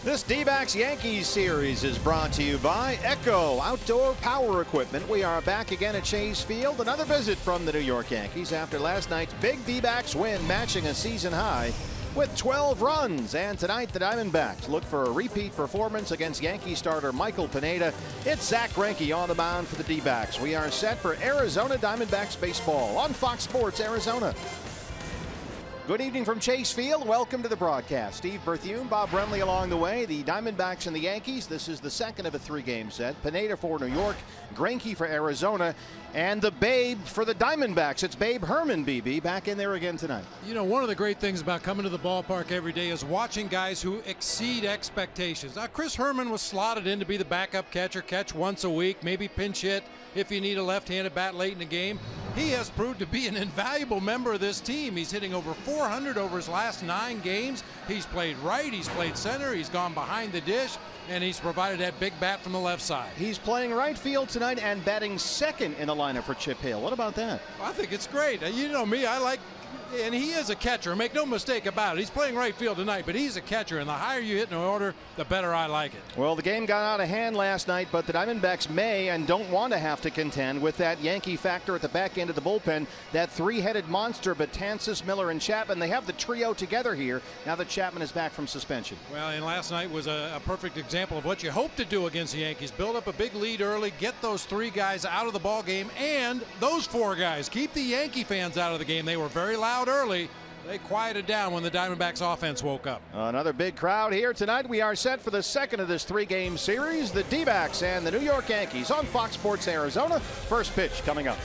This D-backs Yankees series is brought to you by Echo Outdoor Power Equipment. We are back again at Chase Field. Another visit from the New York Yankees after last night's big D-backs win, matching a season high with 12 runs. And tonight the Diamondbacks look for a repeat performance against Yankee starter Michael Pineda. It's Zach Greinke on the mound for the D-backs. We are set for Arizona Diamondbacks baseball on Fox Sports Arizona. Good evening from Chase Field. Welcome to the broadcast. Steve Berthiaume, Bob Brenly along the way. The Diamondbacks and the Yankees. This is the second of a three-game set. Pineda for New York, Greinke for Arizona, and the Babe for the Diamondbacks. It's Babe Herman, BB, back in there again tonight. You know, one of the great things about coming to the ballpark every day is watching guys who exceed expectations. Chris Herman was slotted in to be the backup catcher, catch once a week, maybe pinch hit if you need a left-handed bat late in the game. He has proved to be an invaluable member of this team. He's hitting over 400 over his last 9 games. He's played right, he's played center, he's gone behind the dish, and he's provided that big bat from the left side. He's playing right field tonight and batting second in the lineup for Chip Hale. What about that? I think it's great. You know me, I like, and he is a catcher. Make no mistake about it. He's playing right field tonight, but he's a catcher, and the higher you hit in the order, the better I like it. Well, the game got out of hand last night, but the Diamondbacks may and don't want to have to contend with that Yankee factor at the back end of the bullpen, that three-headed monster, Betances, Miller, and Chapman. They have the trio together here now that Chapman is back from suspension. Well, and last night was a perfect example of what you hope to do against the Yankees. Build up a big lead early, get those 3 guys out of the ball game, and those 4 guys. Keep the Yankee fans out of the game. They were very loud early. They quieted down when the Diamondbacks offense woke up. Another big crowd here tonight. We are set for the second of this 3-game series. The D-backs and the New York Yankees on Fox Sports Arizona. First pitch coming up.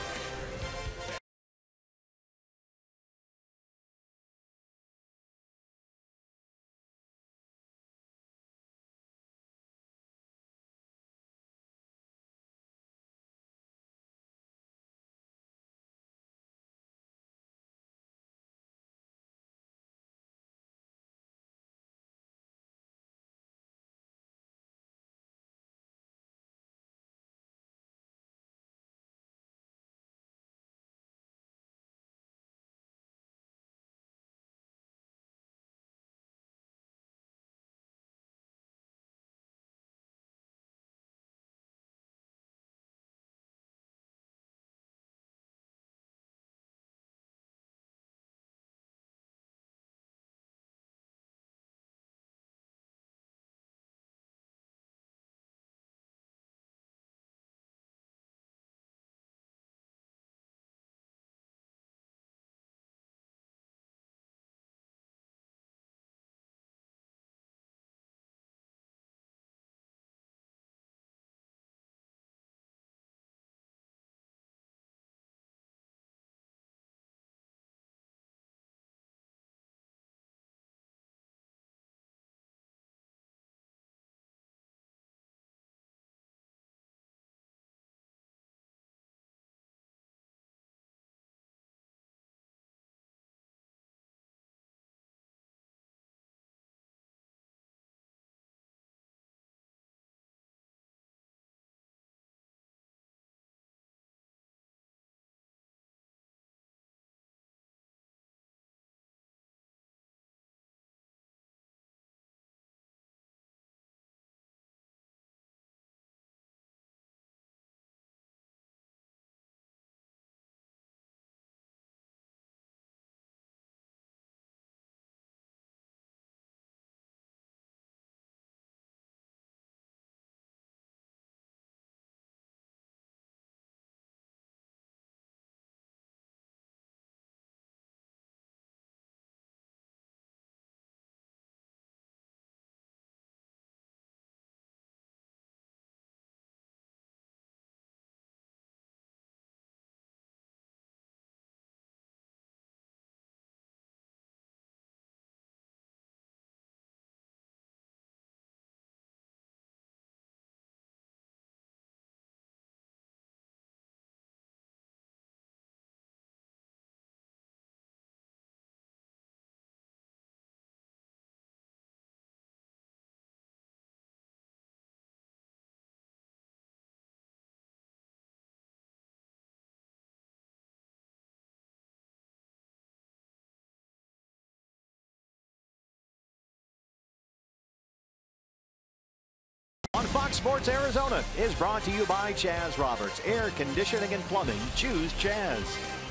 Fox Sports Arizona is brought to you by Chaz Roberts, air conditioning and plumbing. Choose Chaz.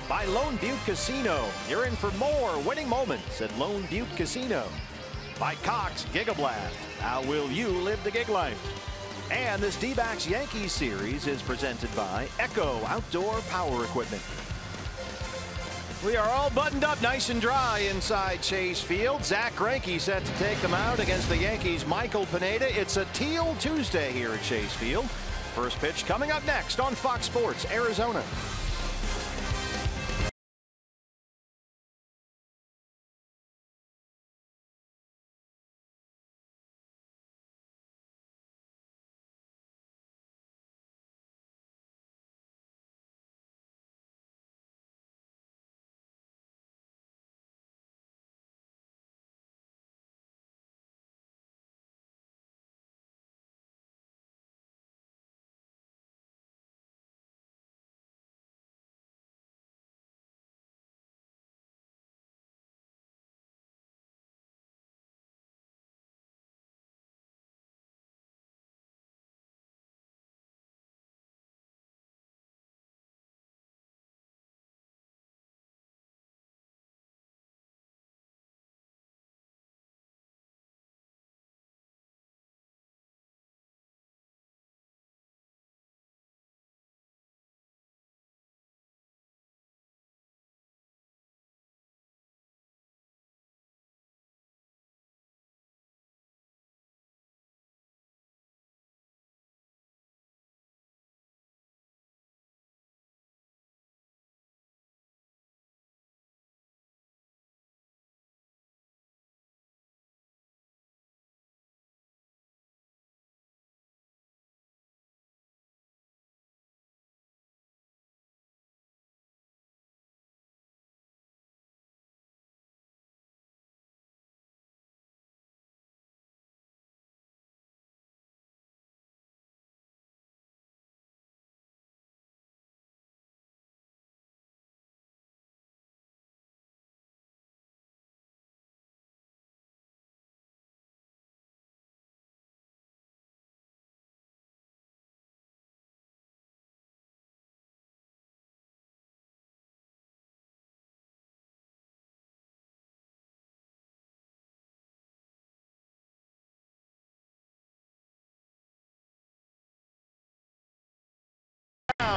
By Lone Butte Casino. You're in for more winning moments at Lone Butte Casino. By Cox Gigablast. How will you live the gig life? And this D-backs Yankees series is presented by Echo Outdoor Power Equipment. We are all buttoned up nice and dry inside Chase Field. Zach Greinke set to take them out against the Yankees' Michael Pineda. It's a Teal Tuesday here at Chase Field. First pitch coming up next on Fox Sports Arizona.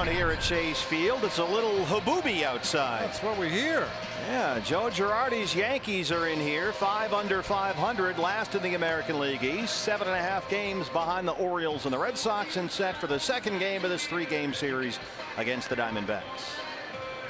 Here at Chase Field, it's a little habooby outside. That's what we hear. Yeah, Joe Girardi's Yankees are in here, 5 under 500, last in the American League East, 7.5 games behind the Orioles and the Red Sox, and set for the second game of this 3-game series against the Diamondbacks.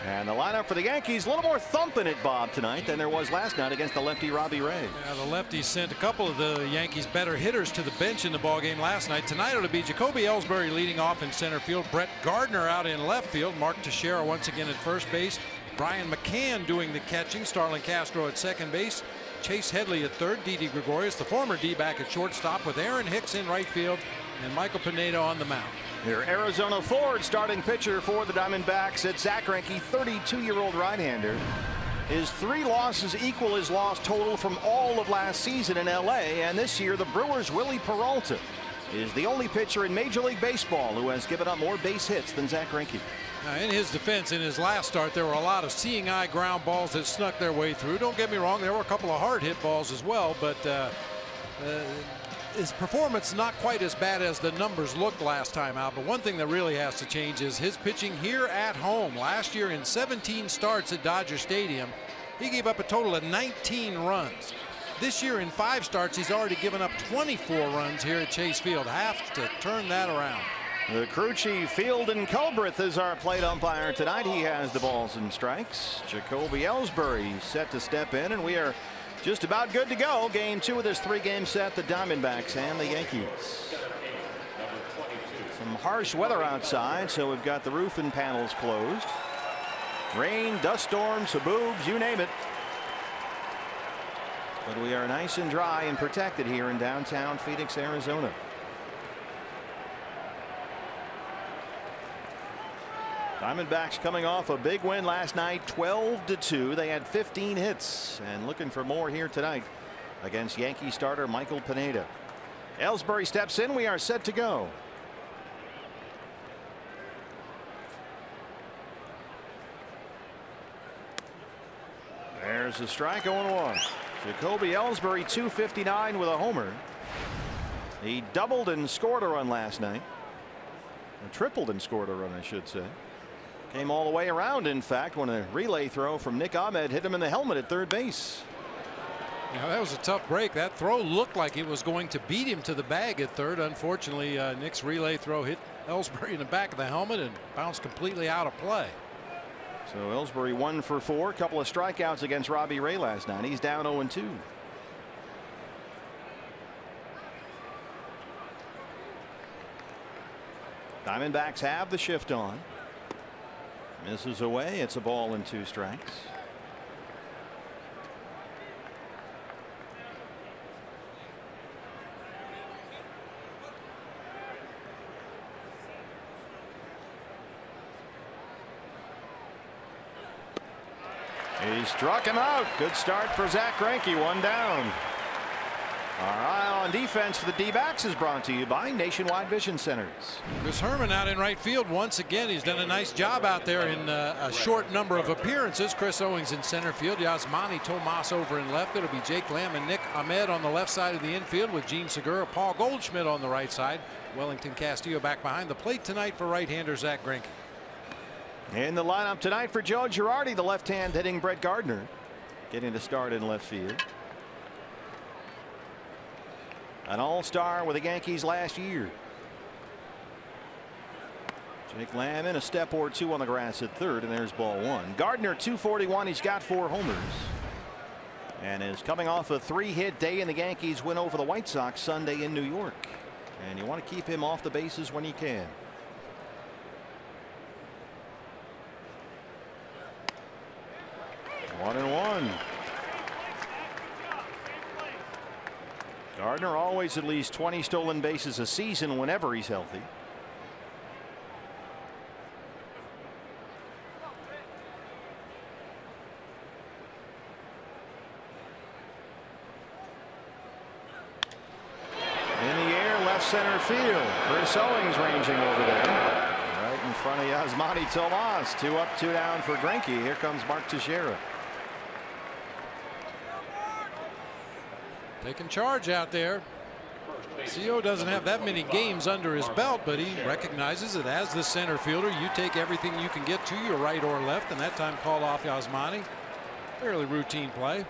And the lineup for the Yankees, a little more thump in it, Bob, tonight than there was last night against the lefty Robbie Ray. Yeah, the lefty sent a couple of the Yankees' better hitters to the bench in the ballgame last night. Tonight it'll be Jacoby Ellsbury leading off in center field, Brett Gardner out in left field, Mark Teixeira once again at first base, Brian McCann doing the catching, Starlin Castro at second base, Chase Headley at third, Didi Gregorius, the former D-back, at shortstop, with Aaron Hicks in right field and Michael Pineda on the mound. Your Arizona Ford starting pitcher for the Diamondbacks. It's Zach Greinke, 32-year-old right-hander. His 3 losses equal his loss total from all of last season in L.A. And this year, the Brewers' Willie Peralta is the only pitcher in Major League Baseball who has given up more base hits than Zach Greinke. Now, in his defense, in his last start, there were a lot of seeing eye ground balls that snuck their way through. Don't get me wrong, there were a couple of hard hit balls as well, but his performance not quite as bad as the numbers looked last time out. But one thing that really has to change is his pitching here at home. Last year, in 17 starts at Dodger Stadium, he gave up a total of 19 runs. This year, in 5 starts, he's already given up 24 runs here at Chase Field. Have to turn that around. The crew chief, Fielden Culbreth, is our plate umpire tonight. He has the balls and strikes. Jacoby Ellsbury set to step in, and we are just about good to go. Game 2 of this 3-game set, the Diamondbacks and the Yankees. Some harsh weather outside, so we've got the roof and panels closed. Rain, dust storms, haboobs, you name it. But we are nice and dry and protected here in downtown Phoenix, Arizona. Diamondbacks coming off a big win last night, 12-2. They had 15 hits and looking for more here tonight against Yankee starter Michael Pineda. Ellsbury steps in. We are set to go. There's a strike, 0-1. Jacoby Ellsbury, 259 with a homer. He doubled and scored a run last night. Or tripled and scored a run, I should say. Came all the way around, in fact, when a relay throw from Nick Ahmed hit him in the helmet at third base. Yeah, that was a tough break. That throw looked like it was going to beat him to the bag at third. Unfortunately, Nick's relay throw hit Ellsbury in the back of the helmet and bounced completely out of play. So Ellsbury 1 for 4, couple of strikeouts against Robbie Ray last night. He's down 0-2. Diamondbacks have the shift on. Misses away. It's a ball and 2 strikes. He struck him out. Good start for Zach Greinke. 1 down. Our eye on defense for the D-backs is brought to you by Nationwide Vision Centers. Chris Herman out in right field once again. He's done a nice job out there in a short number of appearances. Chris Owings in center field. Yasmani Tomas over in left. It'll be Jake Lamb and Nick Ahmed on the left side of the infield with Gene Segura, Paul Goldschmidt on the right side. Wellington Castillo back behind the plate tonight for right-hander Zach Greinke. In the lineup tonight for Joe Girardi, the left-hand hitting Brett Gardner getting to start in left field. An all-star with the Yankees last year. Jake Lamb in a step or 2 on the grass at third, and there's ball 1. Gardner 241. He's got 4 homers and is coming off a 3-hit day in the Yankees win over the White Sox Sunday in New York, and you want to keep him off the bases when you can. One and 1. Gardner always at least 20 stolen bases a season whenever he's healthy. In the air, left center field. Chris Owings ranging over there. Right in front of Yasmani Tomas. 2 up, 2 down for Greinke. Here comes Mark Teixeira. Taking charge out there. CO doesn't have that many games under his belt, but he recognizes that as the center fielder, you take everything you can get to your right or left, and that time called off Yasmani. Fairly routine play.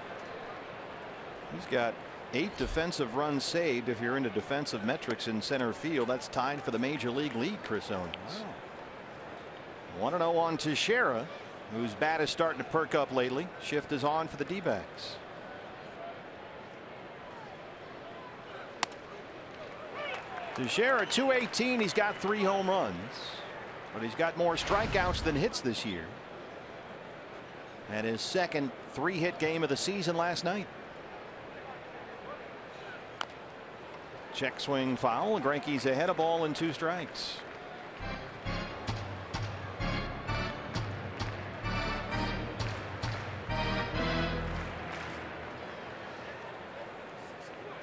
He's got 8 defensive runs saved. If you're into defensive metrics in center field, that's tied for the major league lead. Chris Owings. Wow. 1-0 on Teixeira, whose bat is starting to perk up lately. Shift is on for the D-backs. Teixeira 218. He's got 3 home runs, but he's got more strikeouts than hits this year. And his second 3-hit game of the season last night. Check swing foul. Greinke's ahead, of ball and 2 strikes.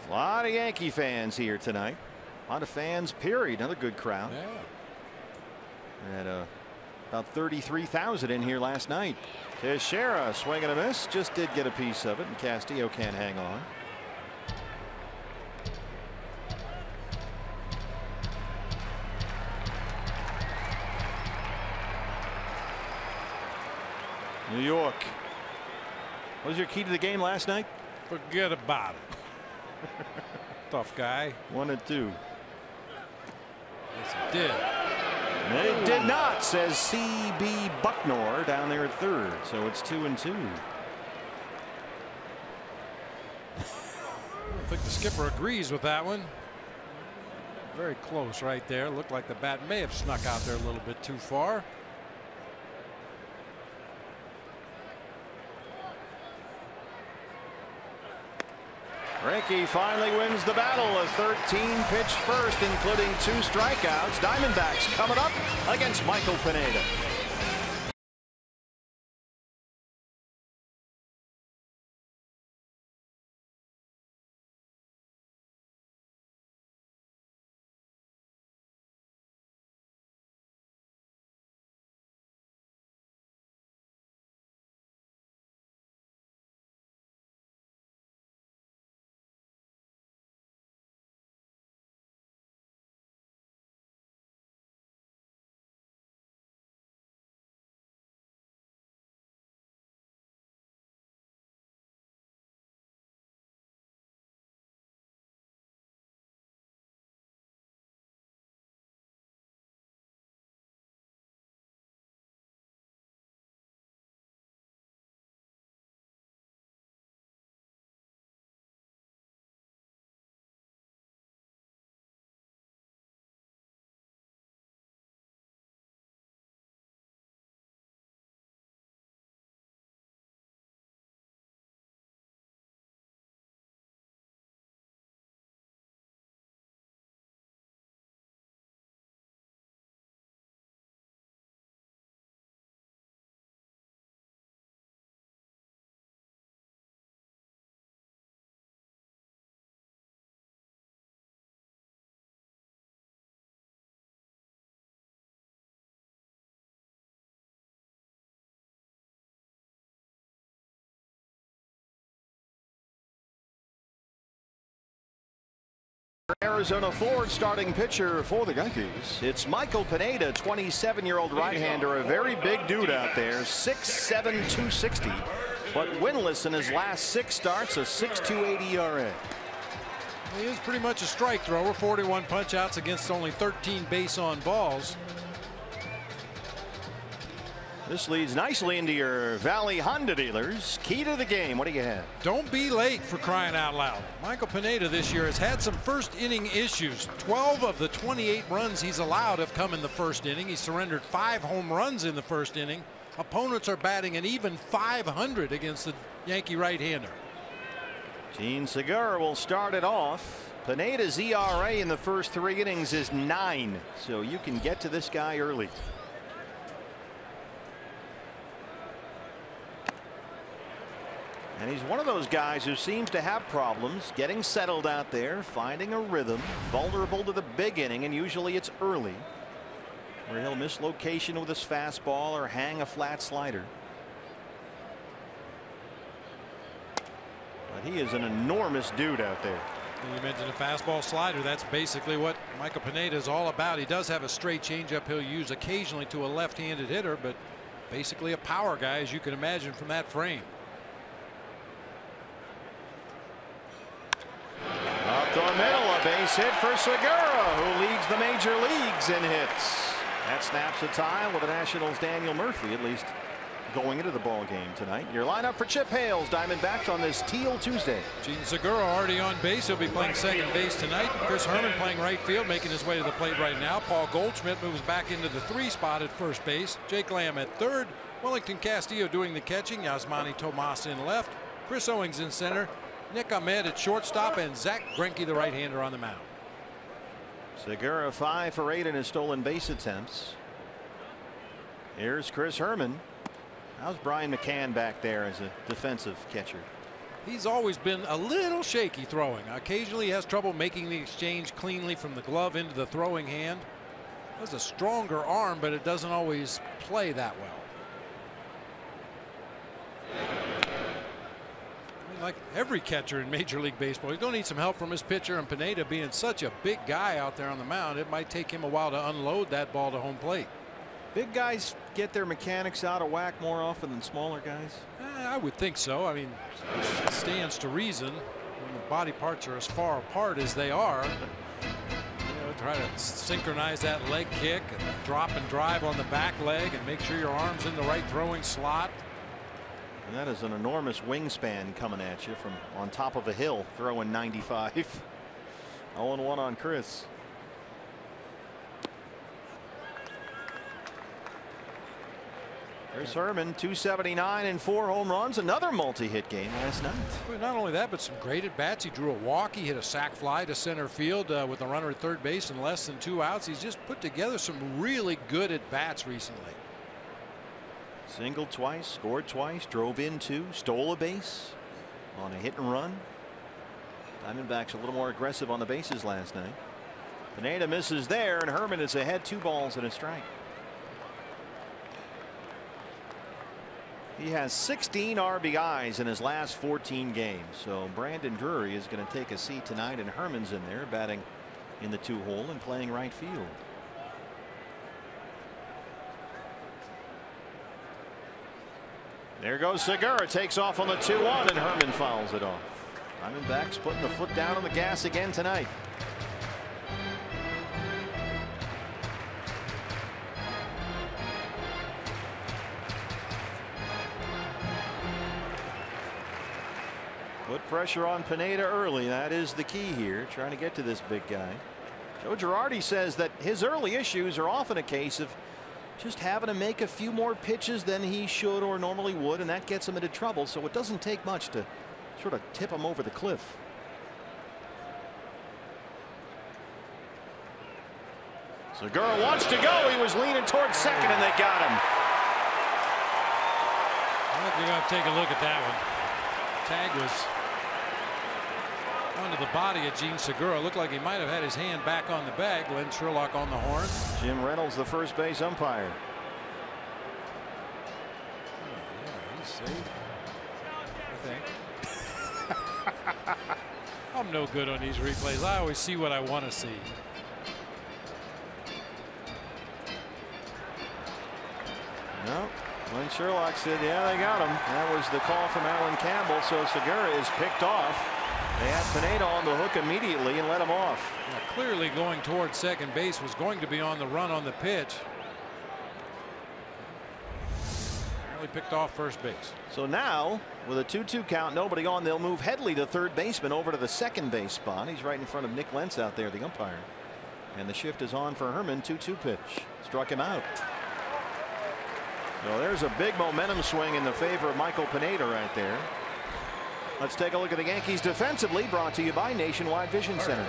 A lot of Yankee fans here tonight. A lot of fans, period. Another good crowd. Yeah. And about 33,000 in here last night. Teixeira swing and a miss. Just did get a piece of it, and Castillo can't hang on. New York. What was your key to the game last night? Forget about it. Tough guy. 1 and 2. Yes, it did. It did not, says C.B. Bucknor down there at third. So it's 2 and 2. I think the skipper agrees with that one. Very close right there. Looked like the bat may have snuck out there a little bit too far. Greinke finally wins the battle. A 13-pitch first, including 2 strikeouts. Diamondbacks coming up against Michael Pineda. Arizona Ford starting pitcher for the Yankees. It's Michael Pineda, 27-year-old right-hander, a very big dude out there, 6'7", 260, but winless in his last 6 starts, a 6.28 ERA. He is pretty much a strike thrower, 41 punch-outs against only 13 base-on balls. This leads nicely into your Valley Honda dealers. Key to the game. What do you have? Don't be late, for crying out loud. Michael Pineda this year has had some first inning issues. 12 of the 28 runs he's allowed have come in the first inning. He surrendered 5 home runs in the first inning. Opponents are batting an even .500 against the Yankee right-hander. Gene Segura will start it off. Pineda's ERA in the first 3 innings is 9, so you can get to this guy early. And he's one of those guys who seems to have problems getting settled out there, finding a rhythm, vulnerable to the big inning, and usually it's early, where he'll miss location with his fastball or hang a flat slider. But he is an enormous dude out there. You mentioned a fastball slider. That's basically what Michael Pineda is all about. He does have a straight changeup he'll use occasionally to a left-handed hitter, but basically a power guy, as you can imagine from that frame. Up the middle, a base hit for Segura, who leads the major leagues in hits. That snaps a tie with the Nationals' Daniel Murphy, at least going into the ball game tonight. Your lineup for Chip Hale's Diamondbacks on this Teal Tuesday. Gene Segura already on base. He'll be playing second base tonight. Chris Herman playing right field, making his way to the plate right now. Paul Goldschmidt moves back into the 3 spot at first base. Jake Lamb at third. Wellington Castillo doing the catching. Yasmani Tomas in left. Chris Owings in center. Nick Ahmed at shortstop, and Zach Greinke, the right-hander, on the mound. Segura 5 for 8 in his stolen base attempts. Here's Chris Herman. How's Brian McCann back there as a defensive catcher? He's always been a little shaky throwing. Occasionally he has trouble making the exchange cleanly from the glove into the throwing hand. Has a stronger arm, but it doesn't always play that well. Like every catcher in Major League Baseball, he's going to need some help from his pitcher, and Pineda, being such a big guy out there on the mound, it might take him a while to unload that ball to home plate. Big guys get their mechanics out of whack more often than smaller guys? I would think so. I mean, it stands to reason when the body parts are as far apart as they are. Try to synchronize that leg kick and drop and drive on the back leg and make sure your arm's in the right throwing slot. And that is an enormous wingspan coming at you from on top of a hill, throwing 95. 0-1 on Chris. Chris Herman, 279 and 4 home runs. Another multi-hit game last night. Well, not only that, but some great at bats. He drew a walk. He hit a sac fly to center field with a runner at third base and less than 2 outs. He's just put together some really good at bats recently. Singled twice, scored twice, drove in 2, stole a base on a hit and run. Diamondbacks a little more aggressive on the bases last night. Pineda misses there, and Herman is ahead 2 balls and a strike. He has 16 RBIs in his last 14 games. So Brandon Drury is going to take a seat tonight, and Herman's in there batting in the 2-hole and playing right field. There goes Segura, takes off on the 2-1, and Herman fouls it off. Diamondbacks putting the foot down on the gas again tonight. Put pressure on Pineda early. That is the key here, trying to get to this big guy. Joe Girardi says that his early issues are often a case of just having to make a few more pitches than he should or normally would, and that gets him into trouble. So it doesn't take much to sort of tip him over the cliff. Segura wants to go. He was leaning towards second, and they got him. I think we're going to take a look at that one. Tag was onto the body of Gene Segura. Looked like he might have had his hand back on the bag. Glenn Sherlock on the horn. Jim Reynolds, the first base umpire. Yeah, he's safe, I think. I'm no good on these replays. I always see what I want to see. No. When Sherlock said, yeah, they got him. That was the call from Alan Campbell. So Segura is picked off. They had Pineda on the hook immediately and let him off. Now, clearly going towards second base, was going to be on the run on the pitch. Apparently picked off first base. So now with a 2-2 count, nobody on, they'll move Headley, the third baseman, over to the second base spot. He's right in front of Nick Lentz out there, the umpire. And the shift is on for Herman. 2-2 pitch. Struck him out. So there's a big momentum swing in the favor of Michael Pineda right there. Let's take a look at the Yankees defensively, brought to you by Nationwide Vision Center.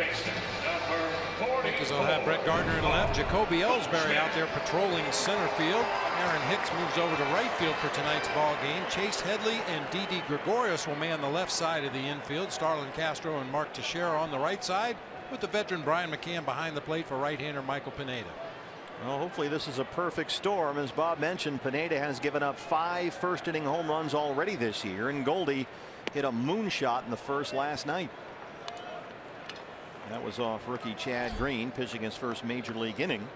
Yankees will have Brett Gardner in left, Jacoby Ellsbury out there patrolling center field. Aaron Hicks moves over to right field for tonight's ball game. Chase Headley and Didi Gregorius will man the left side of the infield. Starlin Castro and Mark Teixeira on the right side, with the veteran Brian McCann behind the plate for right-hander Michael Pineda. Well, hopefully this is a perfect storm. As Bob mentioned, Pineda has given up 5 first-inning home runs already this year, and Goldie hit a moonshot in the first last night. That was off rookie Chad Green, pitching his first major league inning.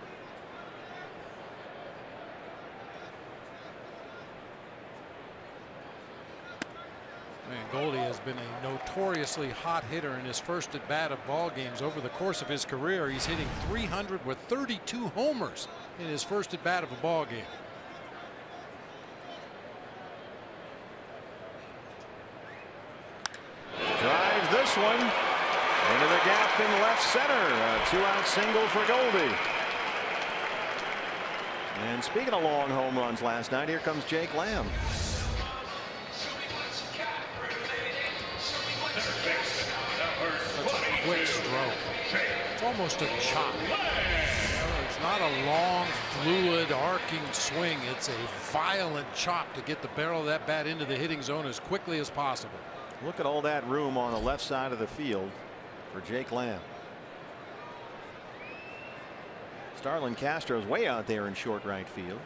Man, Goldie has been a notoriously hot hitter in his first at bat of ball games. Over the course of his career, he's hitting .300 with 32 homers in his first at bat of a ball game. Drives this one into the gap in left center. A 2-out single for Goldie. And speaking of long home runs last night, here comes Jake Lamb. Such a quick stroke. It's almost a chop. It's not a long, fluid, arcing swing. It's a violent chop to get the barrel of that bat into the hitting zone as quickly as possible. Look at all that room on the left side of the field for Jake Lamb. Starlin Castro's way out there in short right field.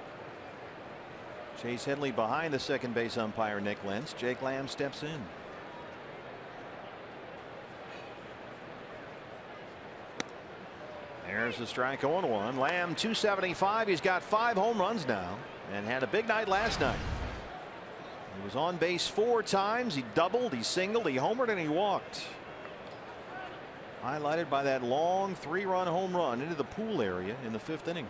Chase Headley behind the second base umpire Nick Lentz. Jake Lamb steps in. There's a strike 0-1. Lamb 275. He's got 5 home runs now and had a big night last night. He was on base 4 times. He doubled, he singled, he homered, and he walked. Highlighted by that long 3-run home run into the pool area in the 5th inning.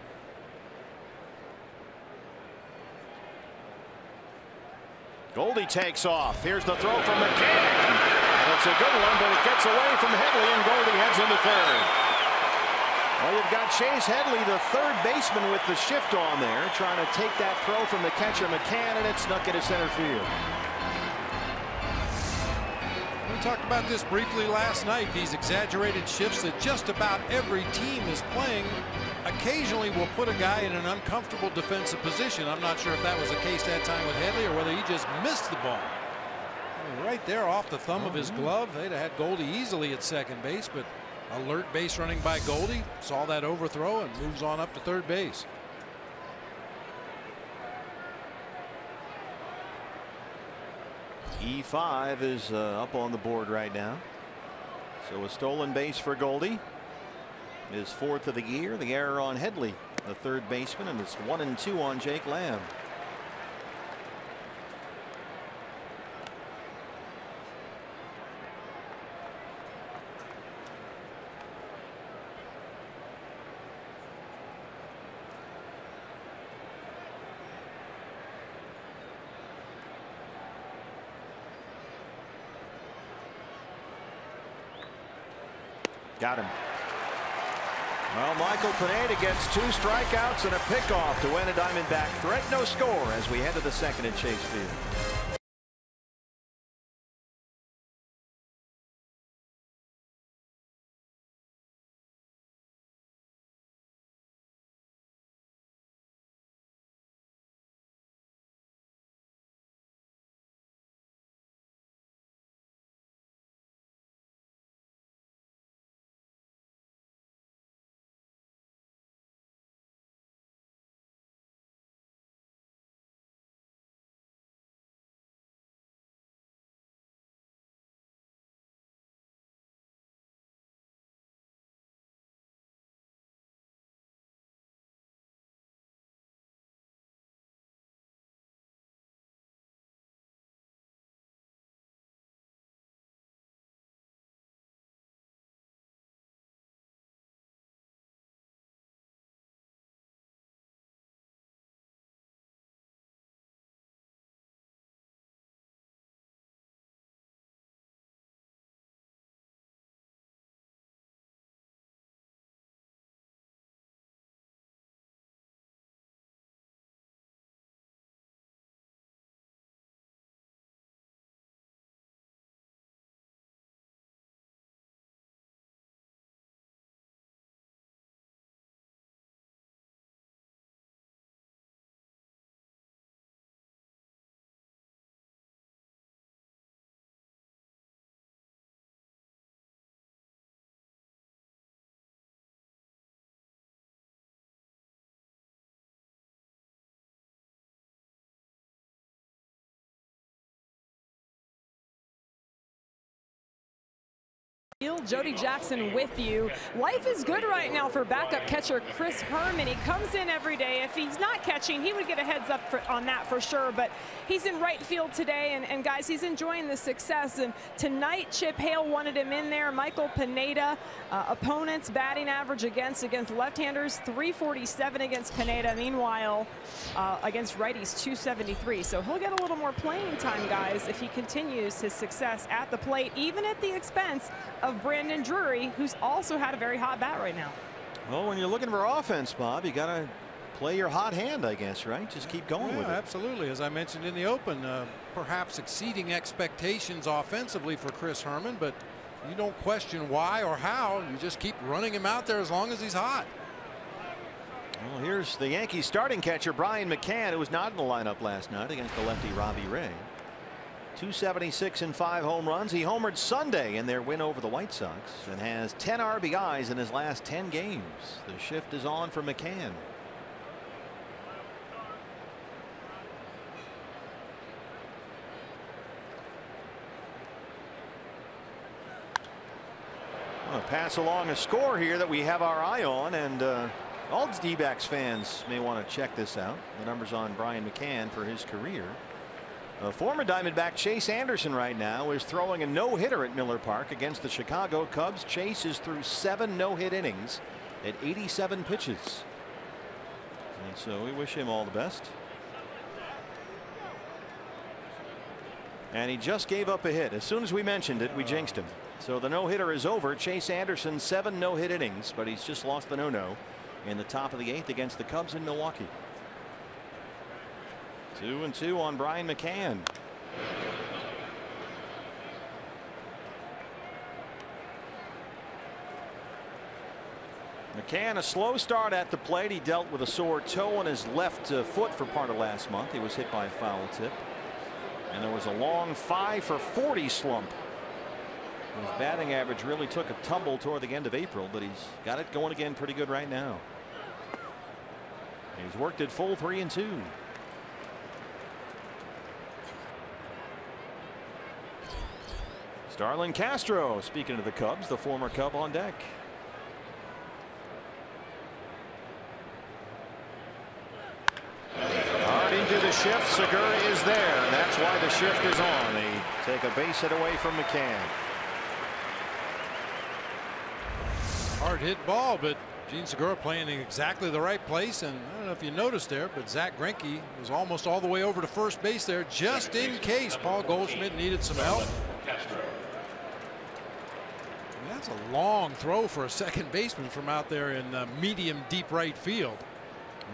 Goldie takes off. Here's the throw from McCann. And it's a good one, but it gets away from Headley, and Goldie heads into third. Well, you've got Chase Headley, the third baseman, with the shift on there, trying to take that throw from the catcher McCann, and it snuck into center field. We talked about this briefly last night. These exaggerated shifts that just about every team is playing occasionally will put a guy in an uncomfortable defensive position. I'm not sure if that was the case that time with Headley or whether he just missed the ball. I mean, right there off the thumb of his glove, they'd have had Goldie easily at second base, but alert base running by Goldie, saw that overthrow and moves on up to third base. E5 is up on the board right now. So a stolen base for Goldie. His 4th of the year. The error on Headley, the third baseman, and it's 1-2 on Jake Lamb. Got him. Well, Michael Pineda gets 2 strikeouts and a pickoff to win a Diamondback threat. No score as we head to the 2nd at Chase Field. Jody Jackson with you. Life is good right now for backup catcher Chris Herman. He comes in every day. If he's not catching, he would get a heads up on that for sure, but he's in right field today, and guys, he's enjoying the success. And tonight, Chip Hale wanted him in there. Michael Pineda, opponents batting average against left-handers, 347 against Pineda. Meanwhile, against righties, 273. So he'll get a little more playing time, guys, if he continues his success at the plate, even at the expense of Brandon Drury, who's also had a very hot bat right now. Well, when you're looking for offense, Bob, you got to play your hot hand, I guess, right? Just keep going with it. Absolutely. As I mentioned in the open, perhaps exceeding expectations offensively for Chris Herman, but you don't question why or how. You just keep running him out there as long as he's hot. Well, here's the Yankees starting catcher Brian McCann, who was not in the lineup last night against the lefty Robbie Ray. 276 and 5 home runs. He homered Sunday in their win over the White Sox and has 10 RBIs in his last 10 games. The shift is on for McCann. I'll pass along a score here that we have our eye on, and all D-backs fans may want to check this out. The numbers on Brian McCann for his career. Former Diamondback Chase Anderson right now is throwing a no-hitter at Miller Park against the Chicago Cubs. Chase is through 7 no-hit innings at 87 pitches. And so we wish him all the best. And he just gave up a hit. As soon as we mentioned it, we jinxed him. So the no-hitter is over. Chase Anderson, 7 no-hit innings, but he's just lost the no-no in the top of the 8th against the Cubs in Milwaukee. 2-2 on Brian McCann. McCann, a slow start at the plate. He dealt with a sore toe on his left foot for part of last month. He was hit by a foul tip, and there was a long 5 for 40 slump. His batting average really took a tumble toward the end of April, but he's got it going again pretty good right now. He's worked at full 3-2. Starlin Castro, speaking of the Cubs, the former Cub, on deck. Hard into the shift. Segura is there, and that's why the shift is on. They take a base hit away from McCann. Hard hit ball, but Gene Segura playing in exactly the right place. And I don't know if you noticed there, but Zach Greinke was almost all the way over to first base there, just in case Paul Goldschmidt needed some help. That's a long throw for a second baseman from out there in medium deep right field.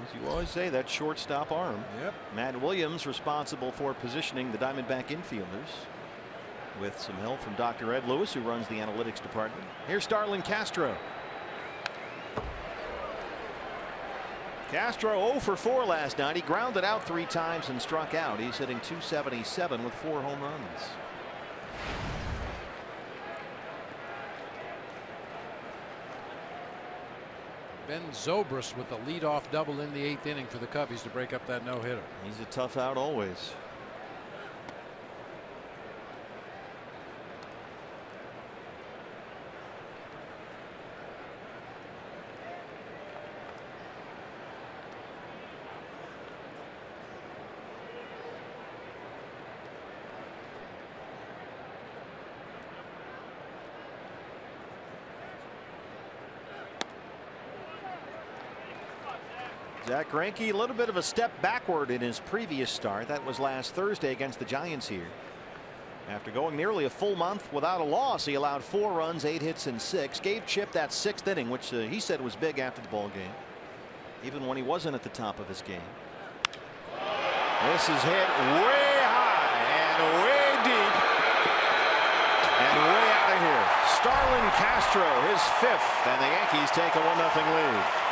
As you always say, that shortstop arm. Yep. Matt Williams responsible for positioning the Diamondback infielders, with some help from Dr. Ed Lewis, who runs the analytics department. Here's Starlin Castro. Castro 0 for 4 last night. He grounded out 3 times and struck out. He's hitting .277 with 4 home runs. Ben Zobrist with the leadoff double in the 8th inning for the Cubbies to break up that no-hitter. He's a tough out always. Zach Greinke, a little bit of a step backward in his previous start. That was last Thursday against the Giants here. After going nearly a full month without a loss, he allowed 4 runs, 8 hits, and 6. Gave Chip that 6th inning, which he said was big after the ball game, even when he wasn't at the top of his game. This is hit way high and way deep and way out of here. Starlin Castro, his 5th, and the Yankees take a 1-0 lead.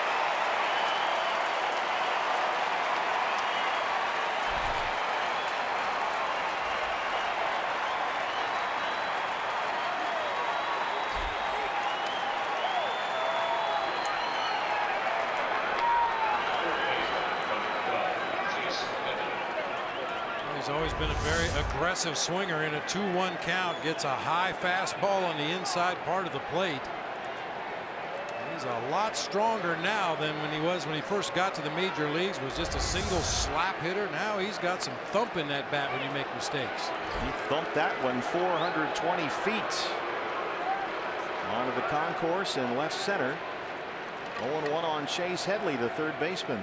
He's always been a very aggressive swinger. In a 2-1 count, gets a high fastball on the inside part of the plate. He's a lot stronger now than when he first got to the major leagues. Was just a single slap hitter. Now he's got some thump in that bat when you make mistakes. He thumped that one 420 feet onto the concourse in left center. 0-1 on Chase Headley, the third baseman.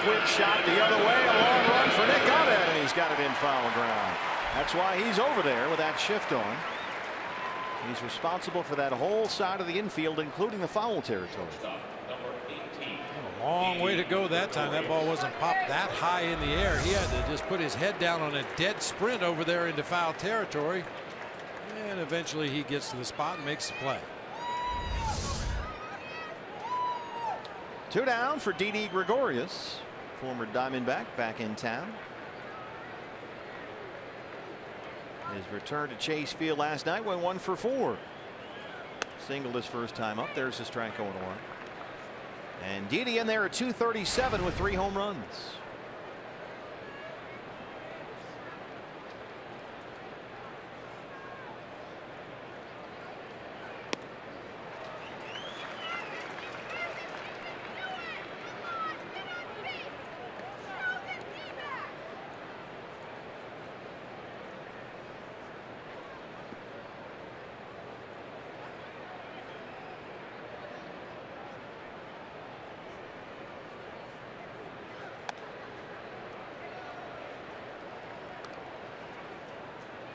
Squib shot the other way, a long run for Nick Goddard, and he's got it in foul ground. That's why he's over there with that shift on. He's responsible for that whole side of the infield, including the foul territory. A long way to go that time. That ball wasn't popped that high in the air. He had to just put his head down on a dead sprint over there into foul territory. And eventually he gets to the spot and makes the play. 2 down for Didi Gregorius, former Diamondback, back in town. His return to Chase Field last night went 1 for 4. Singled his first time up. There's the strike 0-1. And Didi in there at 237 with 3 home runs.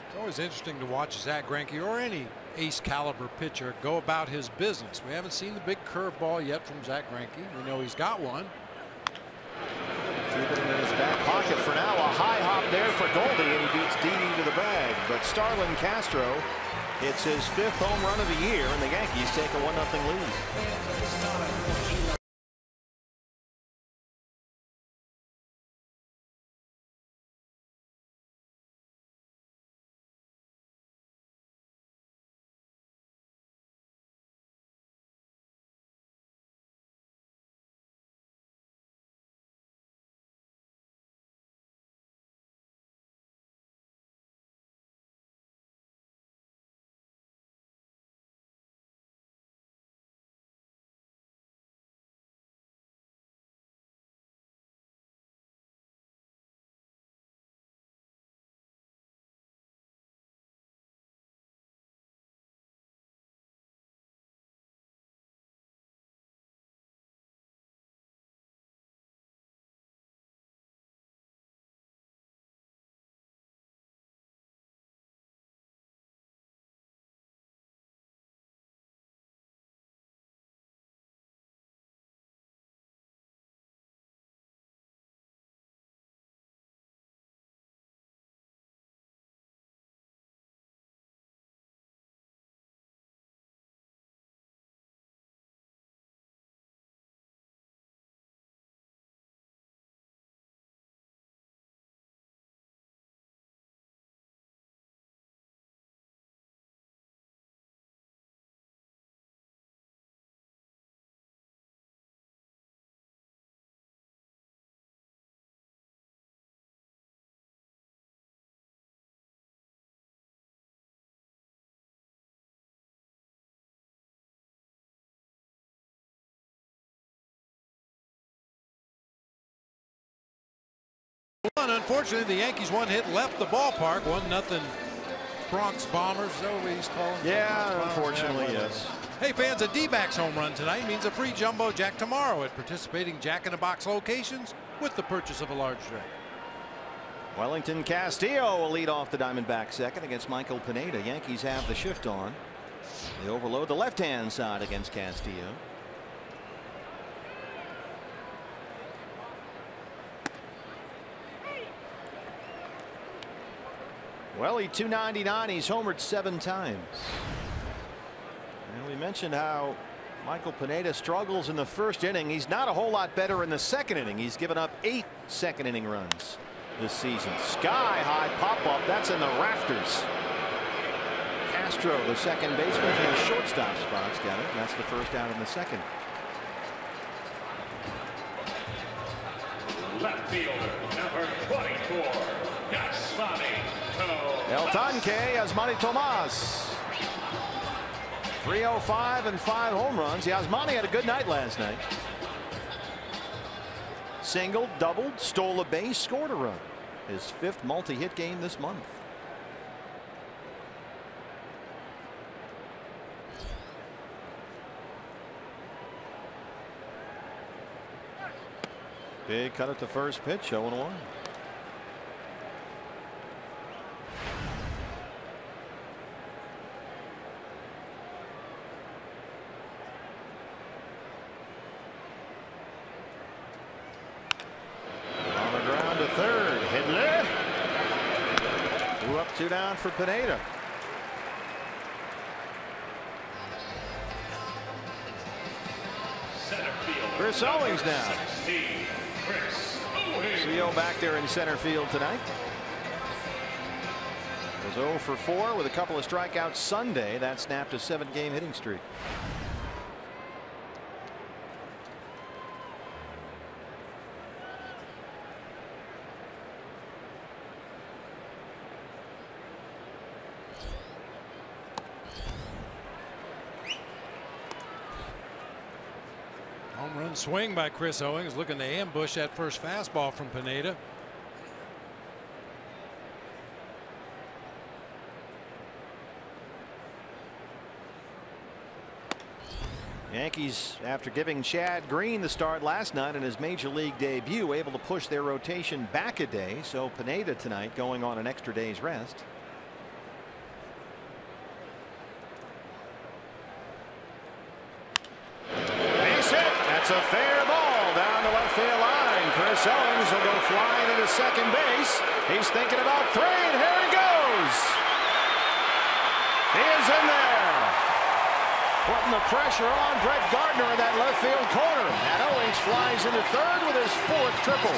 It's always interesting to watch Zach Greinke or any ace caliber pitcher go about his business. We haven't seen the big curveball yet from Zach Greinke. We know he's got one. Keeping it in his back pocket for now. A high hop there for Goldie, and he beats Didi to the bag. But Starlin Castro, it's his 5th home run of the year, and the Yankees take a 1-0 lead. Unfortunately, the Yankees one hit left the ballpark. 1-0 Bronx Bombers. Is that what he's calling? Yeah, unfortunately, yes. Hey fans, a D-backs home run tonight means a free jumbo jack tomorrow at participating Jack in the Box locations with the purchase of a large drink. Wellington Castillo will lead off the Diamondbacks second against Michael Pineda. Yankees have the shift on. They overload the left-hand side against Castillo. Well, he's 299. He's homered 7 times. And we mentioned how Michael Pineda struggles in the first inning. He's not a whole lot better in the second inning. He's given up 8 second-inning runs this season. Sky-high pop-up. That's in the rafters. Castro, the second baseman from the shortstop spot's got it. And that's the first out in the second. El Tanque Yasmani Tomas. 305 and 5 home runs. Yasmani had a good night last night. Singled, doubled, stole a base, scored a run. His 5th multi-hit game this month. Big cut at the first pitch, 0-1. On the ground to third, Hidler. 2 up, 2 down for Pineda. Chris Owings now. CO back there in center field tonight. Was 0 for 4 with a couple of strikeouts Sunday. That snapped a 7-game hitting streak. Home run swing by Chris Owings, looking to ambush that first fastball from Pineda. Yankees, after giving Chad Green the start last night in his major league debut, able to push their rotation back a day. So Pineda tonight going on an extra day's rest. It's a fair ball down the left field line. Chris Owings will go flying into second base. He's thinking about 3, and here he goes. He is in there. Putting the pressure on Brett Gardner in that left field corner. And Owings flies into third with his 4th triple.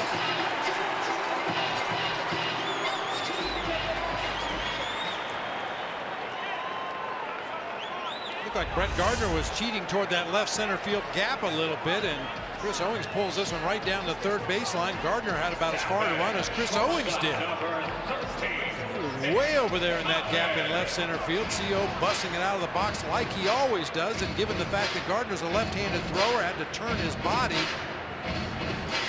Like Brett Gardner was cheating toward that left center field gap a little bit, and Chris Owings pulls this one right down the third baseline. Gardner had about as far to run as Chris Owings did. Way over there in that gap in left center field. CO busting it out of the box like he always does, and given the fact that Gardner's a left-handed thrower, had to turn his body.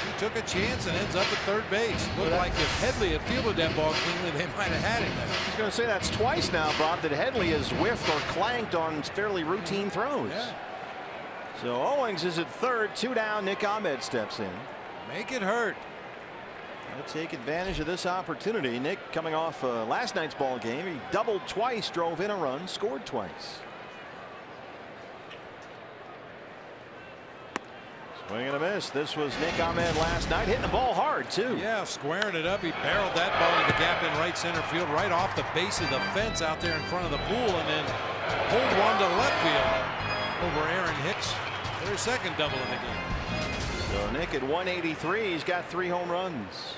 He took a chance and ends up at third base. Looked like if Headley had fielded that ball cleanly, they might have had him there. I was going to say that's twice now, Bob, that Headley has whiffed or clanked on fairly routine throws. Yeah. So Owings is at third, 2 down. Nick Ahmed steps in. Make it hurt. Let's take advantage of this opportunity. Nick coming off last night's ball game. He doubled twice, drove in a run, scored twice. Swing and a miss. This was Nick Ahmed last night, hitting the ball hard too. Yeah, squaring it up. He barreled that ball into the gap in right center field, right off the base of the fence out there in front of the pool, and then pulled one to left field over Aaron Hicks. Their 2nd double in the game. So Nick at 183, he's got 3 home runs.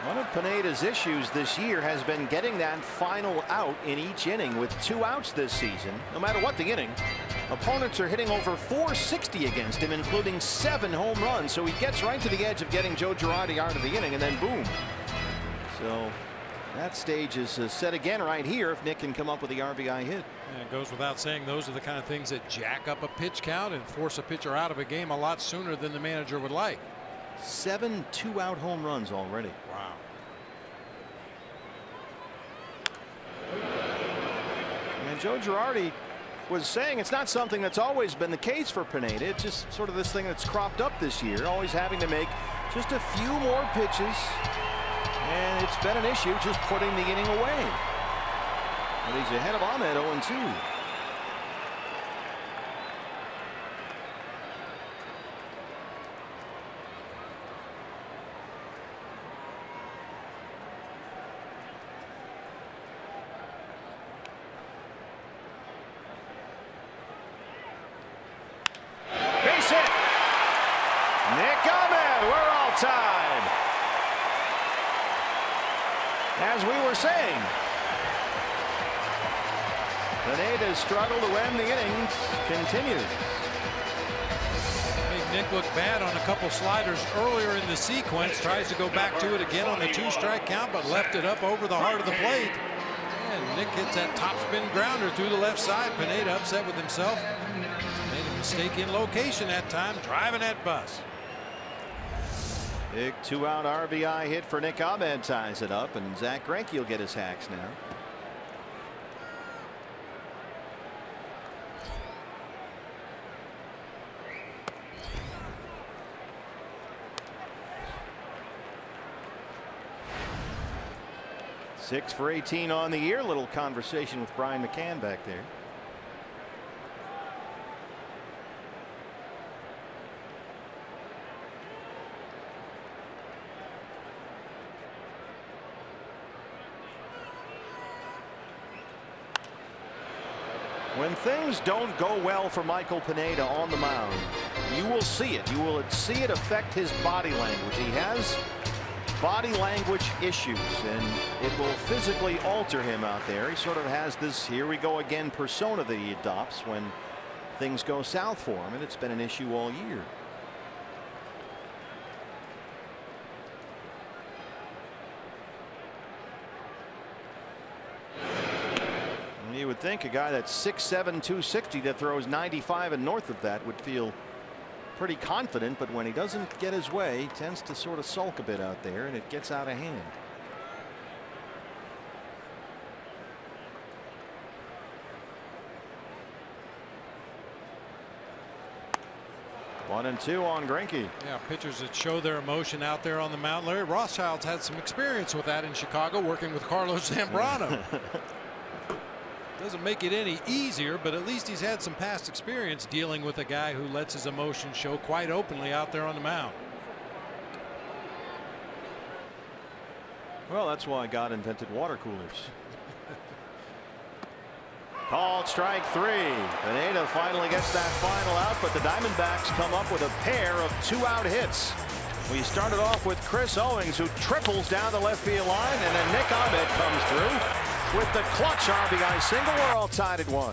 One of Pineda's issues this year has been getting that final out in each inning. With 2 outs this season, no matter what the inning, opponents are hitting over 460 against him, including 7 home runs. So he gets right to the edge of getting Joe Girardi out of the inning, and then boom. So that stage is set again right here if Nick can come up with the RBI hit. And it goes without saying, those are the kind of things that jack up a pitch count and force a pitcher out of a game a lot sooner than the manager would like. 7 2-out home runs already. Wow. And Joe Girardi was saying it's not something that's always been the case for Pineda. It's just sort of this thing that's cropped up this year, always having to make just a few more pitches, and it's been an issue just putting the inning away. And he's ahead of Ahmed, 0-2. as we were saying. Pineda's struggle to end the innings continues. Made Nick look bad on a couple sliders earlier in the sequence. Tries to go back to it again on the 2-strike count, but left it up over the heart of the plate. And Nick hits that top spin grounder through the left side. Pineda upset with himself. Made a mistake in location that time, driving that bus. Big 2-out RBI hit for Nick Ahmed ties it up, and Zach Greinke will get his hacks now. Six for 18 on the year. Little conversation with Brian McCann back there. When things don't go well for Michael Pineda on the mound, you will see it. You will see it affect his body language. He has body language issues, and it will physically alter him out there. He sort of has this here we go again persona that he adopts when things go south for him, and it's been an issue all year. And you would think a guy that's 6'7", 260 that throws 95 and north of that would feel pretty confident, but when he doesn't get his way, he tends to sort of sulk a bit out there, and it gets out of hand. One and two on Greinke. Yeah, pitchers that show their emotion out there on the mound. Larry Rothschild's had some experience with that in Chicago, working with Carlos Zambrano. Doesn't make it any easier, but at least he's had some past experience dealing with a guy who lets his emotions show quite openly out there on the mound. Well, that's why God invented water coolers. Called strike three. Pineda finally gets that final out, but the Diamondbacks come up with a pair of 2-out hits. We started off with Chris Owings, who triples down the left field line, and then Nick Ahmed comes through with the clutch RBI single. We're all tied at 1.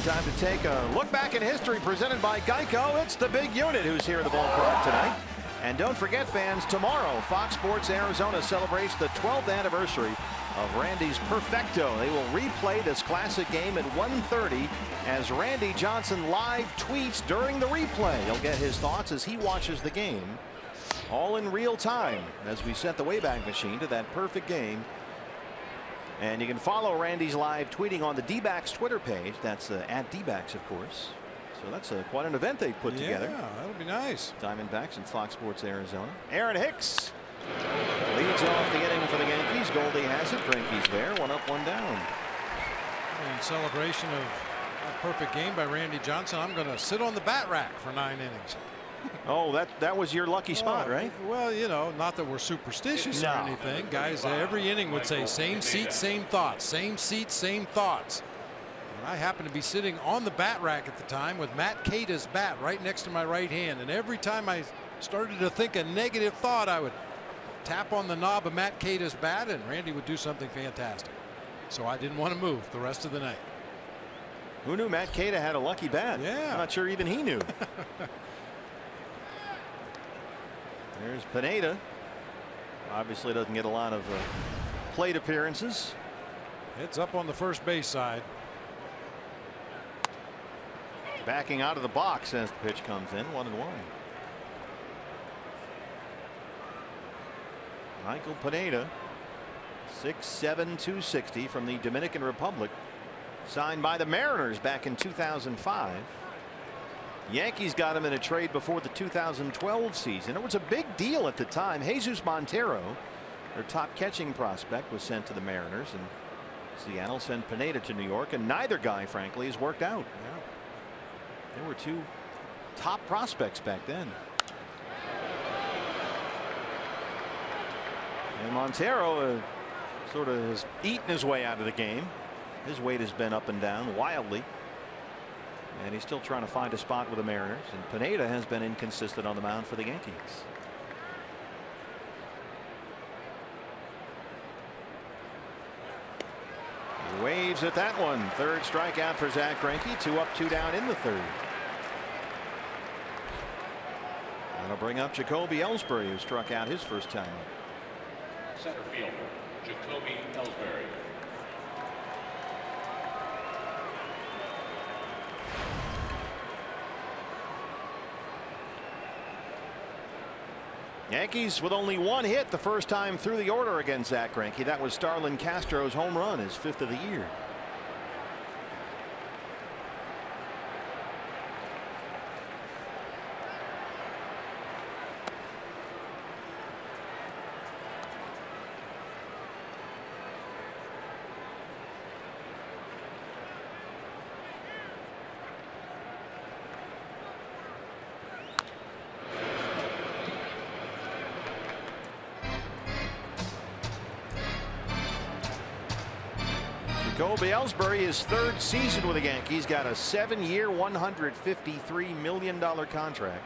Time to take a look back in history presented by Geico. It's the big unit who's here at the ballpark tonight. And don't forget, fans, tomorrow Fox Sports Arizona celebrates the 12th anniversary of Randy's Perfecto. They will replay this classic game at 1:30 as Randy Johnson live tweets during the replay. You'll get his thoughts as he watches the game, all in real time, as we set the Wayback Machine to that perfect game. And you can follow Randy's live tweeting on the D-backs Twitter page. That's at D-backs, of course. So that's quite an event they put together. Yeah, that'll be nice. Diamondbacks and Fox Sports Arizona. Aaron Hicks leads off the inning for the Yankees. Goldie has it. Greinke's there. 1 up, 1 down. In celebration of a perfect game by Randy Johnson, I'm going to sit on the bat rack for 9 innings. Oh, that was your lucky spot, right? Well, you know, not that we're superstitious or anything. Guys, every inning would say same seat, same thoughts. Same seat, same thoughts. And I happened to be sitting on the bat rack at the time with Matt Cata's bat right next to my right hand. And every time I started to think a negative thought, I would tap on the knob of Matt Cata's bat and Randy would do something fantastic. So I didn't want to move the rest of the night. Who knew Matt Cata had a lucky bat? Yeah. I'm not sure even he knew. There's Pineda. Obviously doesn't get a lot of plate appearances. It's up on the first base side. Backing out of the box as the pitch comes in. 1-1. Michael Pineda, 6'7", 260 from the Dominican Republic. Signed by the Mariners back in 2005. Yankees got him in a trade before the 2012 season. It was a big deal at the time. Jesus Montero, their top catching prospect, was sent to the Mariners, and Seattle sent Pineda to New York, and neither guy, frankly, has worked out. Yeah. There were 2 top prospects back then. And Montero sort of has eaten his way out of the game. His weight has been up and down wildly. And he's still trying to find a spot with the Mariners. And Pineda has been inconsistent on the mound for the Yankees. He waves at that one. 3rd strikeout for Zack Greinke. 2 up, 2 down in the 3rd. That'll bring up Jacoby Ellsbury, who struck out his first time up. Center fielder Jacoby Ellsbury. Yankees with only 1 hit the first time through the order against Zack Greinke. That was Starlin Castro's home run, his 5th of the year. Jacoby Ellsbury, his 3rd season with the Yankees, got a 7-year, $153 million contract.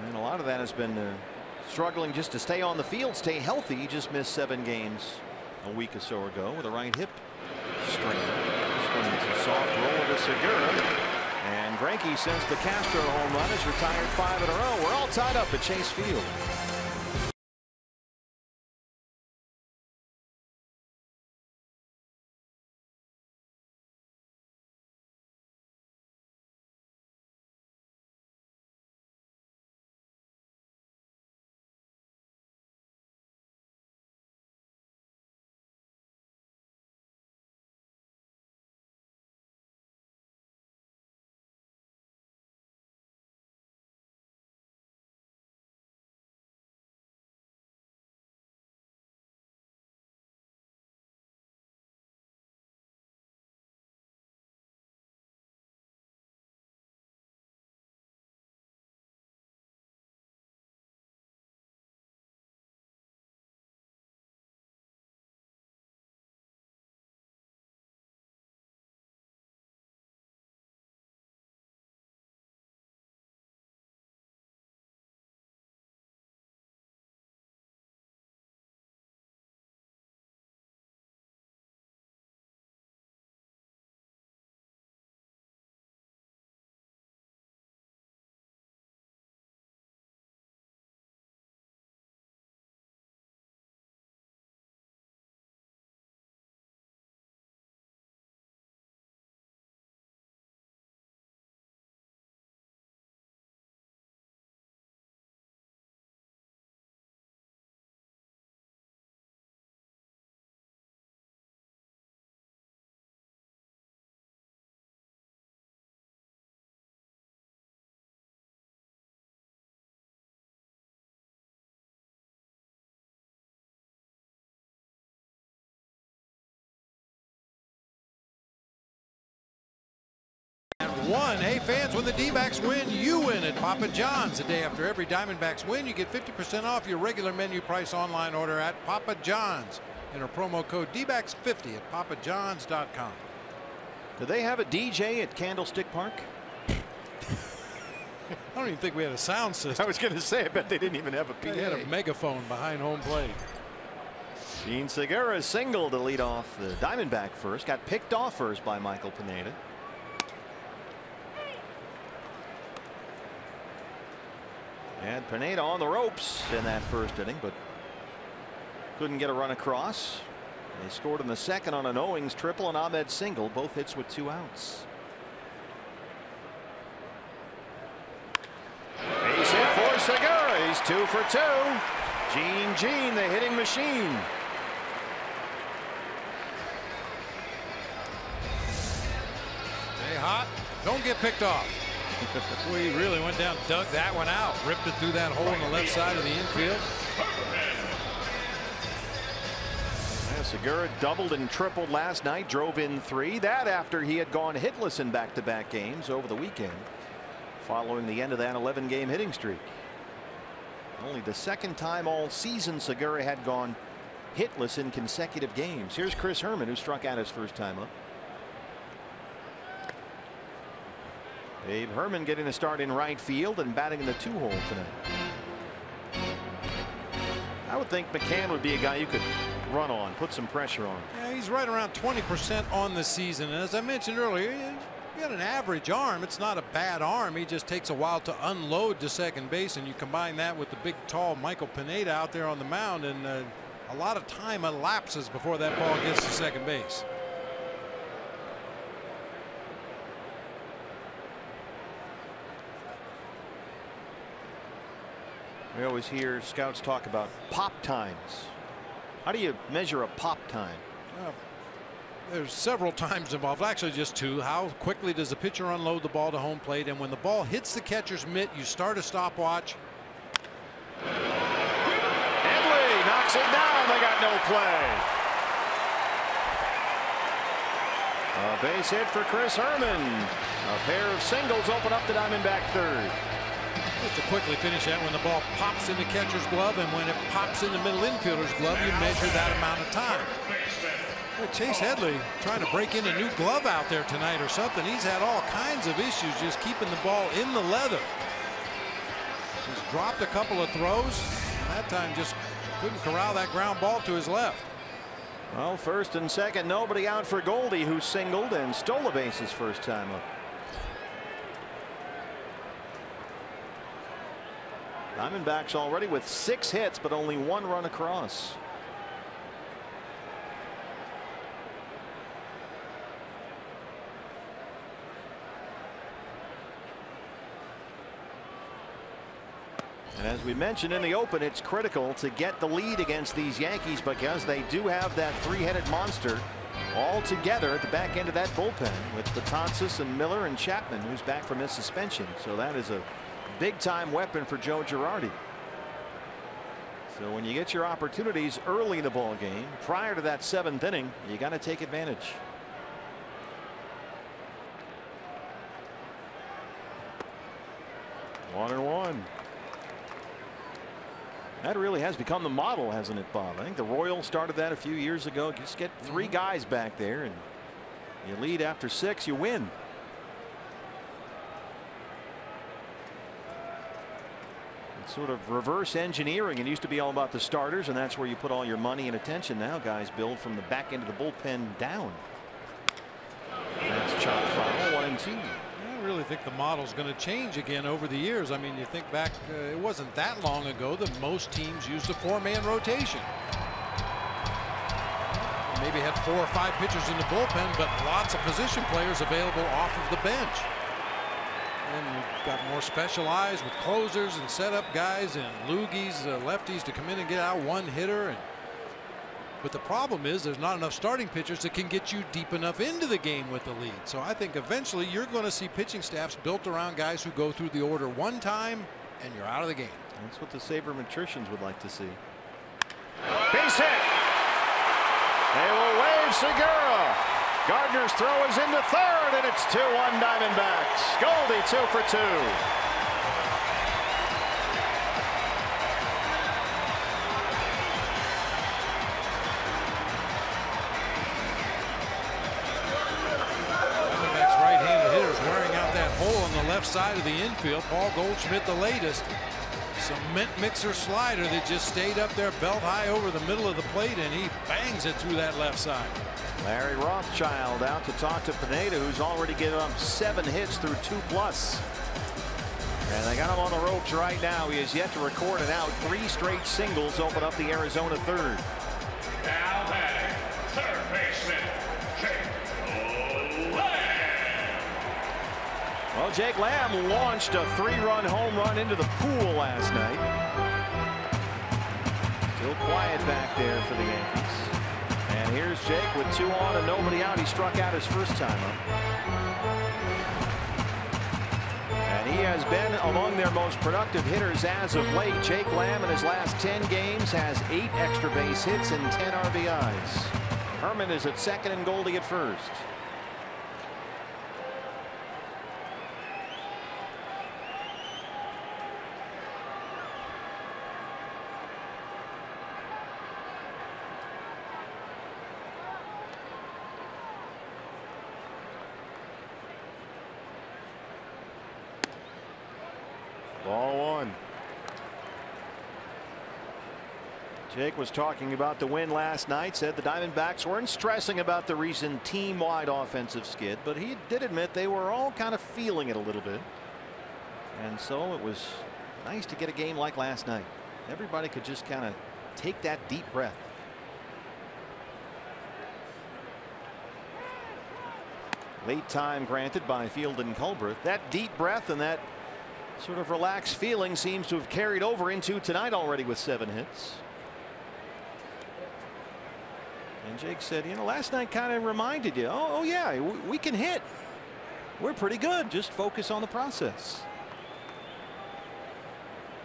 And a lot of that has been struggling just to stay on the field, stay healthy. He just missed 7 games a week or so ago with a right hip strain. This one is a soft roll to Segura. And Greinke, since the Castro home run, has retired 5 in a row. We're all tied up at Chase Field. 1. Hey fans, when the D-backs win, you win at Papa John's. The day after every Diamondbacks win, you get 50% off your regular menu price online order at Papa John's. Enter promo code D-backs50 at papajohns.com. Do they have a DJ at Candlestick Park? I don't even think we had a sound system. I was going to say, I bet they didn't even have a PA. They had a megaphone behind home plate. Gene Segura single to lead off the Diamondback first. Got picked off first by Michael Pineda. And Pineda on the ropes in that first inning, but couldn't get a run across. They scored in the second on an Owings triple and Ahmed single, both hits with 2 outs. Base hit for Segura. He's 2 for 2. Gene, the hitting machine. Stay hot. Don't get picked off. We really went down, dug that one out, ripped it through that hole on the left side of the infield. Yeah, Segura doubled and tripled last night, drove in 3. That after he had gone hitless in back-to-back games over the weekend, following the end of that 11-game hitting streak. Only the second time all season Segura had gone hitless in consecutive games. Here's Chris Herman, who struck out his first time up. Dave Herman getting a start in right field and batting in the 2-hole tonight. I would think McCann would be a guy you could run on, put some pressure on. Yeah, he's right around 20% on the season. And as I mentioned earlier, he got an average arm. It's not a bad arm. He just takes a while to unload to second base. And you combine that with the big, tall Michael Pineda out there on the mound. And a lot of time elapses before that ball gets to second base. We always hear scouts talk about pop times. How do you measure a pop time? There's several times involved, actually just 2. How quickly does the pitcher unload the ball to home plate, and when the ball hits the catcher's mitt, you start a stopwatch. Headley knocks it down. They got no play. A base hit for Chris Herman. A pair of singles open up the Diamondback third. Just to quickly finish that, when the ball pops in the catcher's glove and when it pops in the middle infielder's glove, you measure that amount of time. Well, Chase Headley trying to break in a new glove out there tonight or something. He's had all kinds of issues just keeping the ball in the leather. Just dropped a couple of throws. That time just couldn't corral that ground ball to his left. Well, first and second, nobody out for Goldie, who singled and stole a base his first time up. Diamondbacks already with 6 hits, but only 1 run across. And as we mentioned in the open, it's critical to get the lead against these Yankees because they do have that 3-headed monster all together at the back end of that bullpen with Betances and Miller and Chapman, who's back from his suspension. So that is a big-time weapon for Joe Girardi. So when you get your opportunities early in the ball game, prior to that 7th inning, you got to take advantage. One and one. That really has become the model, hasn't it, Bob? I think the Royals started that a few years ago. Just get 3 guys back there, and you lead after 6, you win. Sort of reverse engineering. It used to be all about the starters, and that's where you put all your money and attention. Now guys build from the back end of the bullpen down. That's chopped foul, 1-2. I really think the model's going to change again over the years. I mean, you think back, it wasn't that long ago that most teams used a 4-man rotation. Maybe had 4 or 5 pitchers in the bullpen, but lots of position players available off of the bench. And you've got more specialized with closers and setup guys and loogies, lefties to come in and get out one hitter. But the problem is there's not enough starting pitchers that can get you deep enough into the game with the lead. So I think eventually you're going to see pitching staffs built around guys who go through the order one time and you're out of the game. That's what the sabermetricians would like to see. Base hit. They will wave Segura. Gardner's throw is into third, and it's 2-1 Diamondbacks. Goldie 2 for 2. Left side of the infield. Paul Goldschmidt, the latest. Cement mixer slider that just stayed up there belt high over the middle of the plate, and he bangs it through that left side. Larry Rothschild out to talk to Pineda, who's already given up 7 hits through 2+. And they got him on the ropes right now. He has yet to record an out. 3 straight singles open up the Arizona third. Now batting, third baseman, Well, Jake Lamb launched a 3-run home run into the pool last night. Still quiet back there for the Yankees. And here's Jake with 2 on and nobody out. He struck out his first time up. And he has been among their most productive hitters as of late. Jake Lamb in his last 10 games has 8 extra base hits and 10 RBIs. Herman is at second and Goldie at first. Ball 1. Jake was talking about the win last night, said the Diamondbacks weren't stressing about the recent team-wide offensive skid, but he did admit they were all kind of feeling it a little bit. And so it was nice to get a game like last night. Everybody could just kind of take that deep breath. Late time granted by Field and Culbreth. That deep breath and that sort of relaxed feeling seems to have carried over into tonight already with 7 hits. And Jake said, you know, last night kind of reminded you, oh yeah, we can hit. We're pretty good. Just focus on the process.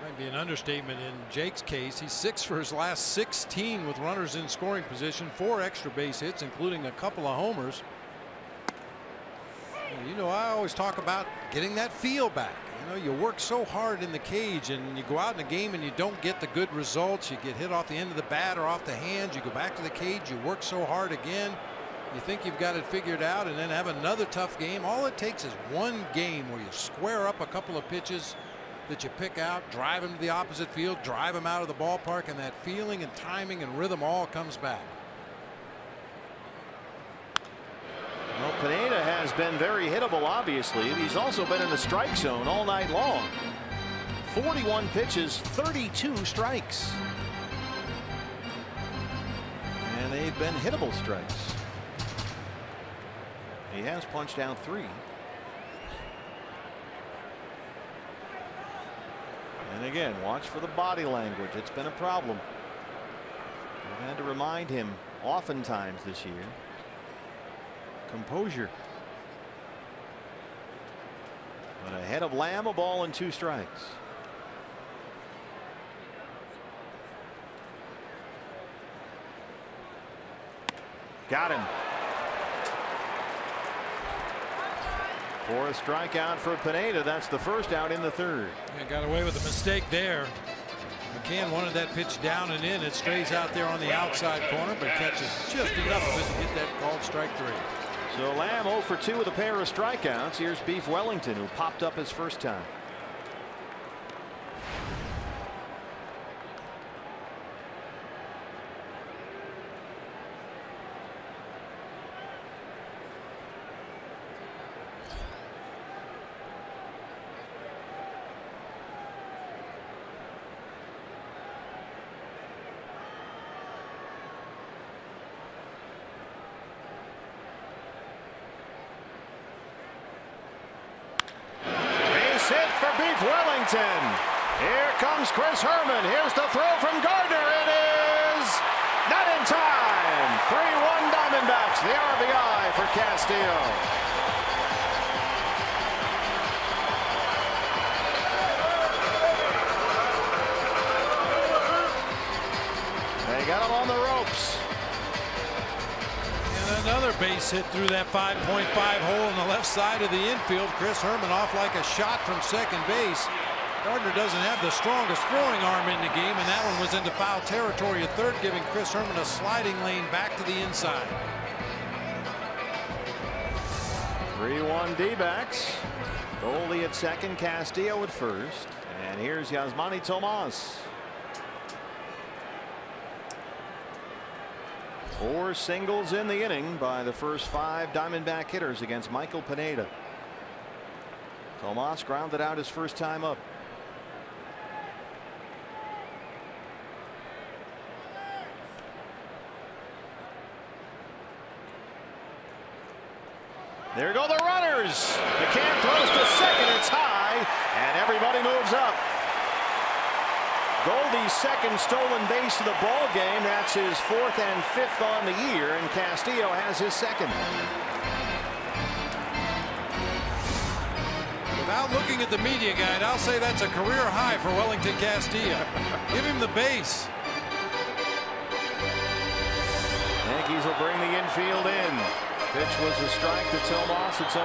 Might be an understatement in Jake's case. He's 6 for his last 16 with runners in scoring position, 4 extra base hits, including a couple of homers. You know, I always talk about getting that feel back. You know, you work so hard in the cage and you go out in a game and you don't get the good results. You get hit off the end of the bat or off the hands. You go back to the cage. You work so hard again. You think you've got it figured out and then have another tough game. All it takes is one game where you square up a couple of pitches that you pick out, drive them to the opposite field, drive them out of the ballpark, and that feeling and timing and rhythm all comes back. Well, Pineda has been very hittable, obviously. He's also been in the strike zone all night long. 41 pitches, 32 strikes. And they've been hittable strikes. He has punched out 3. And again, watch for the body language. It's been a problem. We've had to remind him oftentimes this year. Composure. But ahead of Lamb, a ball and 2 strikes. Got him. 4th strikeout for Pineda. That's the first out in the 3rd. Yeah, got away with a mistake there. McCann wanted that pitch down and in. It strays out there on the outside corner, but catches just enough of it to get that called strike 3. So Lamb 0 for 2 with a pair of strikeouts. Here's Beef Wellington, who popped up his first time. Wellington. Here comes Chris Herman. Here's the throw from Gardner. It is not in time. 3-1 Diamondbacks. The RBI for Castillo. They got him on the ropes. And Another base hit through that 5.5 hole in the left side of the infield. Chris Herman off like a shot from second base. Gardner doesn't have the strongest throwing arm in the game, and that one was into foul territory at third, giving Chris Herman a sliding lane back to the inside. 3-1 D-backs. Goldie at second, Castillo at first, and here's Yasmani Tomas. 4 singles in the inning by the first 5 Diamondback hitters against Michael Pineda. Tomas grounded out his first time up. There go the runners. McCann throws to second. It's high, and everybody moves up. Goldie's second stolen base of the ball game. That's his 4th and 5th on the year, and Castillo has his second. Without looking at the media guide, I'll say that's a career high for Wellington Castillo. Give him the base. Yankees will bring the infield in. Pitch was a strike to Tomas. It's 0-1.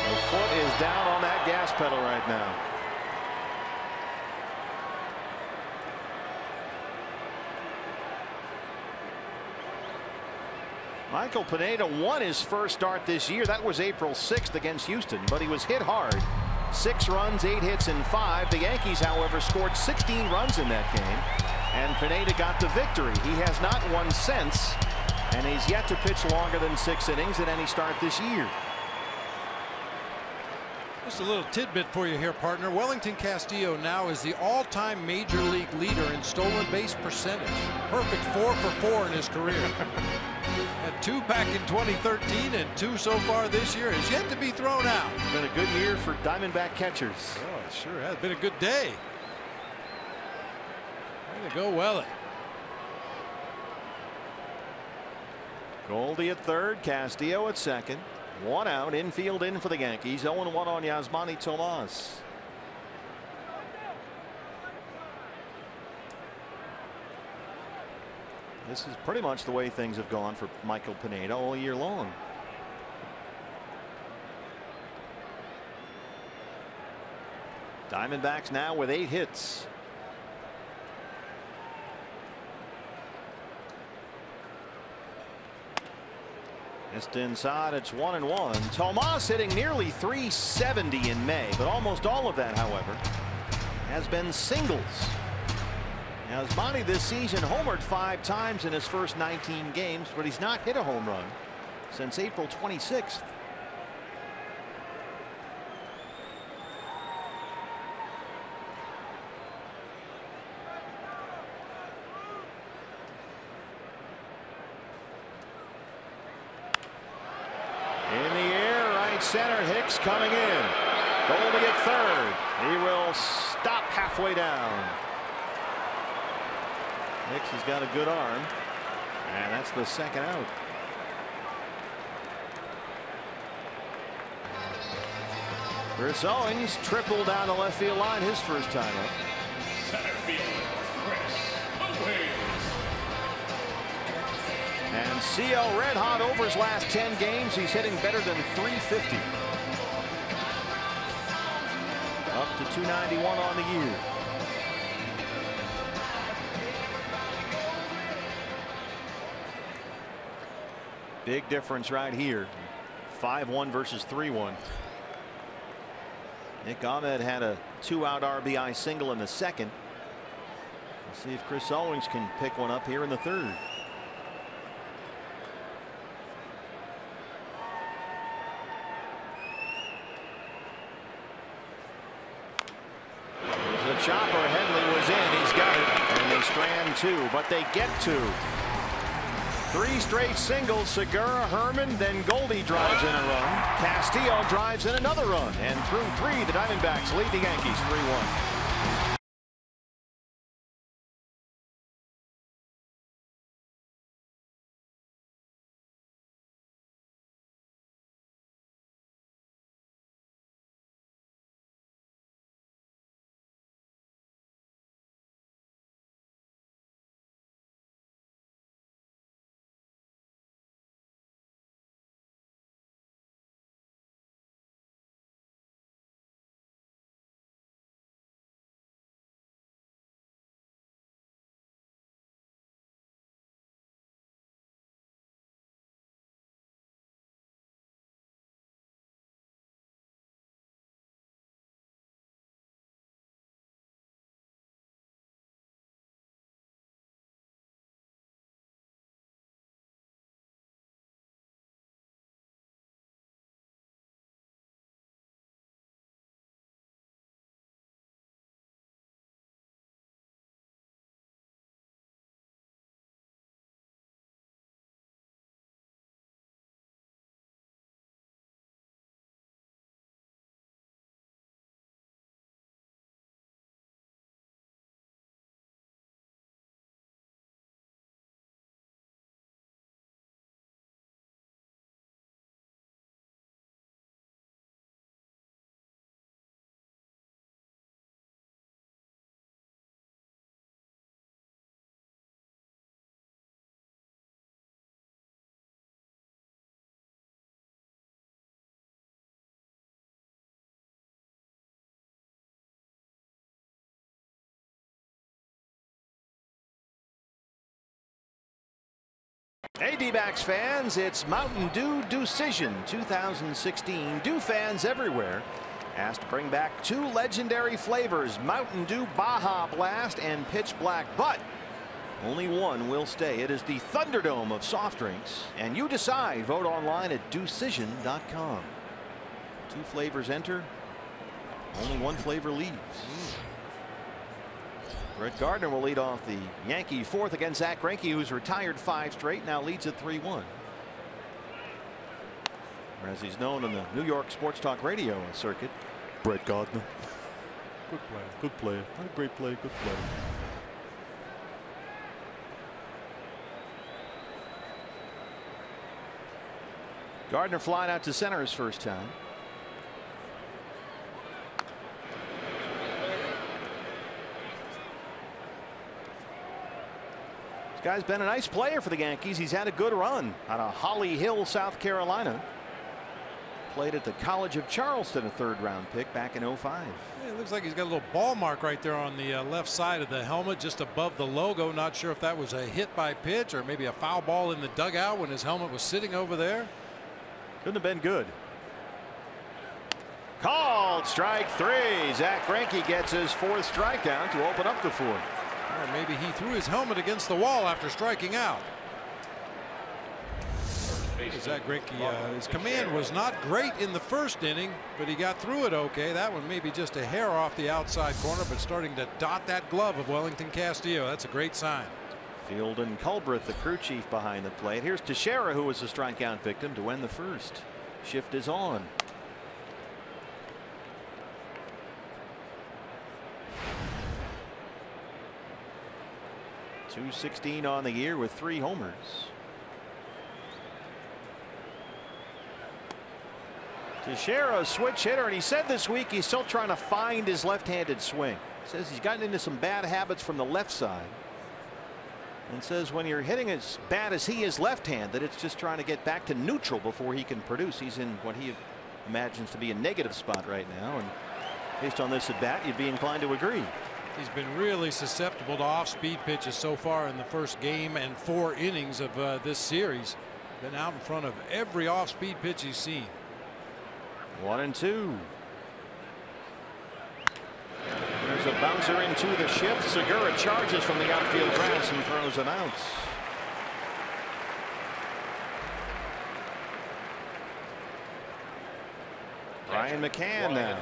The foot is down on that gas pedal right now. Michael Pineda won his first start this year. That was April 6th against Houston, but he was hit hard. 6 runs, 8 hits, and 5. The Yankees, however, scored 16 runs in that game, and Pineda got the victory. He has not won since, and he's yet to pitch longer than 6 innings at any start this year. Just a little tidbit for you here, partner. Wellington Castillo now is the all-time major league leader in stolen base percentage. Perfect 4 for 4 in his career. Had 2 back in 2013 and 2 so far this year. Has yet to be thrown out. It's been a good year for Diamondback catchers. Oh, it sure has been a good day. Way to go, Welly. Goldie at third, Castillo at second. 1 out, infield in for the Yankees. 0-1 on Yasmani Tomas. This is pretty much the way things have gone for Michael Pineda all year long. Diamondbacks now with 8 hits. Just inside, it's 1-1. Tomas hitting nearly 370 in May, but almost all of that, however, has been singles. Yasmani this season homered 5 times in his first 19 games, but he's not hit a home run since April 26th. In the air, right center, Hicks coming in. Goldie at third. He will stop halfway down. Hicks has got a good arm, and that's the second out. Chris Owings tripled down the left field line his first time up. Center fielder, Chris Owings. And CO red hot over his last 10 games. He's hitting better than 350. Up to 291 on the year. Big difference right here. 5-1 versus 3-1. Nick Ahmed had a 2-out RBI single in the second. We'll see if Chris Owings can pick one up here in the third. There's a chopper. Headley was in. He's got it. And they strand 2, but they get 2. 3 straight singles. Segura, Herman, then Goldie drives in a run. Castillo drives in another run, and through 3 the Diamondbacks lead the Yankees 3-1. Hey D-backs fans, it's Mountain Dew Decision 2016. Dew fans everywhere asked to bring back 2 legendary flavors, Mountain Dew Baja Blast and Pitch Black, but only one will stay. It is the Thunderdome of soft drinks, and you decide. Vote online at decision.com. 2 flavors enter, only 1 flavor leaves. Brett Gardner will lead off the Yankee 4th against Zack Greinke, who's retired 5 straight, now leads at 3-1. Or as he's known on the New York sports talk radio circuit, Brett Gardner. Good play. Good play. Not a great play. Good play. Gardner flying out to center his first time. Guy's been a nice player for the Yankees. He's had a good run out of Holly Hill, South Carolina. Played at the College of Charleston, a 3rd-round pick back in 05. Yeah, it looks like he's got a little ball mark right there on the left side of the helmet, just above the logo. Not sure if that was a hit by pitch or maybe a foul ball in the dugout when his helmet was sitting over there. Couldn't have been good. Called strike 3. Zack Greinke gets his 4th strikeout to open up the 4th. Or maybe he threw his helmet against the wall after striking out. Zack Greinke, his command was not great in the 1st inning, but he got through it okay. That one maybe just a hair off the outside corner, but starting to dot that glove of Wellington Castillo. That's a great sign. Field and Culbreth, the crew chief behind the plate. Here's Teixeira, who was a strikeout victim, to end the 1st. Shift is on. .216 on the year with 3 homers. Teixeira, a switch hitter, and he said this week he's still trying to find his left-handed swing. Says he's gotten into some bad habits from the left side, and says when you're hitting as bad as he is left-handed, it's just trying to get back to neutral before he can produce. He's in what he imagines to be a negative spot right now, and based on this at bat, you'd be inclined to agree. He's been really susceptible to off-speed pitches so far in the 1st game and 4 innings of this series. Been out in front of every off-speed pitch he's seen. 1-2. There's a bouncer into the shift. Segura charges from the outfield grass and throws him out. Brian McCann now.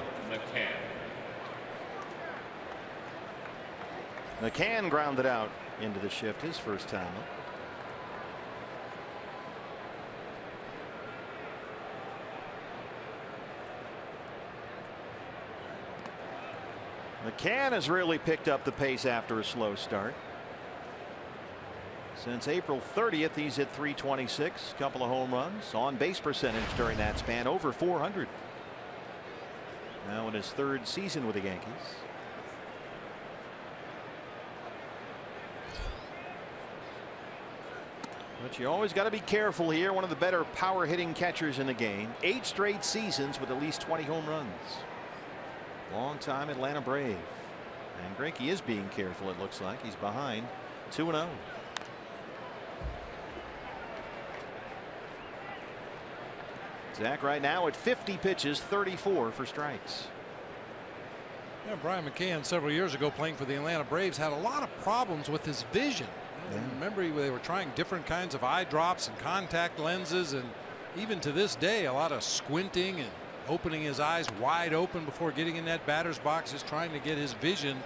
McCann grounded out into the shift, his first time up. McCann has really picked up the pace after a slow start. Since April 30th, he's hit .326, couple of home runs, on base percentage during that span over .400. Now in his 3rd season with the Yankees. But you always got to be careful here. One of the better power hitting catchers in the game. 8 straight seasons with at least 20 home runs. Long-time Atlanta Brave. And Greinke is being careful, it looks like. He's behind 2-0. Zach right now at 50 pitches, 34 for strikes. Yeah, Brian McCann several years ago playing for the Atlanta Braves had a lot of problems with his vision. Yeah. Remember they were trying different kinds of eye drops and contact lenses, and even to this day a lot of squinting and opening his eyes wide open before getting in that batter's box, just trying to get his vision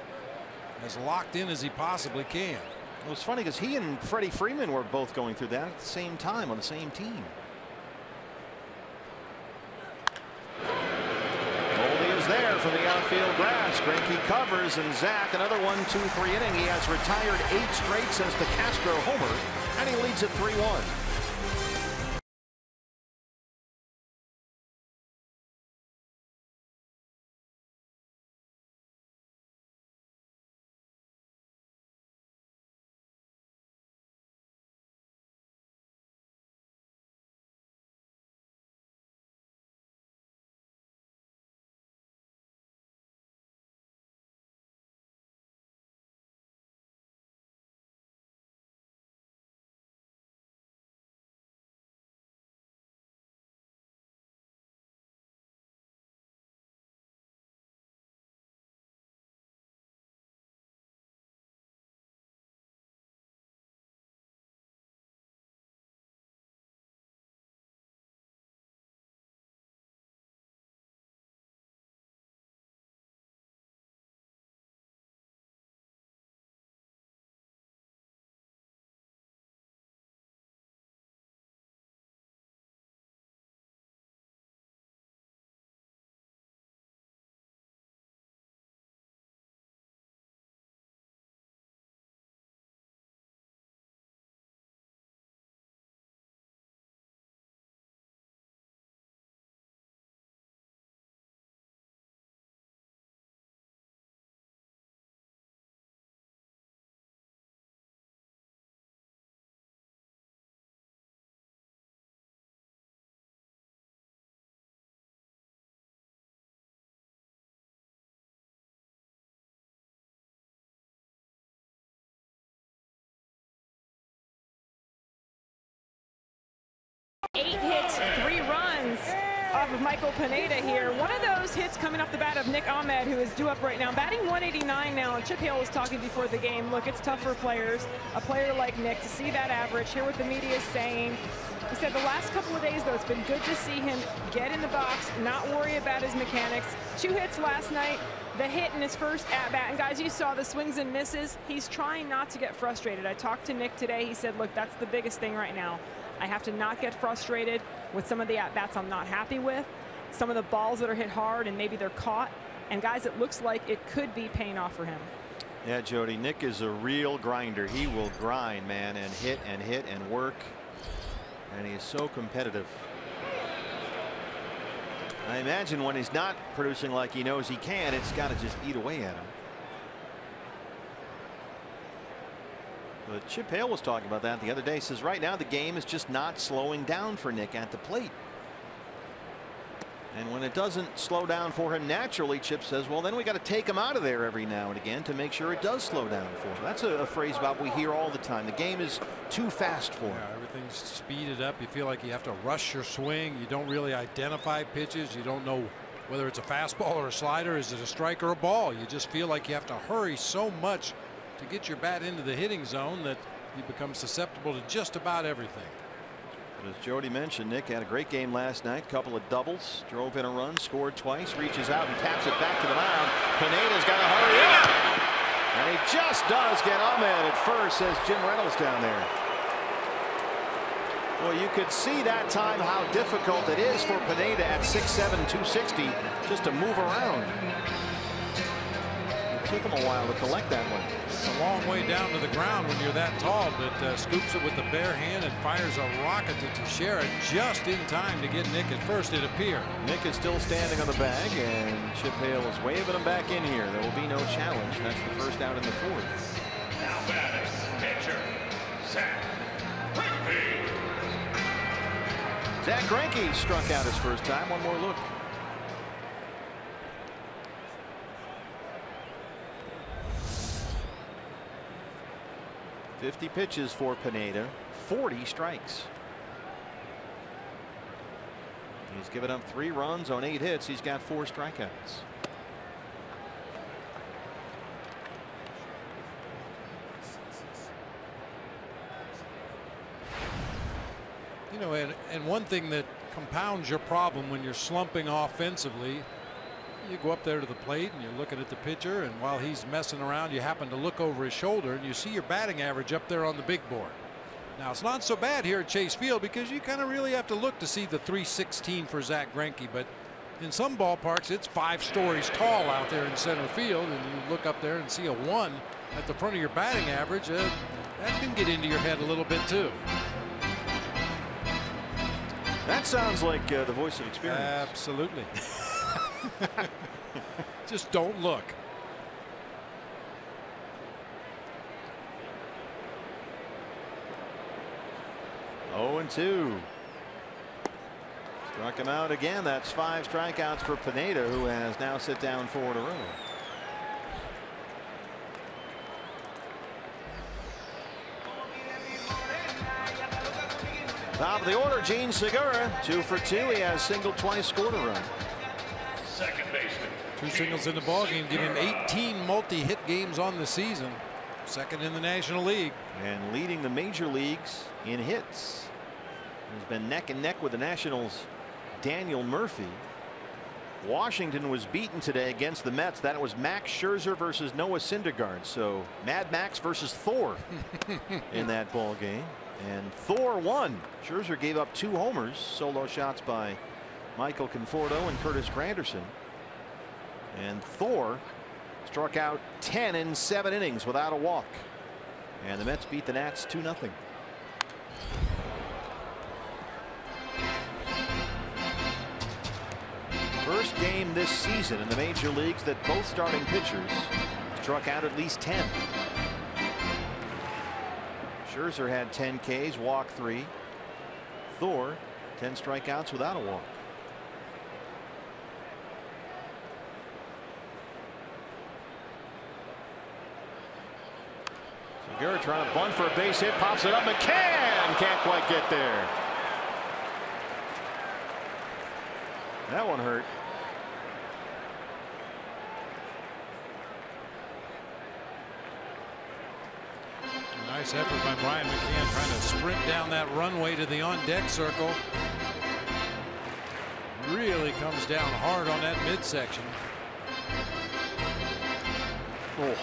as locked in as he possibly can. Well, it's funny because he and Freddie Freeman were both going through that at the same time on the same team. Goldie is there from the outfield grass. Greinke covers, and Zach another 1-2-3 inning. He has retired 8 straight since the Castro homer, and he leads at 3-1. 8 hits, 3 runs off of Michael Pineda here. One of those hits coming off the bat of Nick Ahmed, who is due up right now, batting 189 now. And Chip Hale was talking before the game. Look, it's tough for players, a player like Nick, to see that average. Hear what the media is saying. He said the last couple of days, though, it's been good to see him get in the box, not worry about his mechanics. 2 hits last night, the hit in his first at-bat. And, guys, you saw the swings and misses. He's trying not to get frustrated. I talked to Nick today. He said, look, that's the biggest thing right now. I have to not get frustrated with some of the at-bats I'm not happy with, some of the balls that are hit hard and maybe they're caught. And, guys, it looks like it could be paying off for him. Yeah, Jody, Nick is a real grinder. He will grind, man, and hit and work. And he is so competitive. I imagine when he's not producing like he knows he can, it's got to just eat away at him. But Chip Hale was talking about that the other day. He says right now the game is just not slowing down for Nick at the plate. And when it doesn't slow down for him naturally, Chip says, well, then we got to take him out of there every now and again to make sure it does slow down for him. That's a phrase about we hear all the time. The game is too fast for him. Yeah, everything's speeded up. You feel like you have to rush your swing. You don't really identify pitches. You don't know whether it's a fastball or a slider. Is it a strike or a ball? You just feel like you have to hurry so much to get your bat into the hitting zone that you become susceptible to just about everything. As Jody mentioned, Nick had a great game last night. Couple of doubles, drove in a run, scored twice, reaches out and taps it back to the mound. Pineda's got to hurry up, and he just does get Ahmed at first, says Jim Reynolds down there. Well, you could see that time how difficult it is for Pineda at 6'7", 260 just to move around. It took him a while to collect that one. It's a long way down to the ground when you're that tall, but scoops it with the bare hand and fires a rocket to Teixeira just in time to get Nick at first, it appeared. Nick is still standing on the bag, and Chip Hale is waving him back in here. There will be no challenge. That's the first out in the 4th. Now batting, pitcher, Zach Greinke. Zach Greinke struck out his first time. One more look. .50 pitches for Pineda, 40 strikes. He's given up 3 runs on 8 hits. He's got 4 strikeouts. You know, and one thing that compounds your problem when you're slumping offensively, you go up there to the plate and you're looking at the pitcher, and while he's messing around, you happen to look over his shoulder and you see your batting average up there on the big board. Now, it's not so bad here at Chase Field because you kind of really have to look to see the 316 for Zach Greinke, but in some ballparks it's 5 stories tall out there in center field, and you look up there and see a 1 at the front of your batting average. That can get into your head a little bit too. That sounds like the voice of experience. Absolutely. Just don't look. Oh, and 2. Struck him out again. That's 5 strikeouts for Pineda, who has now sit down 4 in a row. Top of the order, Gene Segura, 2 for 2. He has singled twice, scored a run. Second baseman. 2 singles in the ballgame, give him 18 multi-hit games on the season. Second in the National League. And leading the major leagues in hits. He's been neck and neck with the Nationals' Daniel Murphy. Washington was beaten today against the Mets. That was Max Scherzer versus Noah Syndergaard. So Mad Max versus Thor in that ball game. And Thor won. Scherzer gave up 2 homers, solo shots by Michael Conforto and Curtis Granderson. And Thor struck out 10 in 7 innings without a walk. And the Mets beat the Nats 2-0. First game this season in the major leagues that both starting pitchers struck out at least 10. Scherzer had 10 Ks, walked 3. Thor 10 strikeouts without a walk. Segura trying to bunt for a base hit, pops it up. McCann can't quite get there. That one hurt. Nice effort by Brian McCann trying to sprint down that runway to the on-deck circle. Really comes down hard on that midsection. Oh.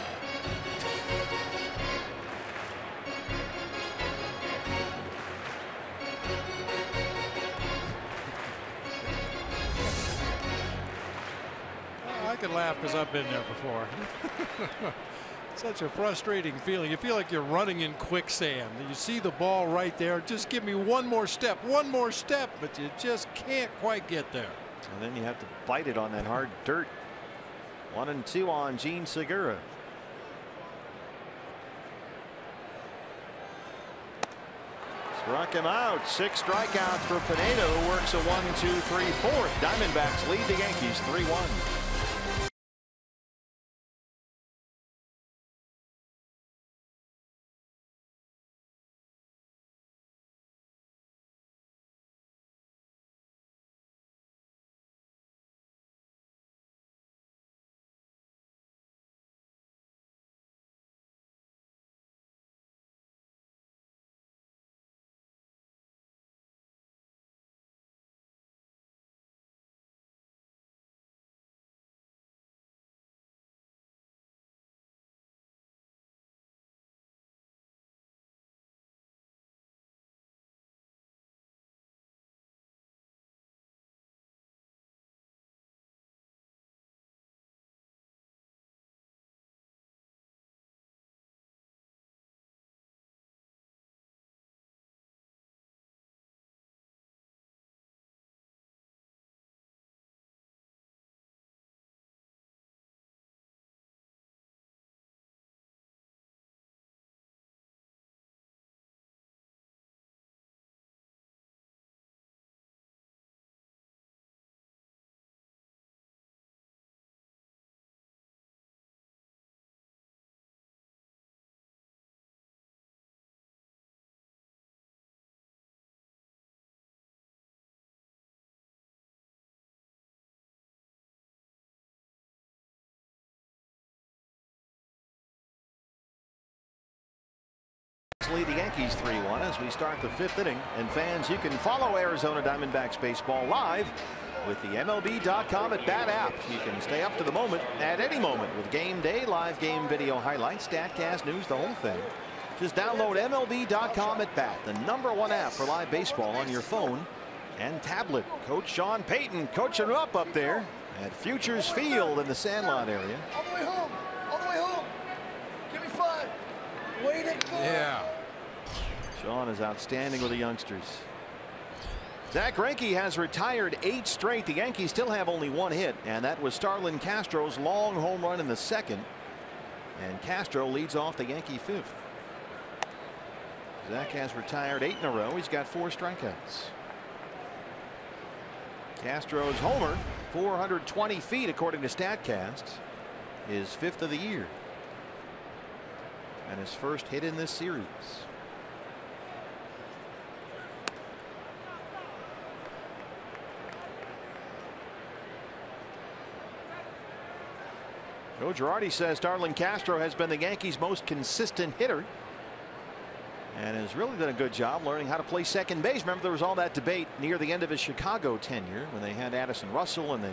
I can laugh because I've been there before. Such a frustrating feeling. You feel like you're running in quicksand. You see the ball right there. Just give me one more step, but you just can't quite get there. And then you have to bite it on that hard dirt. 1-2 on Gene Segura. Struck him out. 6 strikeouts for Pineda, who works a 1-2-3-4. Diamondbacks lead the Yankees 3-1. Lead the Yankees 3-1 as we start the 5th inning. And fans, you can follow Arizona Diamondbacks baseball live with the MLB.com at bat app. You can stay up to the moment at any moment with game day, live game video highlights, StatCast news, the whole thing. Just download MLB.com at bat, the #1 app for live baseball on your phone and tablet. Coach Sean Payton coaching up there at Futures Field in the Sandlot area. All the way home. All the way home. Give me 5. Wait it. Yeah. Sean is outstanding with the youngsters. Zach Greinke has retired 8 straight. The Yankees still have only 1 hit, and that was Starlin Castro's long home run in the 2nd. And Castro leads off the Yankee 5th. Zach has retired 8 in a row. He's got 4 strikeouts. Castro's homer, 420 feet according to StatCast, is 5th of the year. And his first hit in this series. Joe Girardi says Starlin Castro has been the Yankees' most consistent hitter and has really done a good job learning how to play second base. Remember, there was all that debate near the end of his Chicago tenure when they had Addison Russell and they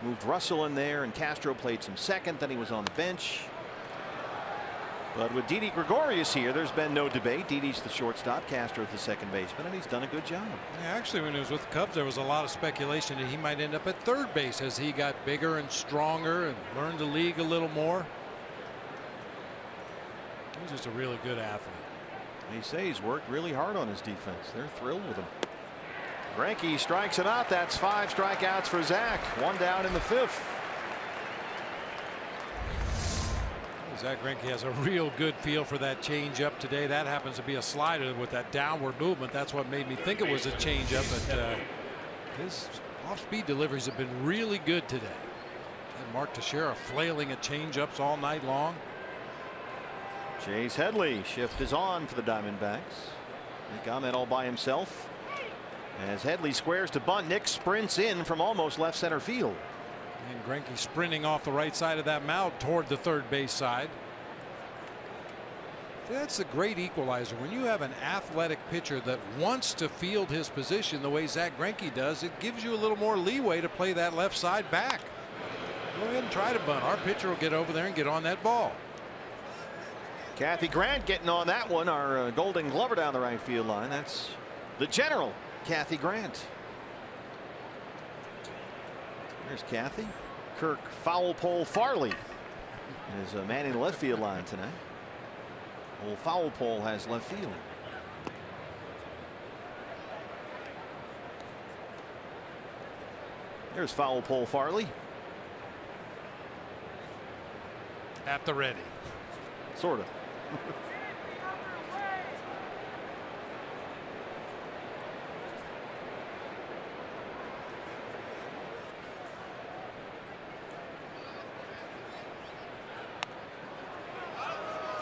moved Russell in there and Castro played some second. Then he was on the bench. But with Didi Gregorius here, there's been no debate. Didi's the shortstop, Castro's the second baseman, and he's done a good job. Yeah, actually, when he was with the Cubs, there was a lot of speculation that he might end up at third base as he got bigger and stronger and learned the league a little more. He's just a really good athlete. They say he's worked really hard on his defense. They're thrilled with him. Greinke strikes it out. That's 5 strikeouts for Zach. 1 down in the 5th. Zach Greinke has a real good feel for that changeup today. That happens to be a slider with that downward movement. That's what made me think it was a changeup. But his off-speed deliveries have been really good today. And Mark Teixeira flailing at changeups all night long. Chase Headley shift is on for the Diamondbacks. I think Ahmed all by himself. As Headley squares to bunt, Nick sprints in from almost left center field. And Greinke sprinting off the right side of that mound toward the third base side. That's a great equalizer. When you have an athletic pitcher that wants to field his position the way Zack Greinke does, it gives you a little more leeway to play that left side back. Go ahead and try to bunt. Our pitcher will get over there and get on that ball. Kathy Grant getting on that one. Our Golden Glover down the right field line. That's the general, Kathy Grant. There's Kathy. Kirk foul pole Farley is manning the left field line tonight. Old foul pole has left field. There's foul pole Farley. At the ready. Sort of.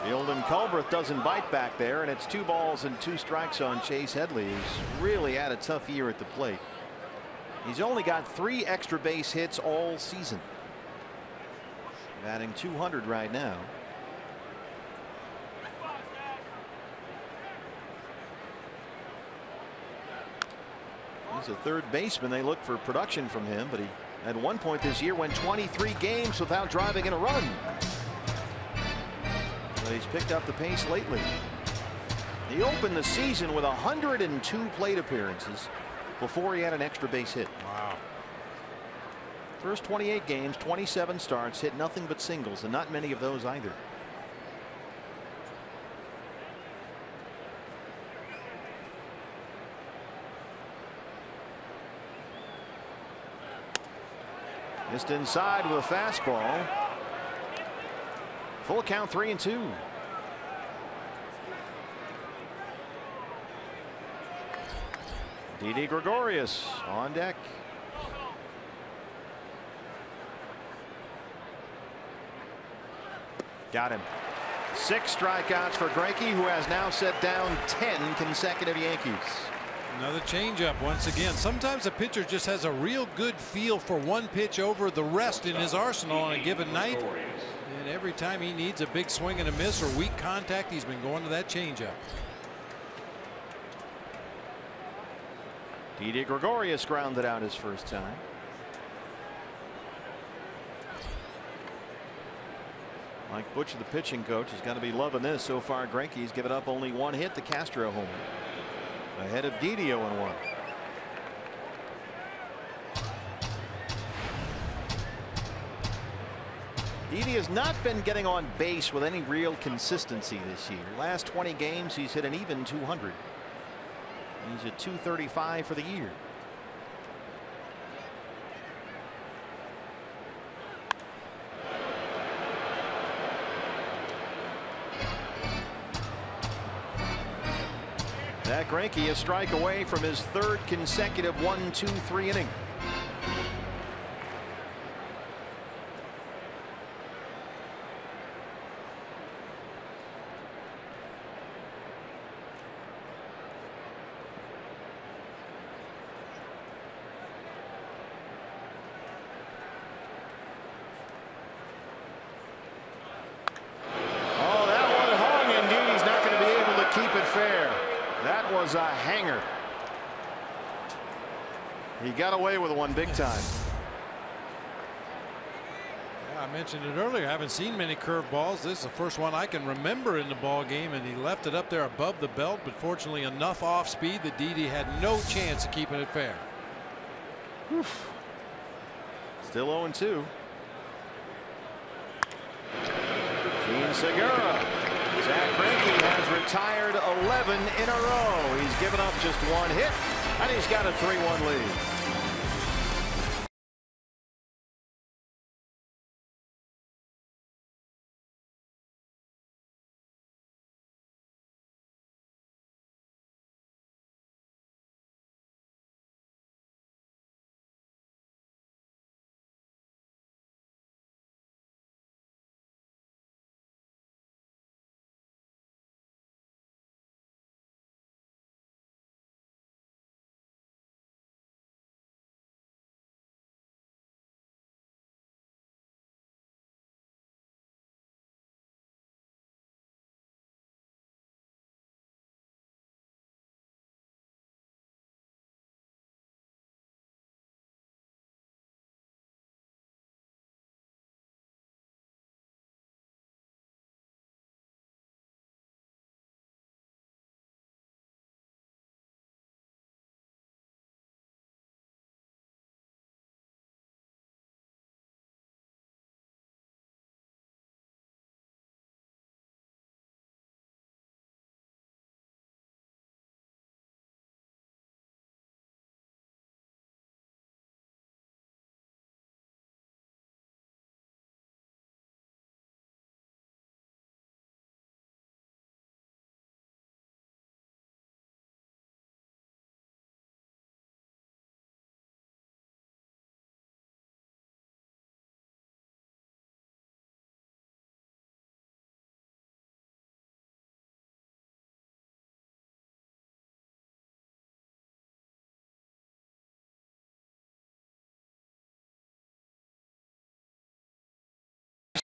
Fielden Culbreth doesn't bite back there, and it's 2 balls and 2 strikes on Chase Headley, who's really had a tough year at the plate. He's only got 3 extra base hits all season. Batting .200 right now. He's a third baseman. They look for production from him, but he at one point this year went 23 games without driving in a run. But he's picked up the pace lately. He opened the season with 102 plate appearances before he had an extra base hit. Wow. First 28 games, 27 starts, hit nothing but singles, and not many of those either. Just inside with a fastball. Full count, 3-2. Didi Gregorius on deck. Got him. 6 strikeouts for Greinke, who has now set down 10 consecutive Yankees. Another changeup once again. Sometimes a pitcher just has a real good feel for one pitch over the rest in his arsenal on a given night. And every time he needs a big swing and a miss or weak contact, he's been going to that changeup. Didi Gregorius grounded out his first time. Mike Butcher, the pitching coach, has got to be loving this so far. Greinke's given up only 1 hit, the Castro homer. Ahead of Didi 0-1. Didi has not been getting on base with any real consistency this year. Last 20 games he's hit an even 200. He's at 235 for the year. Zack Greinke a strike away from his 3rd consecutive 1-2-3 inning. Oh, that one hung, and Didi's not going to be able to keep it fair. That was a hanger. He got away with one big time. Yeah, I mentioned it earlier. I haven't seen many curveballs. This is the first one I can remember in the ball game, and he left it up there above the belt, but fortunately enough off speed that Didi had no chance of keeping it fair. Oof. Still 0-2. Gene Segura. Zack Greinke has retired 11 in a row. He's given up just 1 hit, and he's got a 3-1 lead.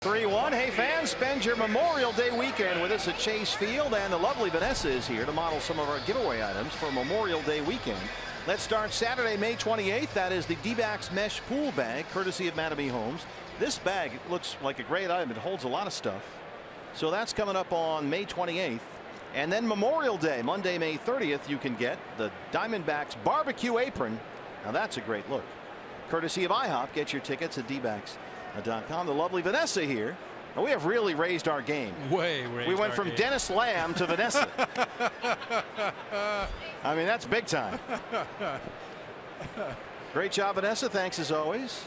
3-1. Hey fans, spend your Memorial Day weekend with us at Chase Field, and the lovely Vanessa is here to model some of our giveaway items for Memorial Day weekend. Let's start Saturday, May 28th. That is the D-backs mesh pool bag, courtesy of Mattamy Homes. This bag looks like a great item. It holds a lot of stuff. So that's coming up on May 28th. And then Memorial Day, Monday, May 30th, you can get the Diamondbacks barbecue apron. Now that's a great look. Courtesy of IHOP. Get your tickets at dbacks.com. The lovely Vanessa here. Now, we have really raised our game. We went from Dennis Lamb to Vanessa. I mean, that's big time. Great job, Vanessa. Thanks as always.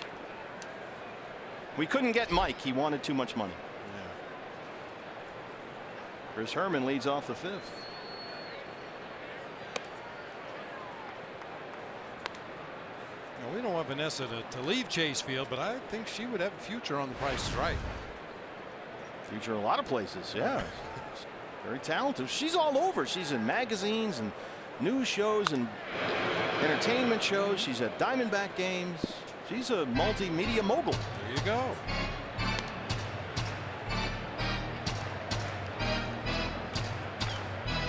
We couldn't get Mike. He wanted too much money. Yeah. Chris Herman leads off the 5th. Now, we don't want Vanessa to leave Chase Field, but I think she would have a future on The Price is Right. Future a lot of places. Yeah. Very talented. She's all over. She's in magazines and news shows and entertainment shows. She's at Diamondback games. She's a multimedia mogul. There you go.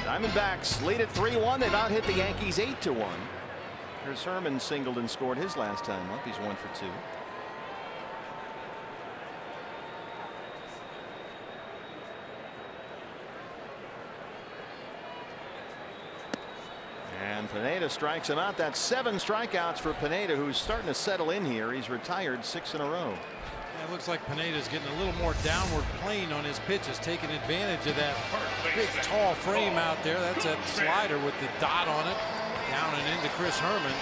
Diamondbacks lead at 3-1. They've out hit the Yankees 8-1. Chris Herman singled and scored his last time up. He's 1 for 2. And Pineda strikes him out. That's 7 strikeouts for Pineda, who's starting to settle in here. He's retired 6 in a row. Yeah, it looks like Pineda's getting a little more downward plane on his pitches, taking advantage of that big tall frame out there. That's that slider with the dot on it, down and into Chris Herman.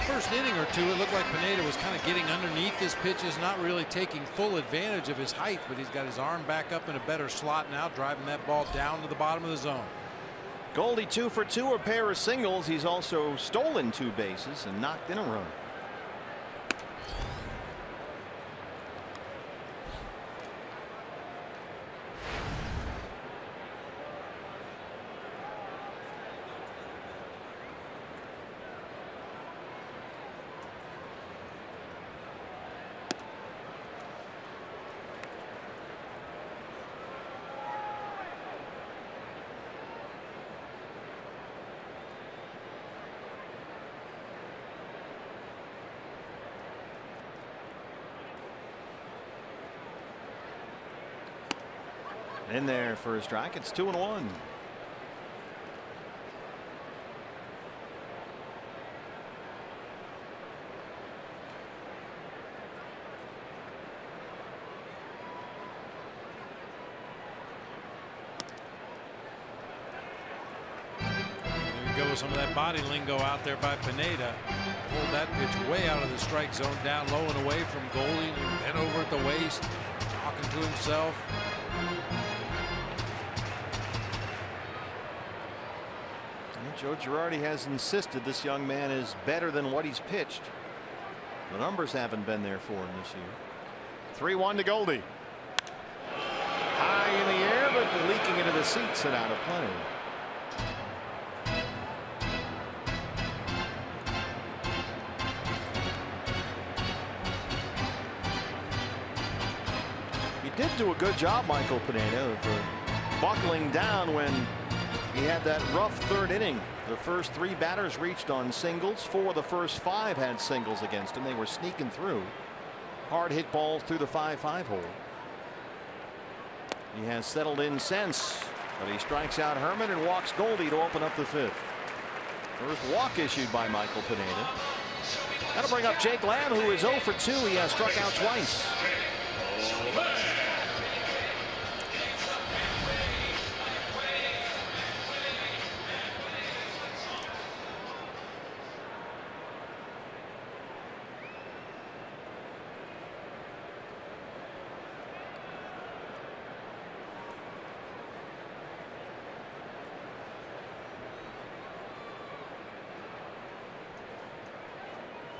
First inning or two, it looked like Pineda was kind of getting underneath his pitches, not really taking full advantage of his height, but he's got his arm back up in a better slot now, driving that ball down to the bottom of the zone. Goldie 2 for 2, a pair of singles. He's also stolen 2 bases and knocked in a run. In there for a strike. It's 2-1. There you go with some of that body lingo out there by Pineda. Pulled that pitch way out of the strike zone, down low and away from Goldie, and bent over at the waist, talking to himself. Joe Girardi has insisted this young man is better than what he's pitched. The numbers haven't been there for him this year. 3-1 to Goldie. High in the air, but leaking into the seats and out of play. He did do a good job, Michael Pineda, of buckling down when he had that rough 3rd inning. The first 3 batters reached on singles. 4 of the first 5 had singles against him. They were sneaking through. Hard hit balls through the 5-5 hole. He has settled in since, but he strikes out Herman and walks Goldie to open up the 5th. First walk issued by Michael Pineda. That'll bring up Jake Lamb, who is 0 for 2. He has struck out twice.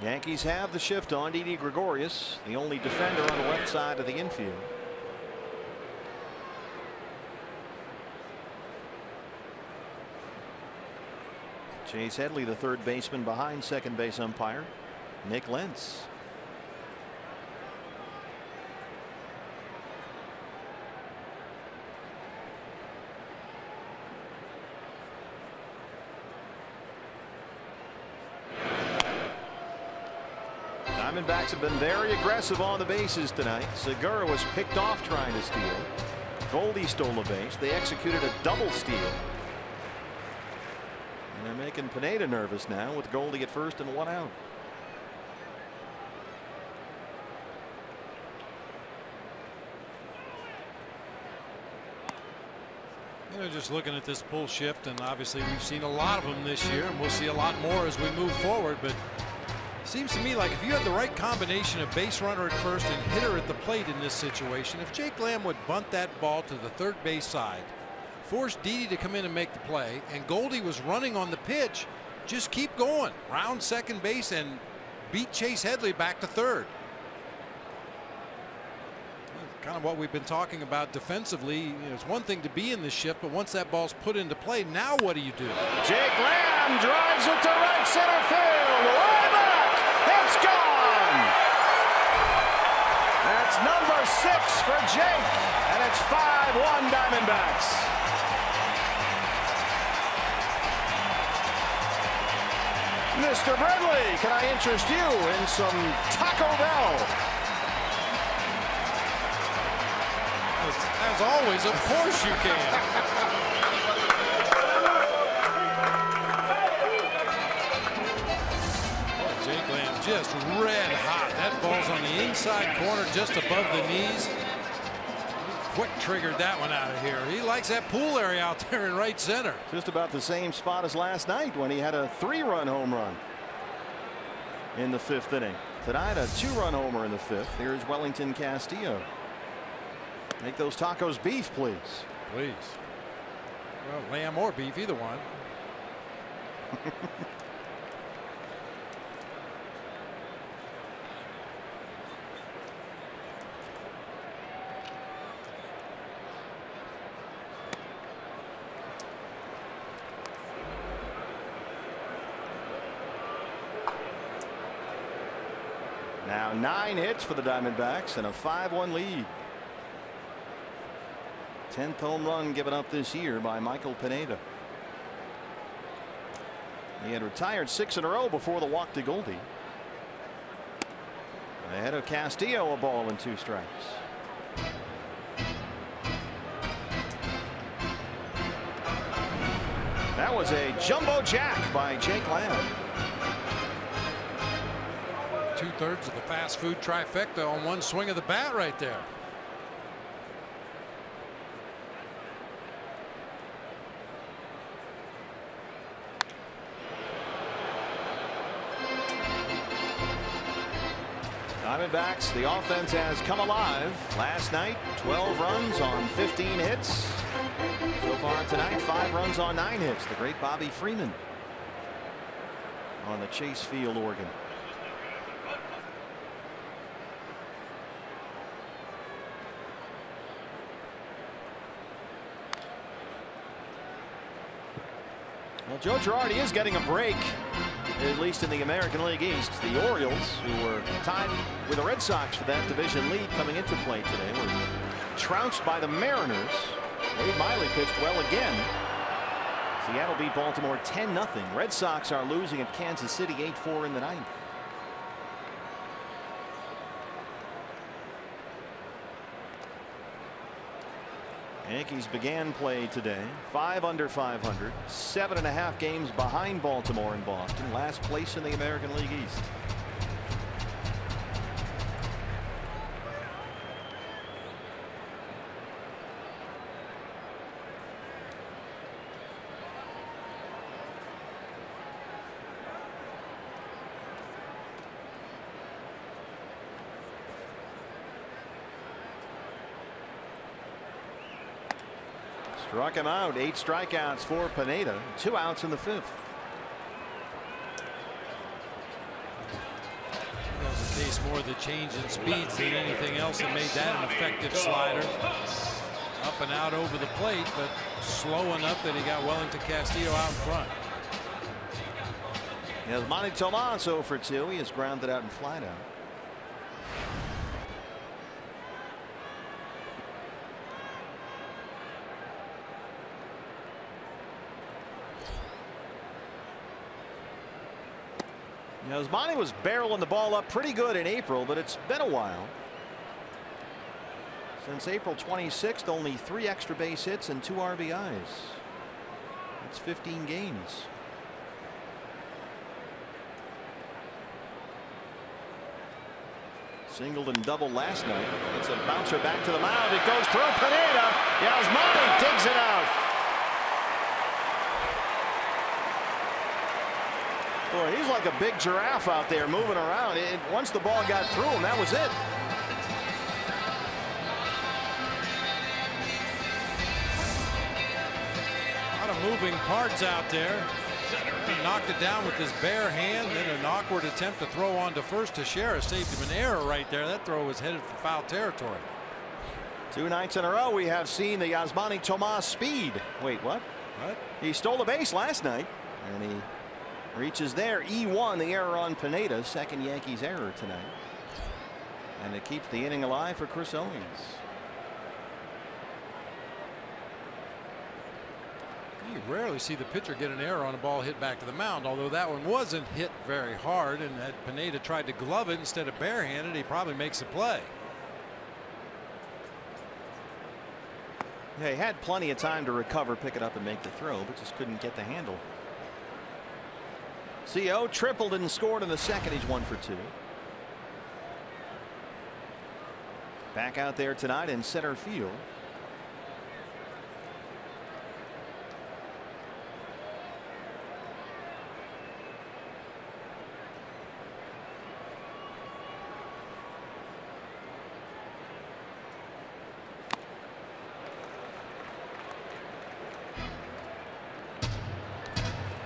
Yankees have the shift on. Didi Gregorius, the only defender on the left side of the infield. Chase Headley, the 3rd baseman behind second base umpire Nick Lentz. Diamondbacks have been very aggressive on the bases tonight. Segura was picked off trying to steal. Goldie stole a base. They executed a double steal. And they're making Pineda nervous now with Goldie at first and 1 out. You know, just looking at this pull shift, and obviously we've seen a lot of them this year, and we'll see a lot more as we move forward. But it seems to me like if you had the right combination of base runner at first and hitter at the plate in this situation, if Jake Lamb would bunt that ball to the third base side, force Didi to come in and make the play, and Goldie was running on the pitch, just keep going round second base and beat Chase Headley back to third. Kind of what we've been talking about defensively. You know, it's one thing to be in the shift, but once that ball's put into play, now what do you do? Jake Lamb drives it to right center field. Way back. It's gone. That's number 6 for Jake, and it's 5-1 Diamondbacks. Mr. Bradley, can I interest you in some Taco Bell? As always, of course you can. Oh, Jake Lamb just red hot. That ball's on the inside corner just above the knees. Quick triggered that one out of here. He likes that pool area out there in right center. Just about the same spot as last night when he had a 3-run home run in the 5th inning. Tonight, a 2-run homer in the 5th. Here's Wellington Castillo. Make those tacos beef, please. Please. Well, lamb or beef, either one. Now 9 hits for the Diamondbacks and a 5-1 lead. 10th home run given up this year by Michael Pineda. He had retired 6 in a row before the walk to Goldie. Ahead of Castillo, a ball and 2 strikes. That was a jumbo jack by Jake Lamb. 2/3 of the fast food trifecta on one swing of the bat right there. Diamondbacks, the offense has come alive. Last night, 12 runs on 15 hits. So far tonight, 5 runs on 9 hits. The great Bobby Freeman on the Chase Field organ. Well, Joe Girardi is getting a break, at least in the American League East. The Orioles, who were tied with the Red Sox for that division lead coming into play today, were trounced by the Mariners. Wade Miley pitched well again. Seattle beat Baltimore 10-0. Red Sox are losing at Kansas City 8-4 in the 9th. Yankees began play today 5 under 500, 7.5 games behind Baltimore and Boston, last place in the American League East. Struck him out. 8 strikeouts for Pineda. 2 outs in the 5th. That was a case more of the change in speeds than anything else that made that an effective slider. Up and out over the plate, but slow enough that he got Wellington Castillo out in front. As Monty Tomas 0 for 2. He is grounded out and flied out. Yasmani was barreling the ball up pretty good in April, but it's been a while. Since April 26th, only 3 extra base hits and 2 RBIs. That's 15 games. Singled and doubled last night. It's a bouncer back to the mound. It goes through Pineda. Yasmani digs it out. Boy, he's like a big giraffe out there moving around. Once the ball got through him, that was it. A lot of moving parts out there. He knocked it down with his bare hand, then an awkward attempt to throw on to first. Teixeira saved him an error right there. That throw was headed for foul territory. 2 nights in a row we have seen the Yasmani Tomas speed. Wait, what? What? He stole a base last night, and he reaches there. E1, the error on Pineda, second Yankees error tonight. And it keeps the inning alive for Chris Owings. You rarely see the pitcher get an error on a ball hit back to the mound, although that one wasn't hit very hard, and had Pineda tried to glove it instead of barehanded, he probably makes a play. Yeah, he had plenty of time to recover, pick it up, and make the throw, but just couldn't get the handle. CO tripled and scored in the second. He's 1 for 2. Back out there tonight in center field.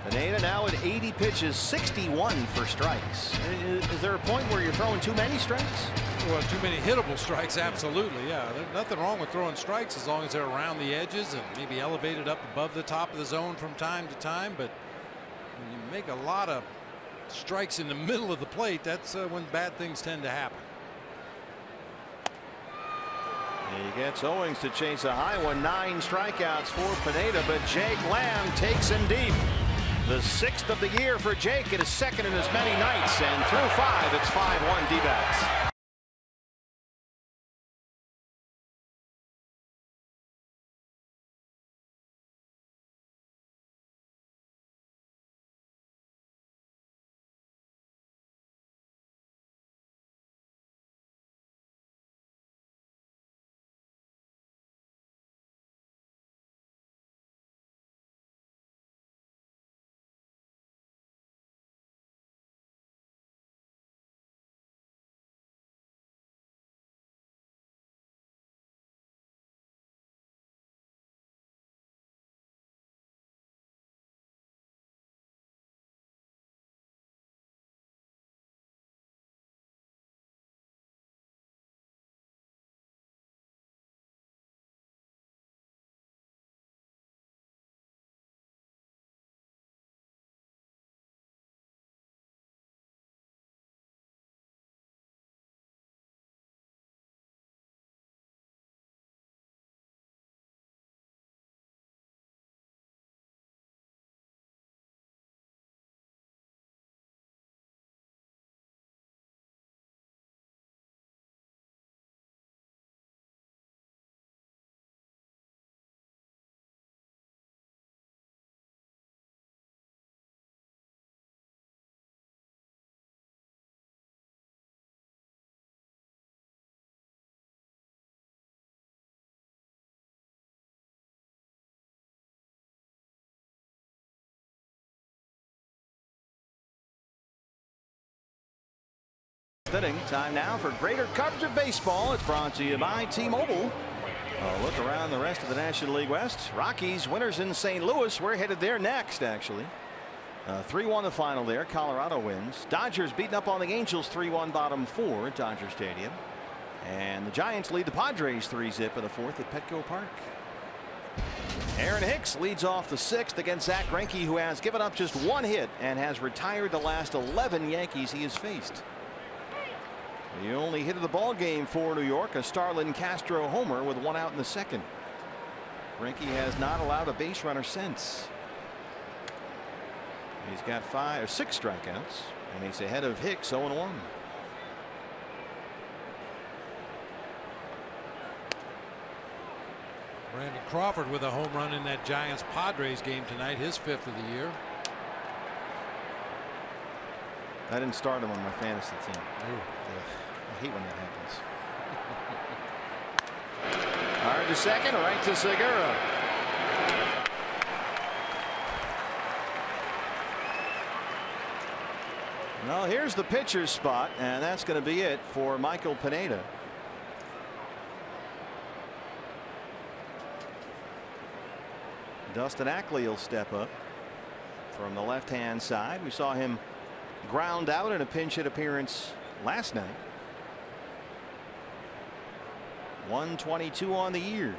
Pineda now at 80 pitches, 61 for strikes. Is there a point where you're throwing too many strikes? Well, too many hittable strikes, absolutely. Yeah, there's nothing wrong with throwing strikes as long as they're around the edges and maybe elevated up above the top of the zone from time to time. But when you make a lot of strikes in the middle of the plate, that's when bad things tend to happen. He gets Owings to chase a high one. 9 strikeouts for Pineda, but Jake Lamb takes him deep. The 6th of the year for Jake. It is second in as many nights, and through 5, it's 5-1 D-backs. Time now for greater coverage of baseball. It's brought to you by T-Mobile. A look around the rest of the National League West. Rockies winners in St. Louis. We're headed there next, actually. 3-1 the final there. Colorado wins. Dodgers beating up on the Angels 3-1 bottom 4 at Dodger Stadium. And the Giants lead the Padres 3-zip in the 4th at Petco Park. Aaron Hicks leads off the 6th against Zach Greinke, who has given up just 1 hit and has retired the last 11 Yankees he has faced. The only hit of the ball game for New York, a Starlin Castro homer with 1 out in the 2nd. Greinke has not allowed a base runner since. He's got 6 strikeouts. And he's ahead of Hicks, 0-1. Brandon Crawford with a home run in that Giants Padres game tonight, his 5th of the year. I didn't start him on my fantasy team. I hate when that happens. Hard to second, right to Segura. Well, here's the pitcher's spot, and that's going to be it for Michael Pineda. Dustin Ackley will step up from the left-hand side. We saw him ground out in a pinch hit appearance last night. 122 on the year.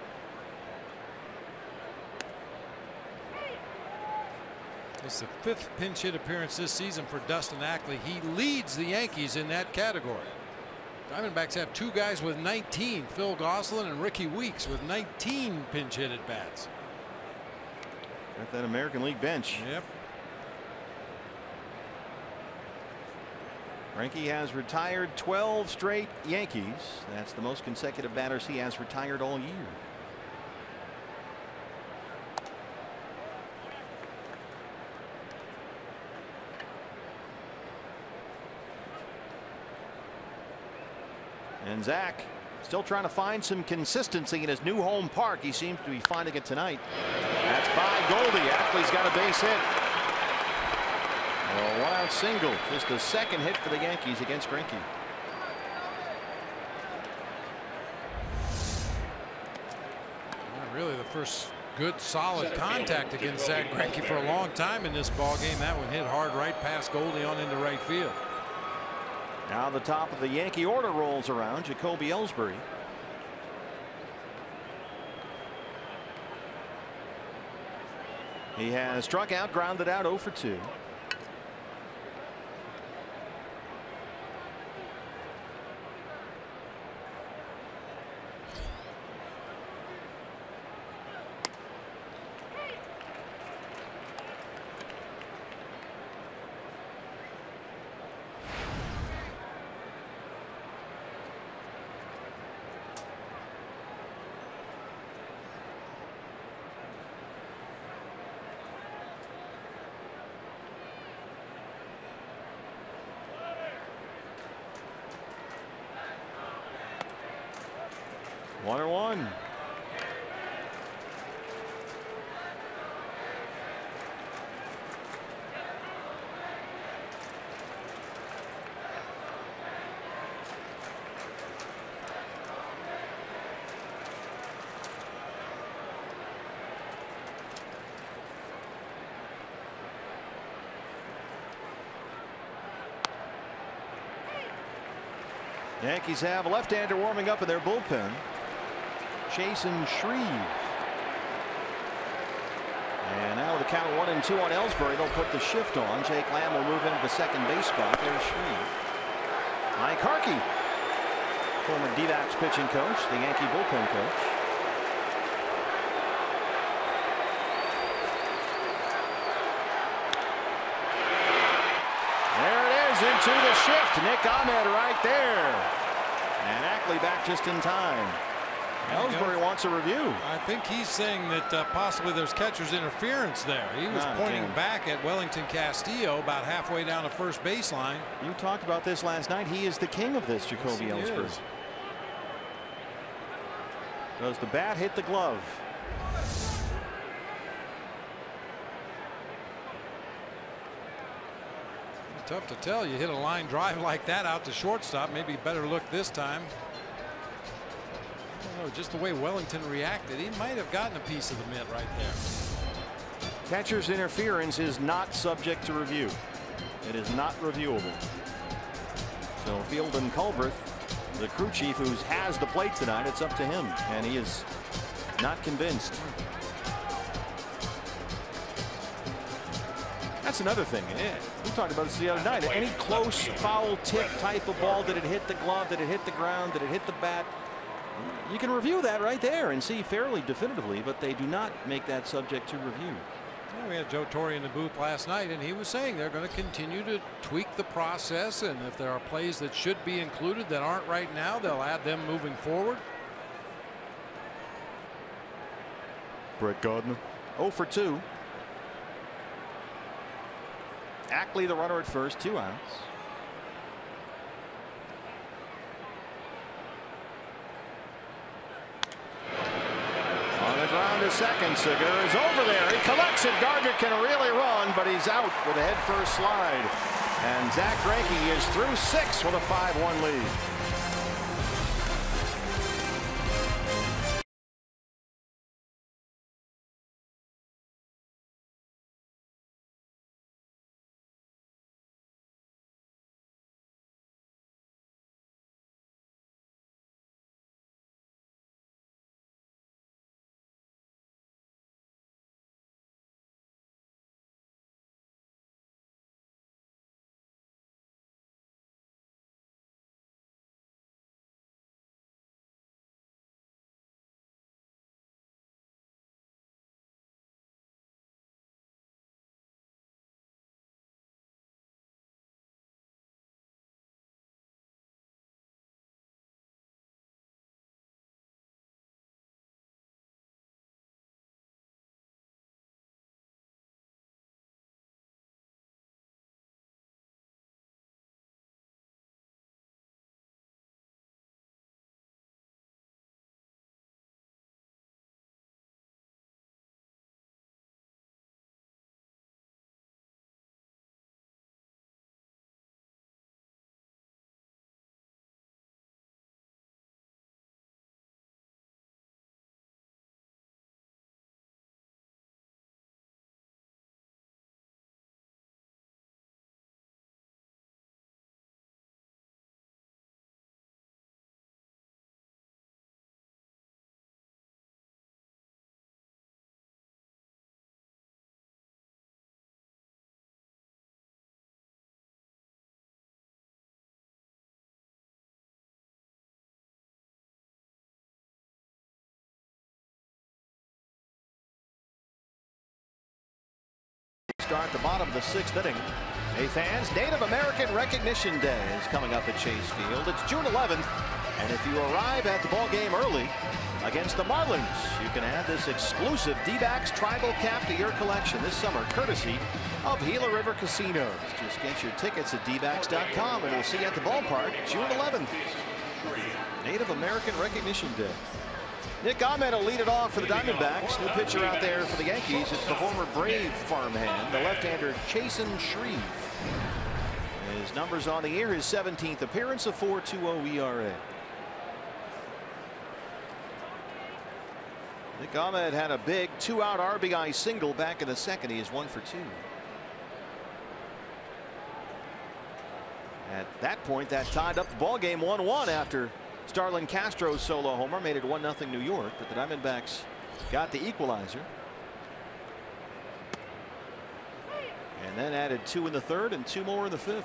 It's the 5th pinch hit appearance this season for Dustin Ackley. He leads the Yankees in that category. Diamondbacks have 2 guys with 19, Phil Gosselin and Ricky Weeks with 19 pinch hit at bats. Got that American League bench. Yep. Greinke has retired 12 straight Yankees. That's the most consecutive batters he has retired all year. And Zach still trying to find some consistency in his new home park. He seems to be finding it tonight. That's by Goldie. Ackley's got a base hit. A 1-out single. Just the 2nd hit for the Yankees against Greinke. Really the first good solid contact against Zach Greinke for a long time in this ball game. That one hit hard right past Goldie on into right field. Now the top of the Yankee order rolls around. Jacoby Ellsbury. He has struck out, grounded out, 0 for 2. One and one. Yankees have a left-hander warming up in their bullpen. Jason Shreve. And now with the count 1-2 on Ellsbury, they'll put the shift on. Jake Lamb will move into the second base spot. There's Shreve. Mike Harkey, former D-backs pitching coach, the Yankee bullpen coach. There it is, into the shift. Nick Ahmed right there. And Ackley back just in time. Ellsbury wants a review. I think he's saying that possibly there's catcher's interference there. He was pointing back at Wellington Castillo about halfway down the first baseline. You talked about this last night. He is the king of this, Jacoby Ellsbury. Does the bat hit the glove? Tough to tell. You hit a line drive like that out to shortstop. Maybe better look this time. I don't know, just the way Wellington reacted, he might have gotten a piece of the mitt right there. Catcher's interference is not subject to review. It is not reviewable. So Field and Culbreth, the crew chief who has the plate tonight, it's up to him, and he is not convinced. That's another thing. We talked about this the other night. Any close foul tip type of ball, did it hit the glove? Did it hit the ground? Did it hit the bat? You can review that right there and see fairly definitively, but they do not make that subject to review. We had Joe Torre in the booth last night, and he was saying they're going to continue to tweak the process, and if there are plays that should be included that aren't right now, they'll add them moving forward. Brett Gardner 0 for 2. Ackley the runner at first, 2 outs. On the ground to second. Segura is over there. He collects it. Gardner can really run, but he's out with a head-first slide. And Zach Greinke is through 6 with a 5-1 lead. Start the bottom of the 6th inning. Hey fans, Native American Recognition Day is coming up at Chase Field. It's June 11th, and if you arrive at the ball game early against the Marlins, you can add this exclusive D-backs tribal cap to your collection this summer, courtesy of Gila River Casinos. Just get your tickets at dbacks.com, and we'll see you at the ballpark June 11th. Native American Recognition Day. Nick Ahmed will lead it off for the Diamondbacks. New pitcher out there for the Yankees. It's the former Brave farmhand, the left-hander Chasen Shreve. His numbers on the year, his 17th appearance, a 4.20 ERA. Nick Ahmed had a big 2-out RBI single back in the second. He is 1 for 2. At that point, that tied up the ball game 1-1 after Starlin Castro's solo homer made it 1-0 New York, but the Diamondbacks got the equalizer. And then added 2 in the 3rd and 2 more in the 5th.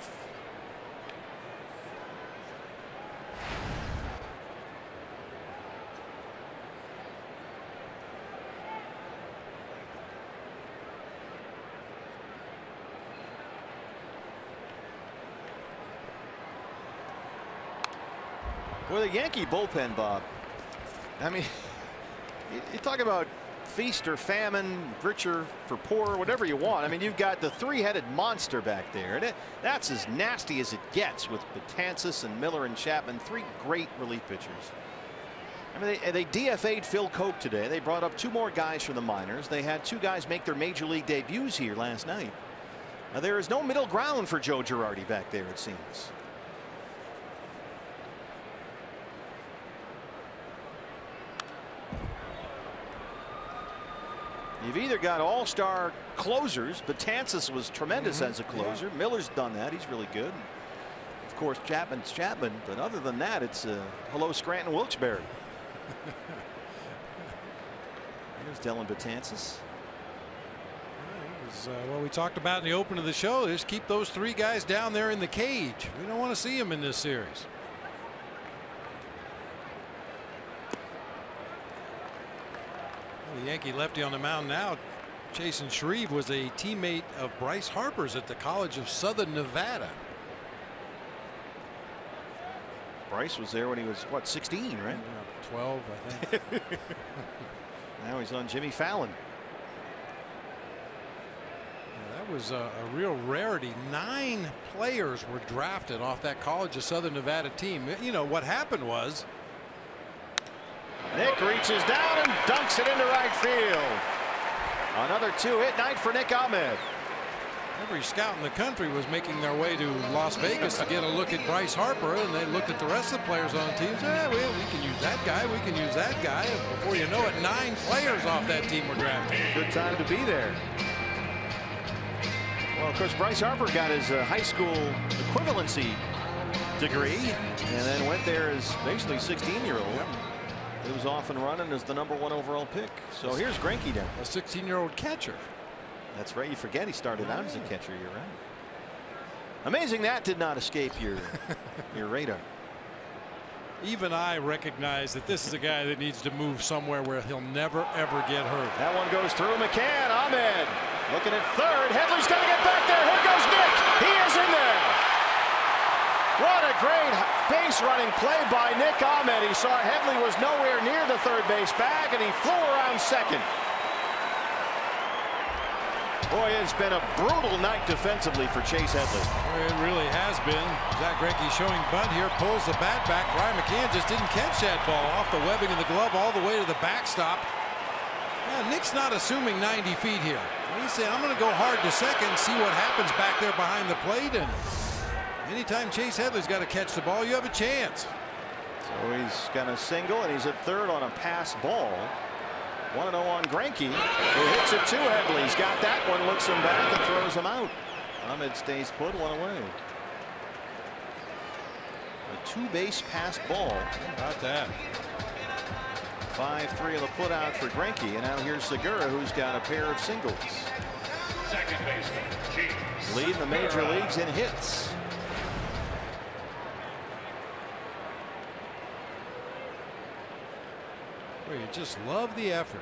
Boy, the Yankee bullpen, Bob. I mean, you talk about feast or famine, richer for poor, whatever you want. I mean, you've got the 3-headed monster back there, and that's as nasty as it gets with Betances and Miller and Chapman, 3 great relief pitchers. I mean, they DFA'd Phil Coke today. They brought up 2 more guys from the minors. They had 2 guys make their major league debuts here last night. Now, there is no middle ground for Joe Girardi back there, it seems. You've either got all-star closers. Betances was tremendous as a closer. Yeah. Miller's done that. He's really good. Of course, Chapman's Chapman. But other than that, it's hello, Scranton Wilkes-Barre. Here's Dellin Betances. What we talked about in the open of the show is keep those 3 guys down there in the cage. We don't want to see them in this series. The Yankee lefty on the mound now Jason Shreve was a teammate of Bryce Harper's at the College of Southern Nevada. Bryce was there when he was, what, 16, right? 12, I think. Now he's on Jimmy Fallon. Yeah, that was a real rarity. 9 players were drafted off that College of Southern Nevada team. You know, what happened was Nick reaches down and dunks it into right field. Another 2-hit night for Nick Ahmed. Every scout in the country was making their way to Las Vegas to get a look at Bryce Harper, and they looked at the rest of the players on teams. Well, we can use that guy. We can use that guy. And before you know it, 9 players off that team were drafted. Good time to be there. Well, of course, Bryce Harper got his high school equivalency degree and then went there as basically 16-year-old. Yep. He was off and running as the #1 overall pick. So here's Greinke down. A 16-year-old catcher. That's right. You forget he started out as a catcher. You're right. Amazing that did not escape your radar. Even I recognize that this is a guy that needs to move somewhere where he'll never, ever get hurt. That one goes through McCann. Ahmed looking at third. Headley's going to get back there. Here goes Nick. He is in there. What a great base running play by Nick Ahmed. He saw Headley was nowhere near the third base bag, and he flew around second. Boy, it's been a brutal night defensively for Chase Headley. It really has been. Zach Greinke showing bunt here, pulls the bat back. Brian McCann just didn't catch that ball off the webbing of the glove all the way to the backstop. Yeah, Nick's not assuming 90 feet here. He's saying, I'm going to go hard to second, see what happens back there behind the plate. And anytime Chase Headley's got to catch the ball, you have a chance. So he's got a single, and he's at third on a pass ball. 1-0 on Greinke, who hits it to Headley. He's got that one, looks him back, and throws him out. Ahmed stays put, 1 away. A 2-base pass ball. How about that? 5-3 of the put out for Greinke, and now here's Segura, who's got a pair of singles. Second baseman, James. Leading the major leagues in hits. Well, you just love the effort.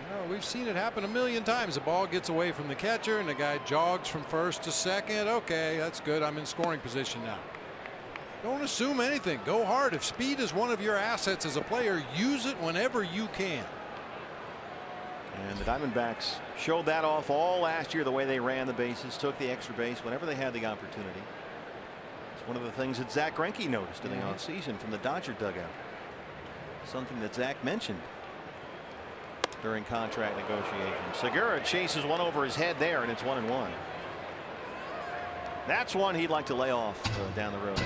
You know, we've seen it happen a million times. The ball gets away from the catcher and the guy jogs from first to second. Okay, that's good. I'm in scoring position now. Don't assume anything. Go hard. If speed is one of your assets as a player, use it whenever you can. And the Diamondbacks showed that off all last year, the way they ran the bases, took the extra base whenever they had the opportunity. It's one of the things that Zach Greinke noticed in the offseason from the Dodger dugout. Something that Zach mentioned during contract negotiations. Segura chases one over his head there, and it's 1-1. That's one he'd like to lay off down the road.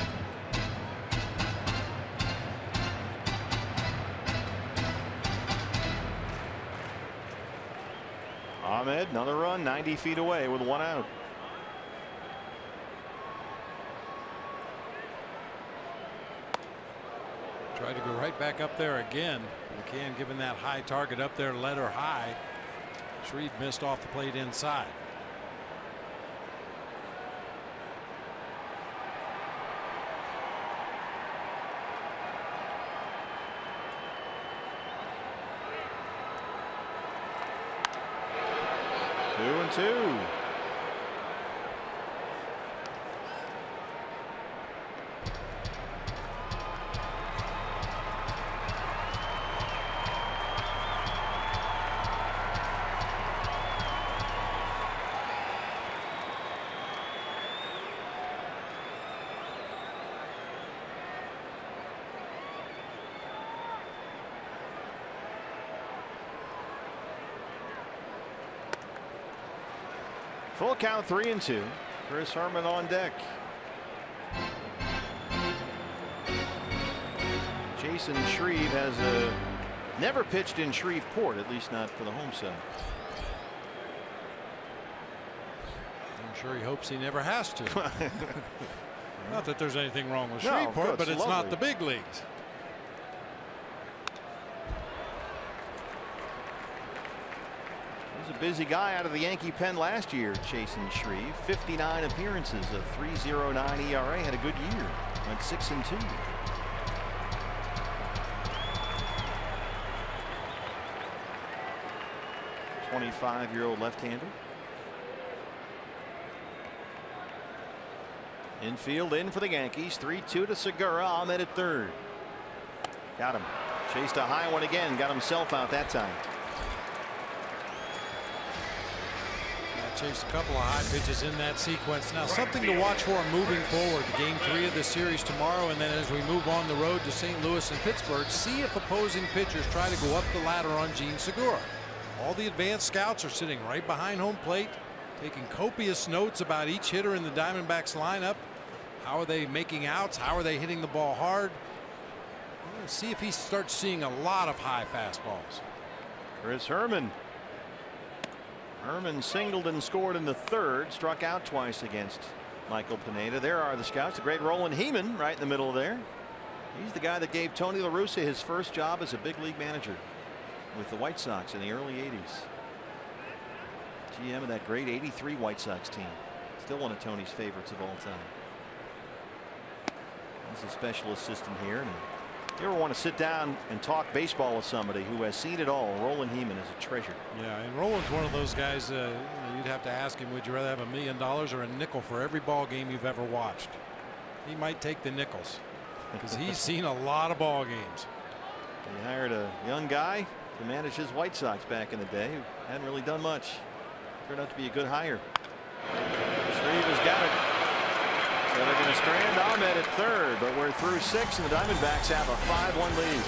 Ahmed, another run, 90 feet away with 1 out. Tried to go right back up there again. McCann giving that high target up there, led her high. Shreve missed off the plate inside. Two. Full count, 3-2. Chris Herman on deck. Jason Shreve has never pitched in Shreveport, at least not for the home side. I'm sure he hopes he never has to. Not that there's anything wrong with No, Shreveport, but it's lovely. not the big leagues. He's a busy guy out of the Yankee pen last year, Jason Shreve. 59 appearances, a 3.09 ERA, had a good year. Went 6-2. 25-year-old left-hander. Infield in for the Yankees. 3-2 to Segura. Ahmed at third. Got him. Chased a high one again. Got himself out that time. Chased a couple of high pitches in that sequence. Now something to watch for moving forward. Game 3 of the series tomorrow, and then as we move on the road to St. Louis and Pittsburgh, see if opposing pitchers try to go up the ladder on Gene Segura. All the advanced scouts are sitting right behind home plate, taking copious notes about each hitter in the Diamondbacks lineup. How are they making outs? How are they hitting the ball hard? We'll see if he starts seeing a lot of high fastballs. Chris Herman. Herman singled and scored in the third, struck out twice against Michael Pineda. There are the scouts. The great Roland Heeman right in the middle there. He's the guy that gave Tony La Russa his first job as a big league manager with the White Sox in the early 80s. GM of that great '83 White Sox team. Still one of Tony's favorites of all time. He's a special assistant here. And if you ever want to sit down and talk baseball with somebody who has seen it all, Roland Heeman is a treasure. Yeah, and Roland's one of those guys, you'd have to ask him, would you rather have $1 million or a nickel for every ball game you've ever watched? He might take the nickels because he's seen a lot of ball games. He hired a young guy to manage his White Sox back in the day who hadn't really done much. Turned out to be a good hire. Shreve has got it. So they're going to strand Ahmed at third, but we're through 6 and the Diamondbacks have a 5-1 lead.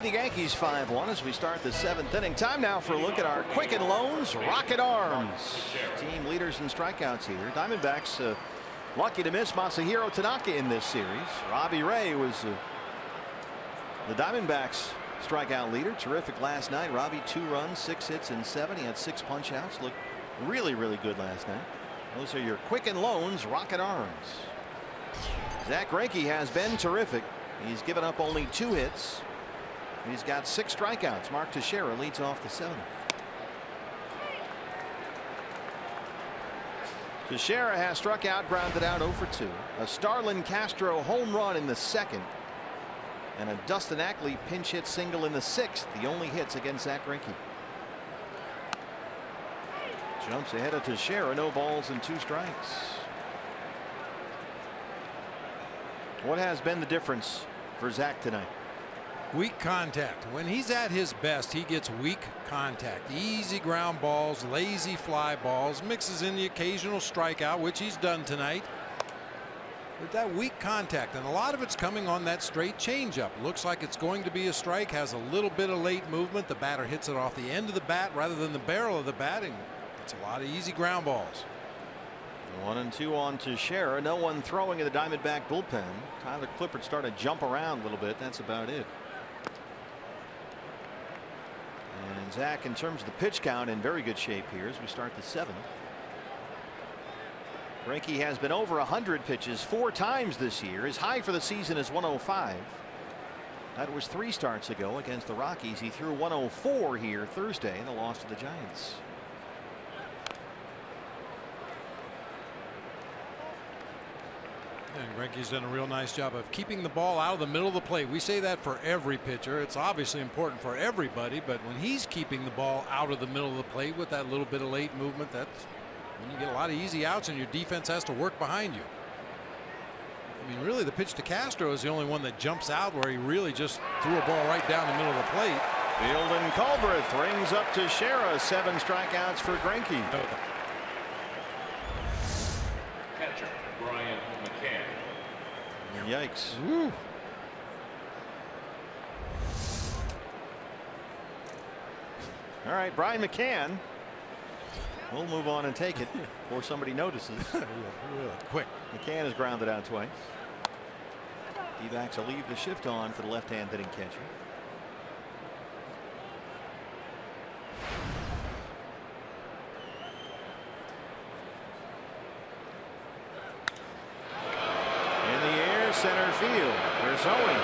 The Yankees 5-1 as we start the 7th inning. Time now for a look at our Quicken Loans Rocket Arms. Team leaders in strikeouts here. Diamondbacks lucky to miss Masahiro Tanaka in this series. Robbie Ray was the Diamondbacks strikeout leader. Terrific last night. Robbie 2 runs, 6 hits and 7. He had 6 punch outs. Looked really good last night. Those are your Quicken Loans Rocket Arms. Zach Greinke has been terrific. He's given up only 2 hits. He's got 6 strikeouts. Mark Teixeira leads off the 7th. Teixeira has struck out, grounded out 0 for 2. A Starlin Castro home run in the 2nd. And a Dustin Ackley pinch hit single in the 6th. The only hits against Zach Greinke. Jumps ahead of Teixeira. No balls and 2 strikes. What has been the difference for Zach tonight? Weak contact. When he's at his best, he gets weak contact. Easy ground balls, lazy fly balls, mixes in the occasional strikeout, which he's done tonight. But that weak contact, and a lot of it's coming on that straight changeup. Looks like it's going to be a strike, has a little bit of late movement. The batter hits it off the end of the bat rather than the barrel of the bat, and it's a lot of easy ground balls. 1-2 on Teixeira. No one throwing in the Diamondback bullpen. Tyler Clippard starting to jump around a little bit. That's about it. And Zach, in terms of the pitch count, in very good shape here as we start the 7th. Greinke has been over 100 pitches 4 times this year. His high for the season is 105. That was 3 starts ago against the Rockies. He threw 104 here Thursday in the loss to the Giants. And Greinke's done a real nice job of keeping the ball out of the middle of the plate. We say that for every pitcher. It's obviously important for everybody, but when he's keeping the ball out of the middle of the plate with that little bit of late movement, that's when you get a lot of easy outs and your defense has to work behind you. I mean, really, the pitch to Castro is the only one that jumps out where he really just threw a ball right down the middle of the plate. Field and Culbreth rings up to Shera. 7 strikeouts for Greinke. Catcher, Brian McCann. Yikes. Woo. All right, Brian McCann. We'll move on and take it before somebody notices. Quick. McCann is grounded out twice. D-backs will leave the shift on for the left-hand hitting catcher. In the air, center field. There's Owens.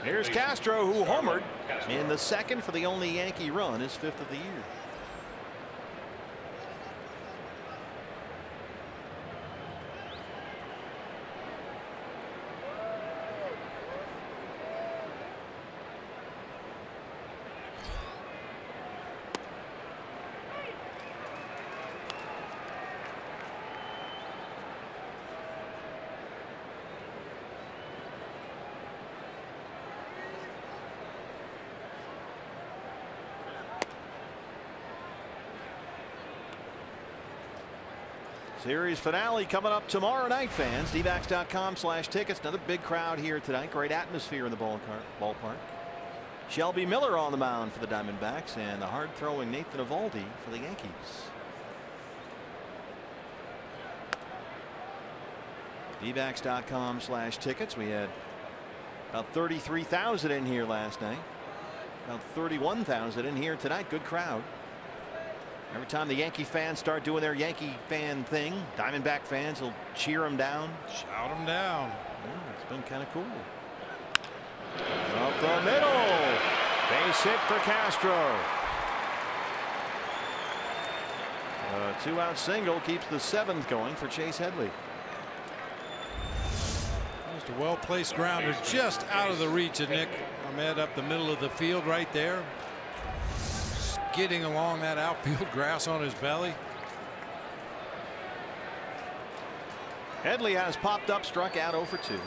Here's Castro, who homered in the second for the only Yankee run, his 5th of the year. Series finale coming up tomorrow night, fans. dbacks.com/tickets. Another big crowd here tonight. Great atmosphere in the ballpark. Shelby Miller on the mound for the Diamondbacks and the hard throwing Nathan Eovaldi for the Yankees. dbacks.com/tickets. We had about 33,000 in here last night. About 31,000 in here tonight. Good crowd. Every time the Yankee fans start doing their Yankee fan thing, Diamondback fans will cheer them down. Shout them down. Yeah, it's been kind of cool. Up the middle. Base hit for Castro. A 2-out single keeps the 7th going for Chase Headley. Just a well-placed grounder just out of the reach of Nick Ahmed up the middle of the field right there. Skidding along that outfield grass on his belly. Headley has popped up, struck out 0 for 2.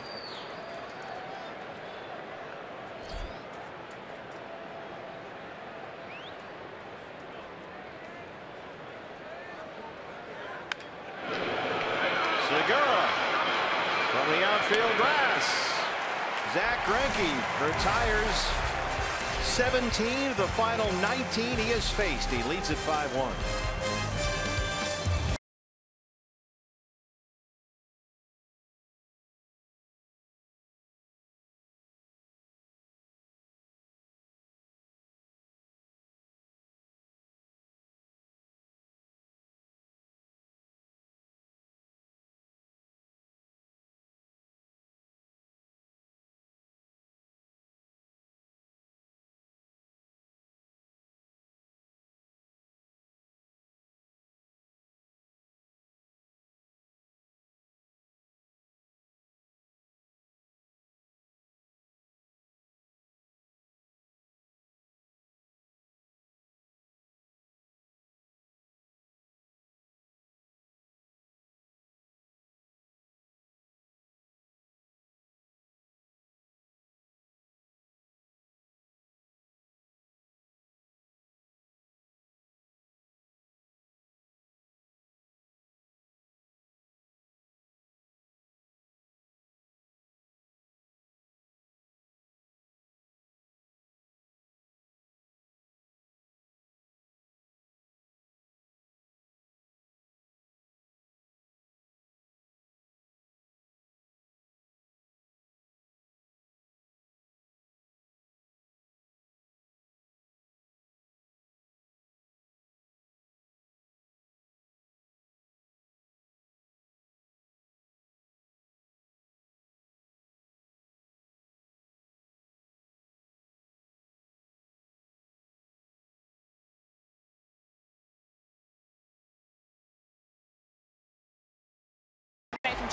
Segura from the outfield grass. Zach Greinke retires 17 of the final 19 he has faced. He leads at 5-1.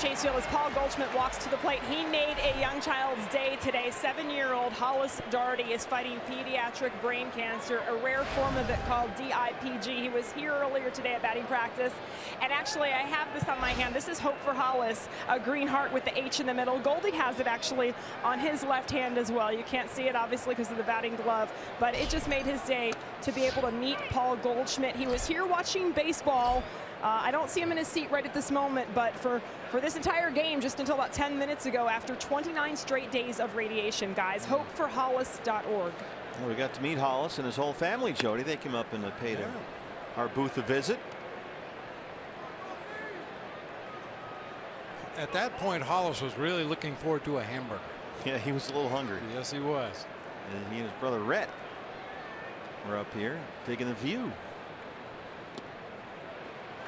Chase Field as Paul Goldschmidt walks to the plate. He made a young child's day today. 7-year-old Hollis Darty is fighting pediatric brain cancer, a rare form of it called DIPG. He was here earlier today at batting practice. And actually, I have this on my hand. This is Hope for Hollis, a green heart with the H in the middle. Goldie has it actually on his left hand as well. You can't see it, obviously, because of the batting glove. But it just made his day to be able to meet Paul Goldschmidt. He was here watching baseball. I don't see him in his seat right at this moment, but for this entire game, just until about 10 minutes ago, after 29 straight days of radiation, guys. hopeforhollis.org. Well, we got to meet Hollis and his whole family, Jody. They came up and paid our booth a visit. At that point, Hollis was really looking forward to a hamburger. Yeah, he was a little hungry. Yes, he was. And he and his brother Rhett were up here taking the view.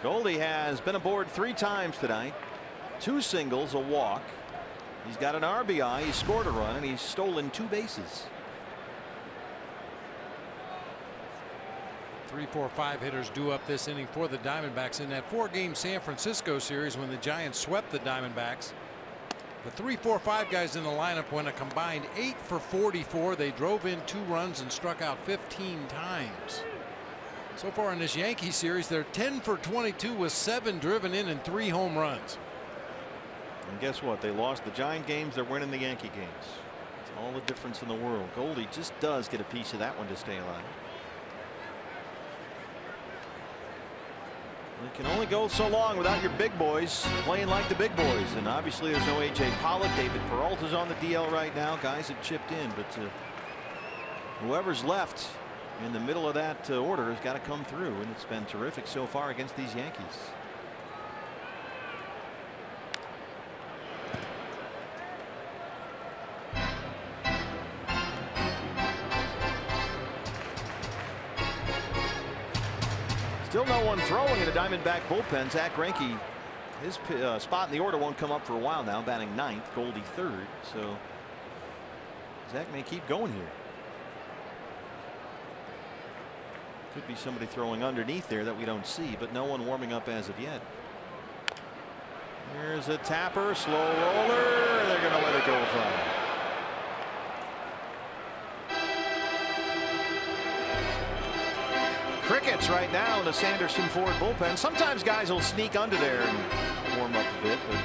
Goldie has been aboard 3 times tonight. 2 singles, a walk. He's got an RBI. He scored a run, and he's stolen 2 bases. 3, 4, 5 hitters due up this inning for the Diamondbacks in that 4-game San Francisco series when the Giants swept the Diamondbacks. The 3, 4, 5 guys in the lineup went a combined 8 for 44. They drove in 2 runs and struck out 15 times. So far in this Yankee series, they're 10 for 22 with 7 driven in and 3 home runs. And guess what? They lost the Giant games. They're winning the Yankee games. It's all the difference in the world. Goldie just does get a piece of that one to stay alive. It can only go so long without your big boys playing like the big boys. And obviously there's no A.J. Pollock. David Peralta's on the DL right now. Guys have chipped in, but whoever's left in the middle of that order has got to come through, and it's been terrific so far against these Yankees. Still no one throwing in the Diamondback bullpen. Zach Greinke, his spot in the order won't come up for a while now, batting 9th, Goldie 3rd. So Zach may keep going here. Could be somebody throwing underneath there that we don't see, but no one warming up as of yet. Here's a tapper, slow roller. They're going to let it go foul. Crickets right now in the Sanderson Ford bullpen. Sometimes guys will sneak under there and warm up a bit, but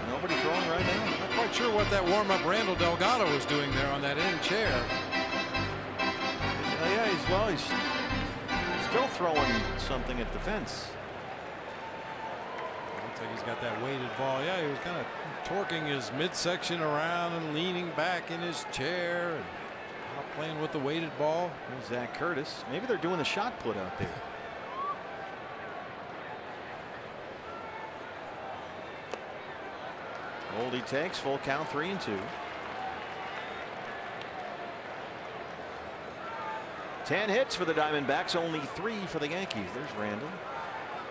nobody throwing right now. Not quite sure what that warm-up Randall Delgado was doing there on that end chair. Yeah, he's still throwing something at the fence. Looks like he's got that weighted ball. Yeah, he was kind of torquing his midsection around and leaning back in his chair and playing with the weighted ball. There's Zach Curtis. Maybe they're doing the shot put out there. Goldie takes full count, 3-2. 10 hits for the Diamondbacks, only 3 for the Yankees. There's Randall,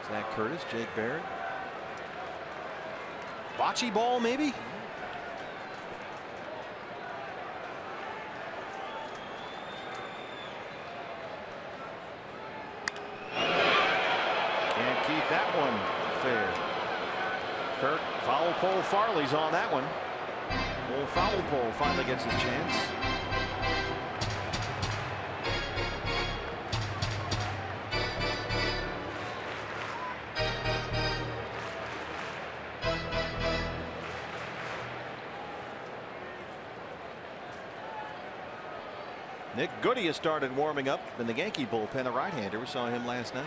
Zach Curtis, Jake Barrett. Bocce ball, maybe. Can't keep that one fair. Kirk, foul pole. Farley's on that one. Old foul pole finally gets his chance. Nick Goody has started warming up in the Yankee bullpen, a right-hander. We saw him last night.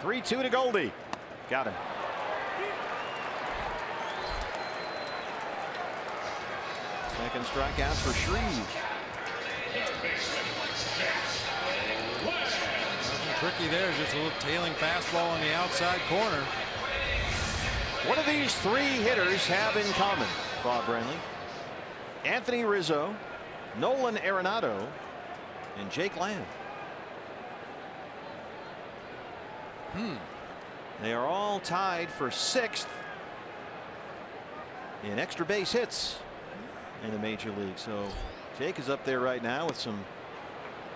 3-2 to Goldie. Got him. Second strikeout for Shreve. Nothing tricky there, just a little tailing fastball on the outside corner. What do these 3 hitters have in common, Bob Brantley? Anthony Rizzo, Nolan Arenado, and Jake Lamb. They are all tied for 6th in extra base hits in the major league. So Jake is up there right now with some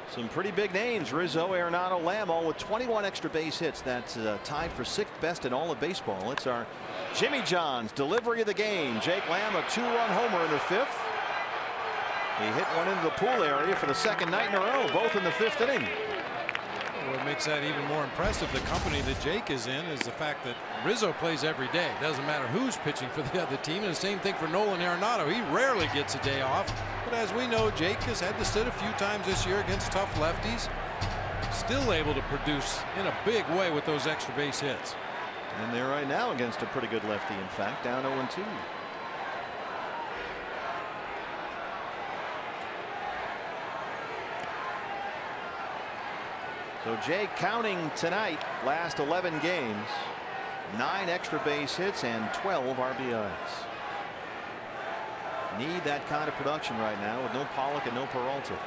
Some pretty big names. Rizzo, Arenado, Lamb, all with 21 extra base hits. That's tied for 6th best in all of baseball. It's our Jimmy John's delivery of the game. Jake Lamb, a 2-run homer in the 5th. He hit one into the pool area for the 2nd night in a row, both in the 5th inning. What makes that even more impressive, the company that Jake is in, is the fact that Rizzo plays every day. Doesn't matter who's pitching for the other team. And the same thing for Nolan Arenado. He rarely gets a day off. But as we know, Jake has had to sit a few times this year against tough lefties. Still able to produce in a big way with those extra base hits. And they're right now against a pretty good lefty, in fact, down 0-2. So Jake counting tonight, last 11 games, 9 extra base hits and 12 RBIs. Need that kind of production right now with no Pollock and no Peralta.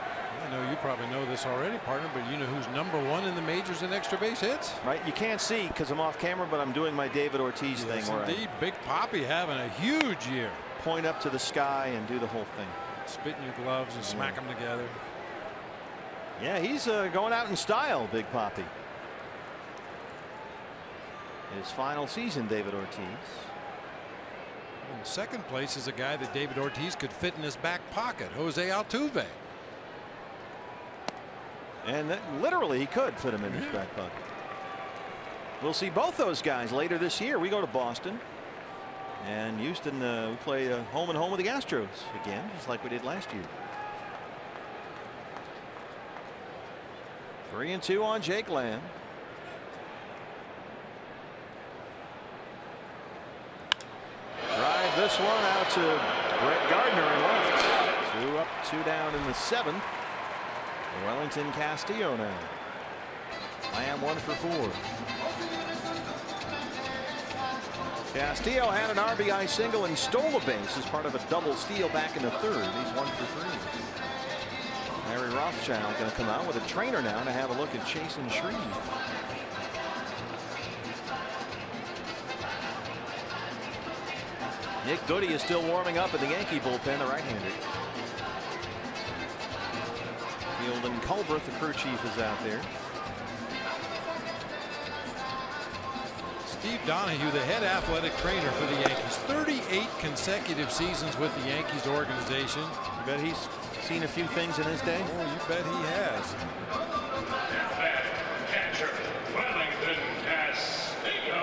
I know you probably know this already, partner, but you know who's #1 in the majors in extra base hits? Right, you can't see because I'm off camera, but I'm doing my David Ortiz thing. Yes, indeed. Big Papi having a huge year. Point up to the sky and do the whole thing. Spit in your gloves and smack them together. Yeah, he's going out in style, Big Papi. His final season, David Ortiz. In 2nd place is a guy that David Ortiz could fit in his back pocket, Jose Altuve. And that, literally, he could fit him in his back pocket. We'll see both those guys later this year. We go to Boston. And Houston, we play home and home with the Astros again, just like we did last year. 3-2 on Jake Lamb. Drive this one out to Brett Gardner and left. 2 up, 2 down in the 7th. Wellington Castillo now. Lamb 1 for 4. Castillo had an RBI single and stole a base as part of a double steal back in the 3rd. He's 1 for 3. Larry Rothschild going to come out with a trainer now to have a look at Chasen Shreve. Nick Goody is still warming up in the Yankee bullpen, the right-hander. Field and Culbreth, the crew chief, is out there. Steve Donahue, the head athletic trainer for the Yankees. 38 consecutive seasons with the Yankees organization. You bet he's seen a few things in his day. Oh, you bet he has. Catcher, Wellington Castillo.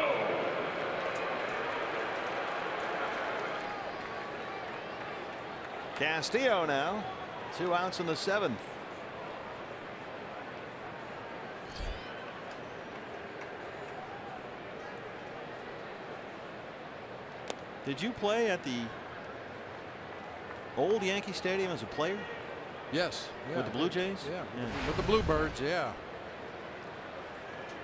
Castillo now. 2 outs in the 7th. Did you play at the old Yankee Stadium as a player? Yes. Yeah. With the Blue Jays? Yeah. With the Bluebirds, yeah.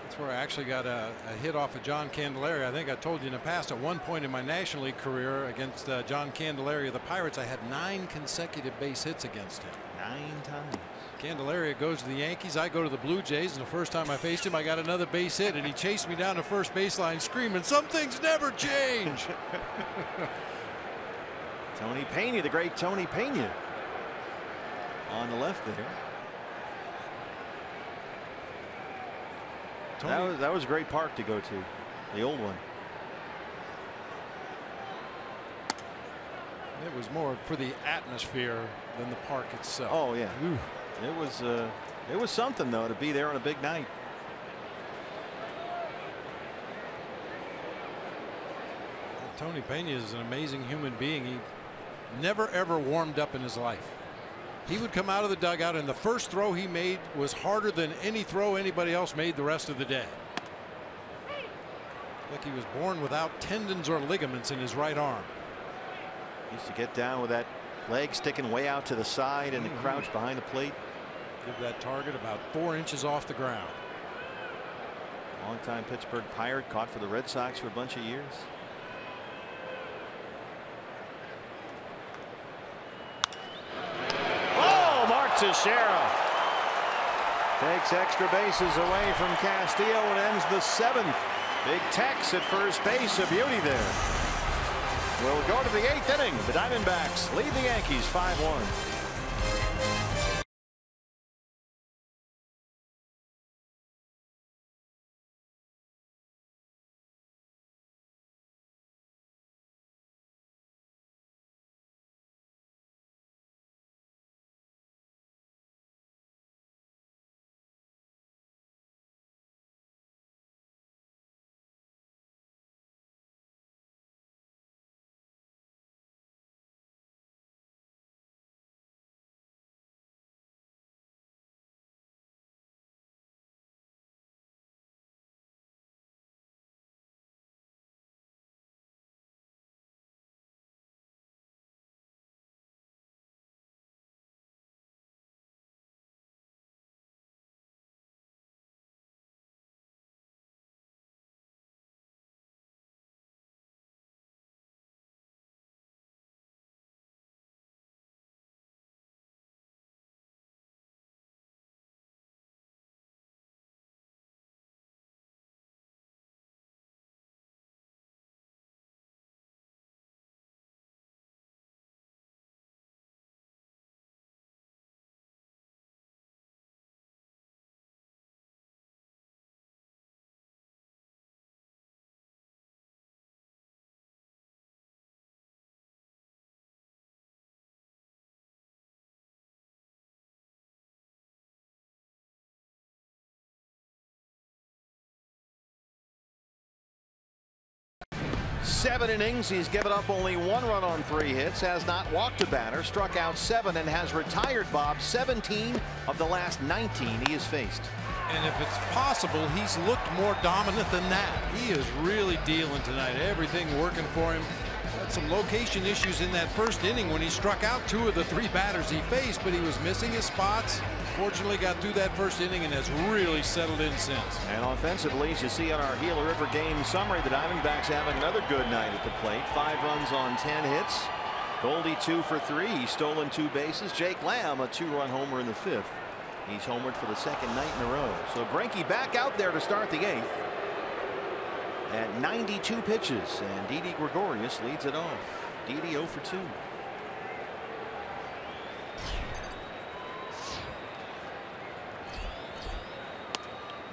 That's where I actually got a hit off of John Candelaria. I think I told you in the past, at one point in my National League career against John Candelaria of the Pirates, I had 9 consecutive base hits against him. 9 times. Candelaria goes to the Yankees. I go to the Blue Jays, and the first time I faced him, I got another base hit, and he chased me down the first baseline screaming, "Some things never change." Tony Pena, the great Tony Pena, on the left there. That was a great park to go to, the old one. It was more for the atmosphere than the park itself. Oh yeah. Ooh. It was something though to be there on a big night. Tony Pena is an amazing human being. He never ever warmed up in his life. He would come out of the dugout, and the first throw he made was harder than any throw anybody else made the rest of the day. Like he was born without tendons or ligaments in his right arm. Used to get down with that leg sticking way out to the side and crouch behind the plate. Give that target about 4 inches off the ground. Longtime Pittsburgh Pirate, caught for the Red Sox for a bunch of years. Oh, Mark Teixeira takes extra bases away from Castillo and ends the 7th. Big Tex at first base, a beauty there. We'll go to the 8th inning. The Diamondbacks lead the Yankees 5-1. 7 innings. He's given up only 1 run on 3 hits, has not walked a batter, struck out 7, and has retired, Bob, 17 of the last 19 he has faced. And if it's possible, he's looked more dominant than that. He is really dealing tonight. Everything working for him. Had some location issues in that first inning when he struck out 2 of the 3 batters he faced, but he was missing his spots. Fortunately got through that first inning and has really settled in since. And offensively, as you see on our Gila River game summary, the Diamondbacks have another good night at the plate. 5 runs on 10 hits. Goldie 2 for 3. He's stolen 2 bases. Jake Lamb a 2-run homer in the 5th. He's homered for the 2nd night in a row. So Greinke back out there to start the 8th at 92 pitches, and Didi Gregorius leads it off. Didi 0 for 2.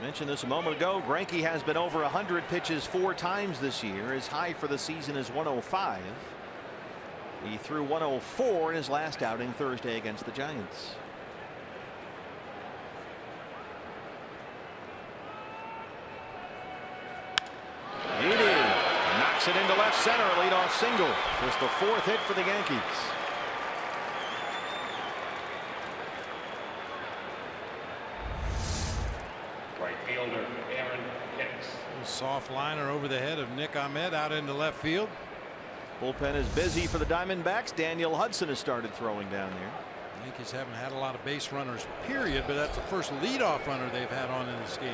Mentioned this a moment ago. Greinke has been over 100 pitches 4 times this year. His high for the season is 105. He threw 104 in his last outing Thursday against the Giants. Didi knocks it into left center, a leadoff single. Just the 4th hit for the Yankees. Right fielder Aaron Hicks. Soft liner over the head of Nick Ahmed out into left field. Bullpen is busy for the Diamondbacks. Daniel Hudson has started throwing down there. Yankees haven't had a lot of base runners, period, but that's the first leadoff runner they've had on in this game.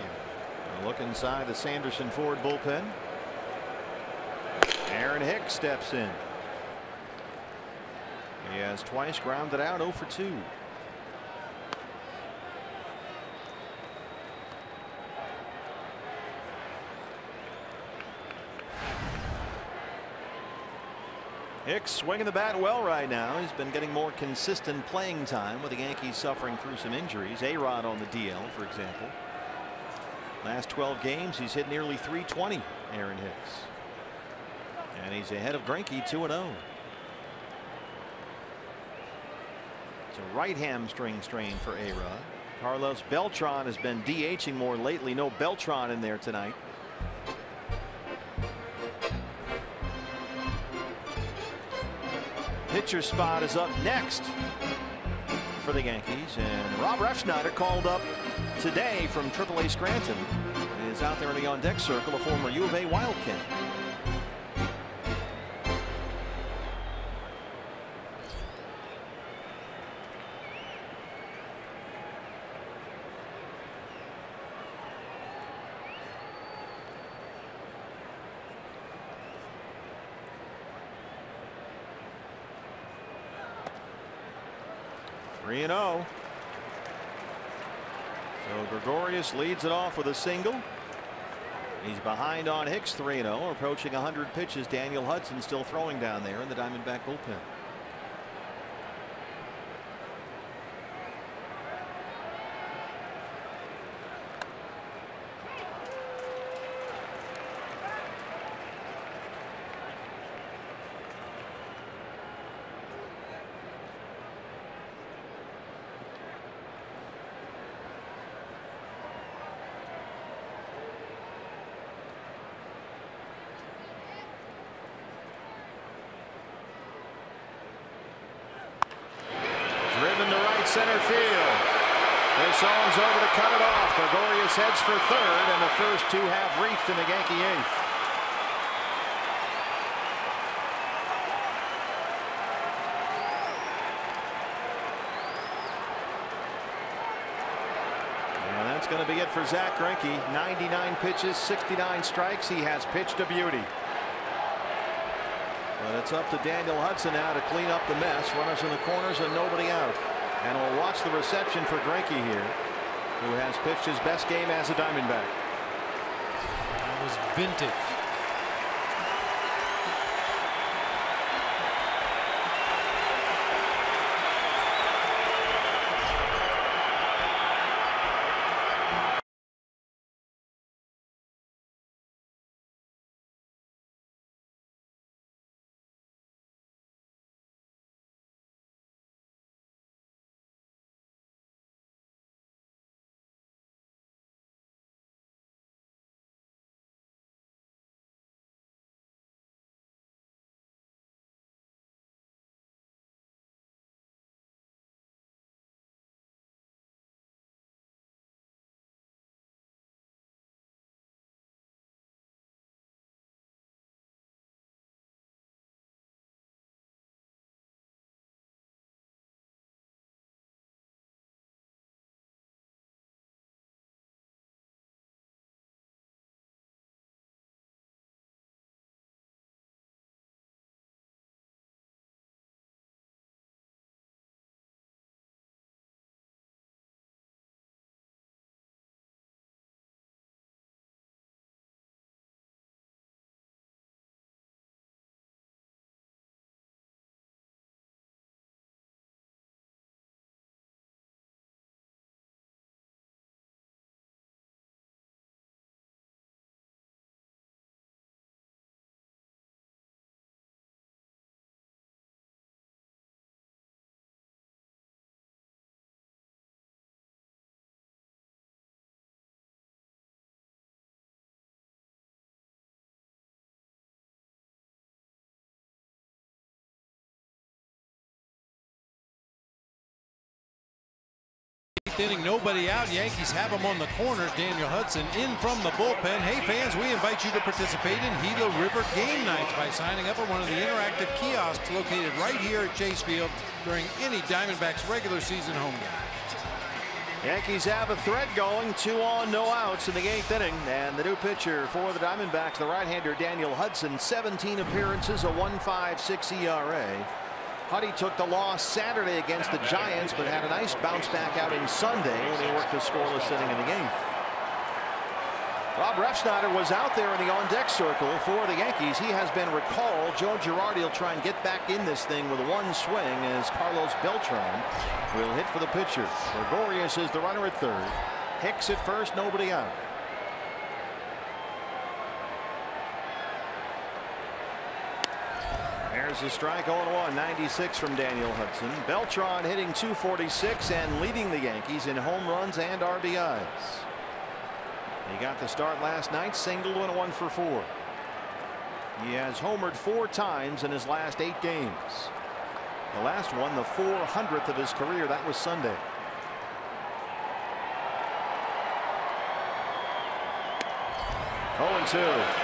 A look inside the Sanderson Ford bullpen. Aaron Hicks steps in. He has twice grounded out, 0 for 2. Hicks swinging the bat well right now. He's been getting more consistent playing time with the Yankees suffering through some injuries. A-Rod on the DL, for example. Last 12 games, he's hit nearly 320, Aaron Hicks. And he's ahead of Greinke 2-0. It's a right hamstring strain for A-Rod. Carlos Beltran has been DHing more lately. No Beltran in there tonight. Pitcher spot is up next for the Yankees, and Rob Refsnyder called up today from AAA Scranton. He is out there in the on-deck circle, a former U of A Wildcat. (3-0). So Gregorius leads it off with a single. He's behind on Hicks 3-0, approaching 100 pitches. Daniel Hudson still throwing down there in the Diamondback bullpen. Center field. This one's over to cut it off. Gregorius heads for 3rd, and the first 2 have reached in the Yankee 8th. And that's going to be it for Zach Greinke. 99 pitches, 69 strikes. He has pitched a beauty. But it's up to Daniel Hudson now to clean up the mess. Runners in the corners and nobody out. And we'll watch the reception for Greinke here, who has pitched his best game as a Diamondback. That was vintage. 8th inning, nobody out. Yankees have him on the corners. Daniel Hudson in from the bullpen. Hey fans, we invite you to participate in Gila River game nights by signing up at one of the interactive kiosks located right here at Chase Field during any Diamondbacks regular season home game. Yankees have a threat going. 2 on, no outs in the 8th inning. And the new pitcher for the Diamondbacks, the right-hander Daniel Hudson, 17 appearances, a 1.56 ERA. Huddy took the loss Saturday against the Giants, but had a nice bounce back outing Sunday when he worked a scoreless inning in the 8th. Rob Refsnyder was out there in the on-deck circle for the Yankees. He has been recalled. Joe Girardi will try and get back in this thing with one swing as Carlos Beltran will hit for the pitcher. Gregorius is the runner at third. Hicks at first, nobody out. There's a strike 0-1, 96 from Daniel Hudson. Beltran hitting .246 and leading the Yankees in home runs and RBIs. He got the start last night, singled and 1 for 4. He has homered 4 times in his last 8 games. The last one, the 400th of his career. That was Sunday. Oh, 0-2.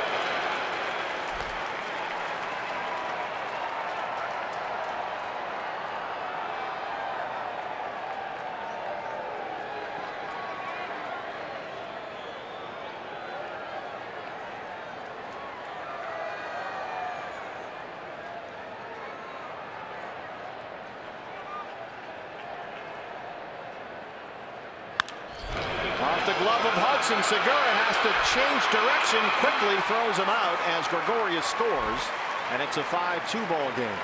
Off the glove of Hudson, Segura has to change direction, quickly throws him out as Gregorius scores, and it's a 5-2 ball game.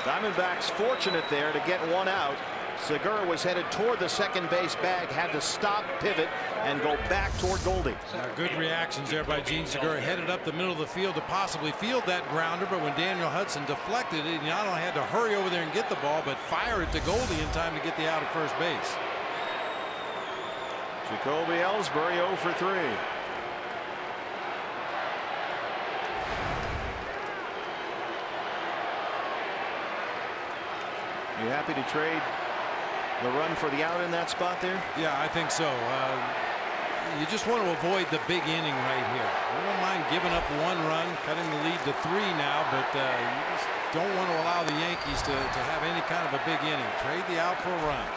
Diamondbacks fortunate there to get 1 out. Segura was headed toward the second base bag, had to stop, pivot, and go back toward Goldie. Good reactions there by Gene Segura. Headed up the middle of the field to possibly field that grounder, but when Daniel Hudson deflected it, he not only had to hurry over there and get the ball, but fire it to Goldie in time to get the out at first base. Jacoby Ellsbury 0 for 3. You happy to trade the run for the out in that spot there? Yeah, I think so. You just want to avoid the big inning right here. I don't mind giving up 1 run, cutting the lead to 3 now, but you just don't want to allow the Yankees to have any kind of a big inning. Trade the out for a run.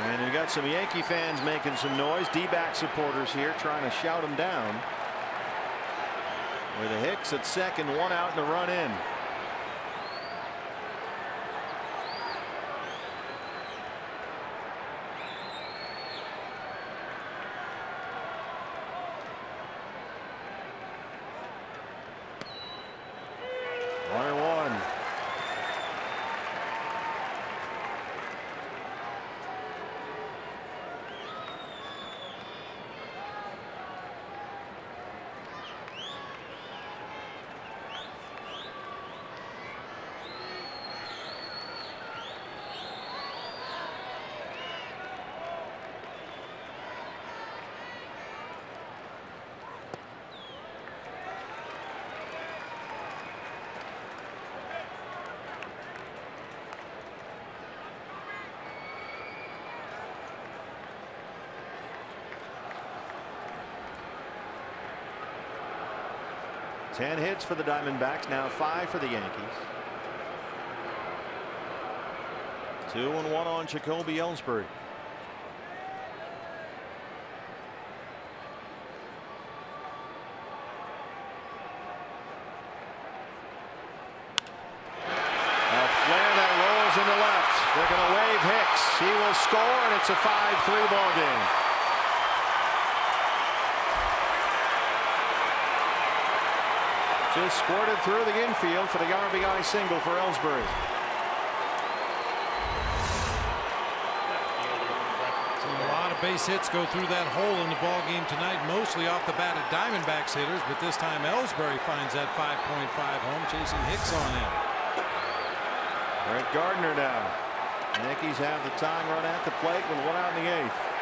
And you got some Yankee fans making some noise. D-back supporters here trying to shout them down. With a Hicks at second, 1 out and a run in. Ten hits for the Diamondbacks, now 5 for the Yankees. 2-1 on Jacoby Ellsbury. A flare that rolls into left. They're going to wave Hicks. He will score, and it's a 5-3 ball game. Just squirted through the infield for the RBI single for Ellsbury. Seen a lot of base hits go through that hole in the ball game tonight, mostly off the bat of Diamondbacks hitters, but this time Ellsbury finds that 5.5 home, chasing Hicks on in. Brett Gardner now. Yankees have the tying run at the plate with 1 out in the 8th.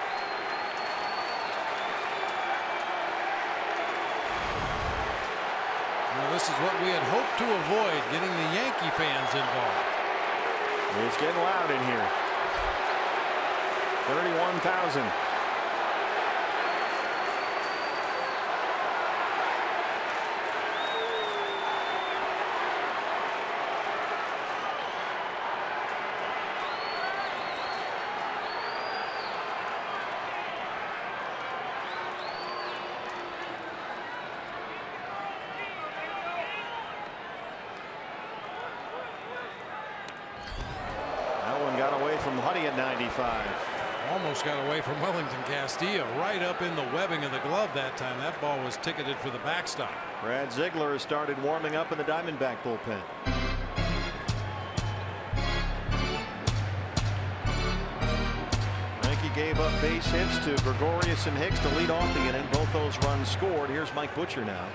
Well, this is what we had hoped to avoid, getting the Yankee fans involved. It's getting loud in here. 31,000. Got away from Huddy at 95. Almost got away from Wellington Castillo, right up in the webbing of the glove that time. That ball was ticketed for the backstop. Brad Ziegler has started warming up in the Diamondback bullpen. Greinke gave up base hits to Gregorius and Hicks to lead off the inning. Both those runs scored. Here's Mike Butcher now.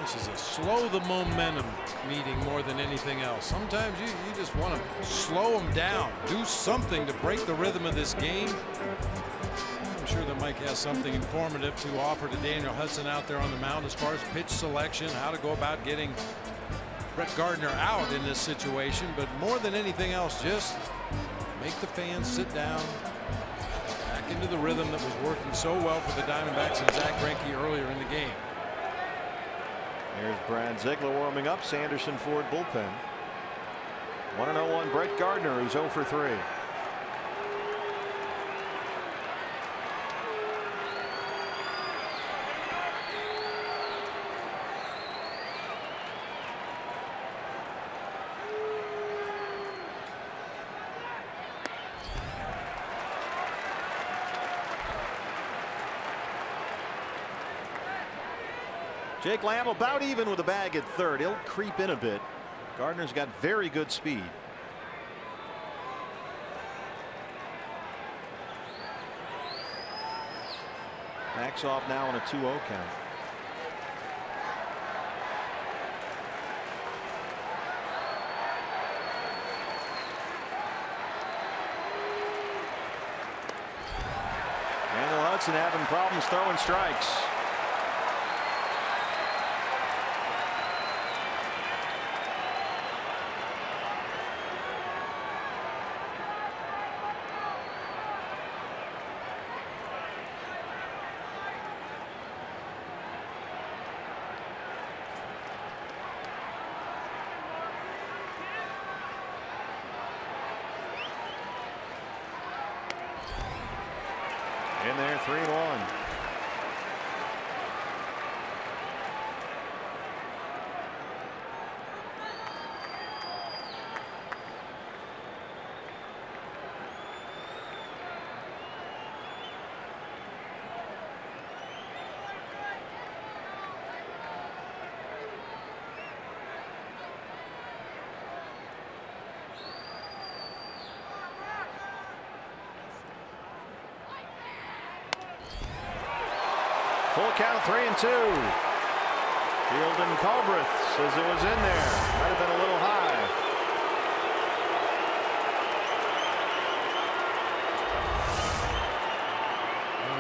This is a slow the momentum meeting more than anything else. Sometimes you just want to slow them down, do something to break the rhythm of this game. I'm sure that Mike has something informative to offer to Daniel Hudson out there on the mound as far as pitch selection, how to go about getting Brett Gardner out in this situation. But more than anything else, just make the fans sit down, back into the rhythm that was working so well for the Diamondbacks and Zach Greinke earlier in the game. Here's Brad Ziegler warming up. Sanderson Ford bullpen. 1-0 Brett Gardner, who's 0 for 3. Jake Lamb about even with a bag at third. He'll creep in a bit. Gardner's got very good speed. Backs off now on a 2-0 count. Daniel Hudson having problems throwing strikes. In there, 3-1. Full count, 3-2. Fielding Culbreth says it was in there. Might have been a little high.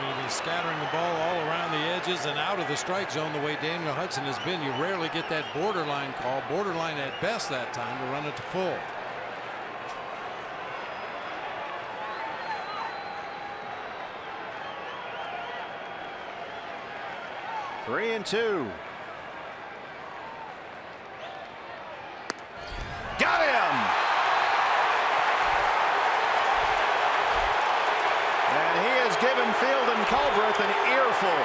You've been scattering the ball all around the edges and out of the strike zone the way Daniel Hudson has been. You rarely get that borderline call, borderline at best that time, to run it to full. Three and 2. Got him. And he has given Fielding Culbreth an earful.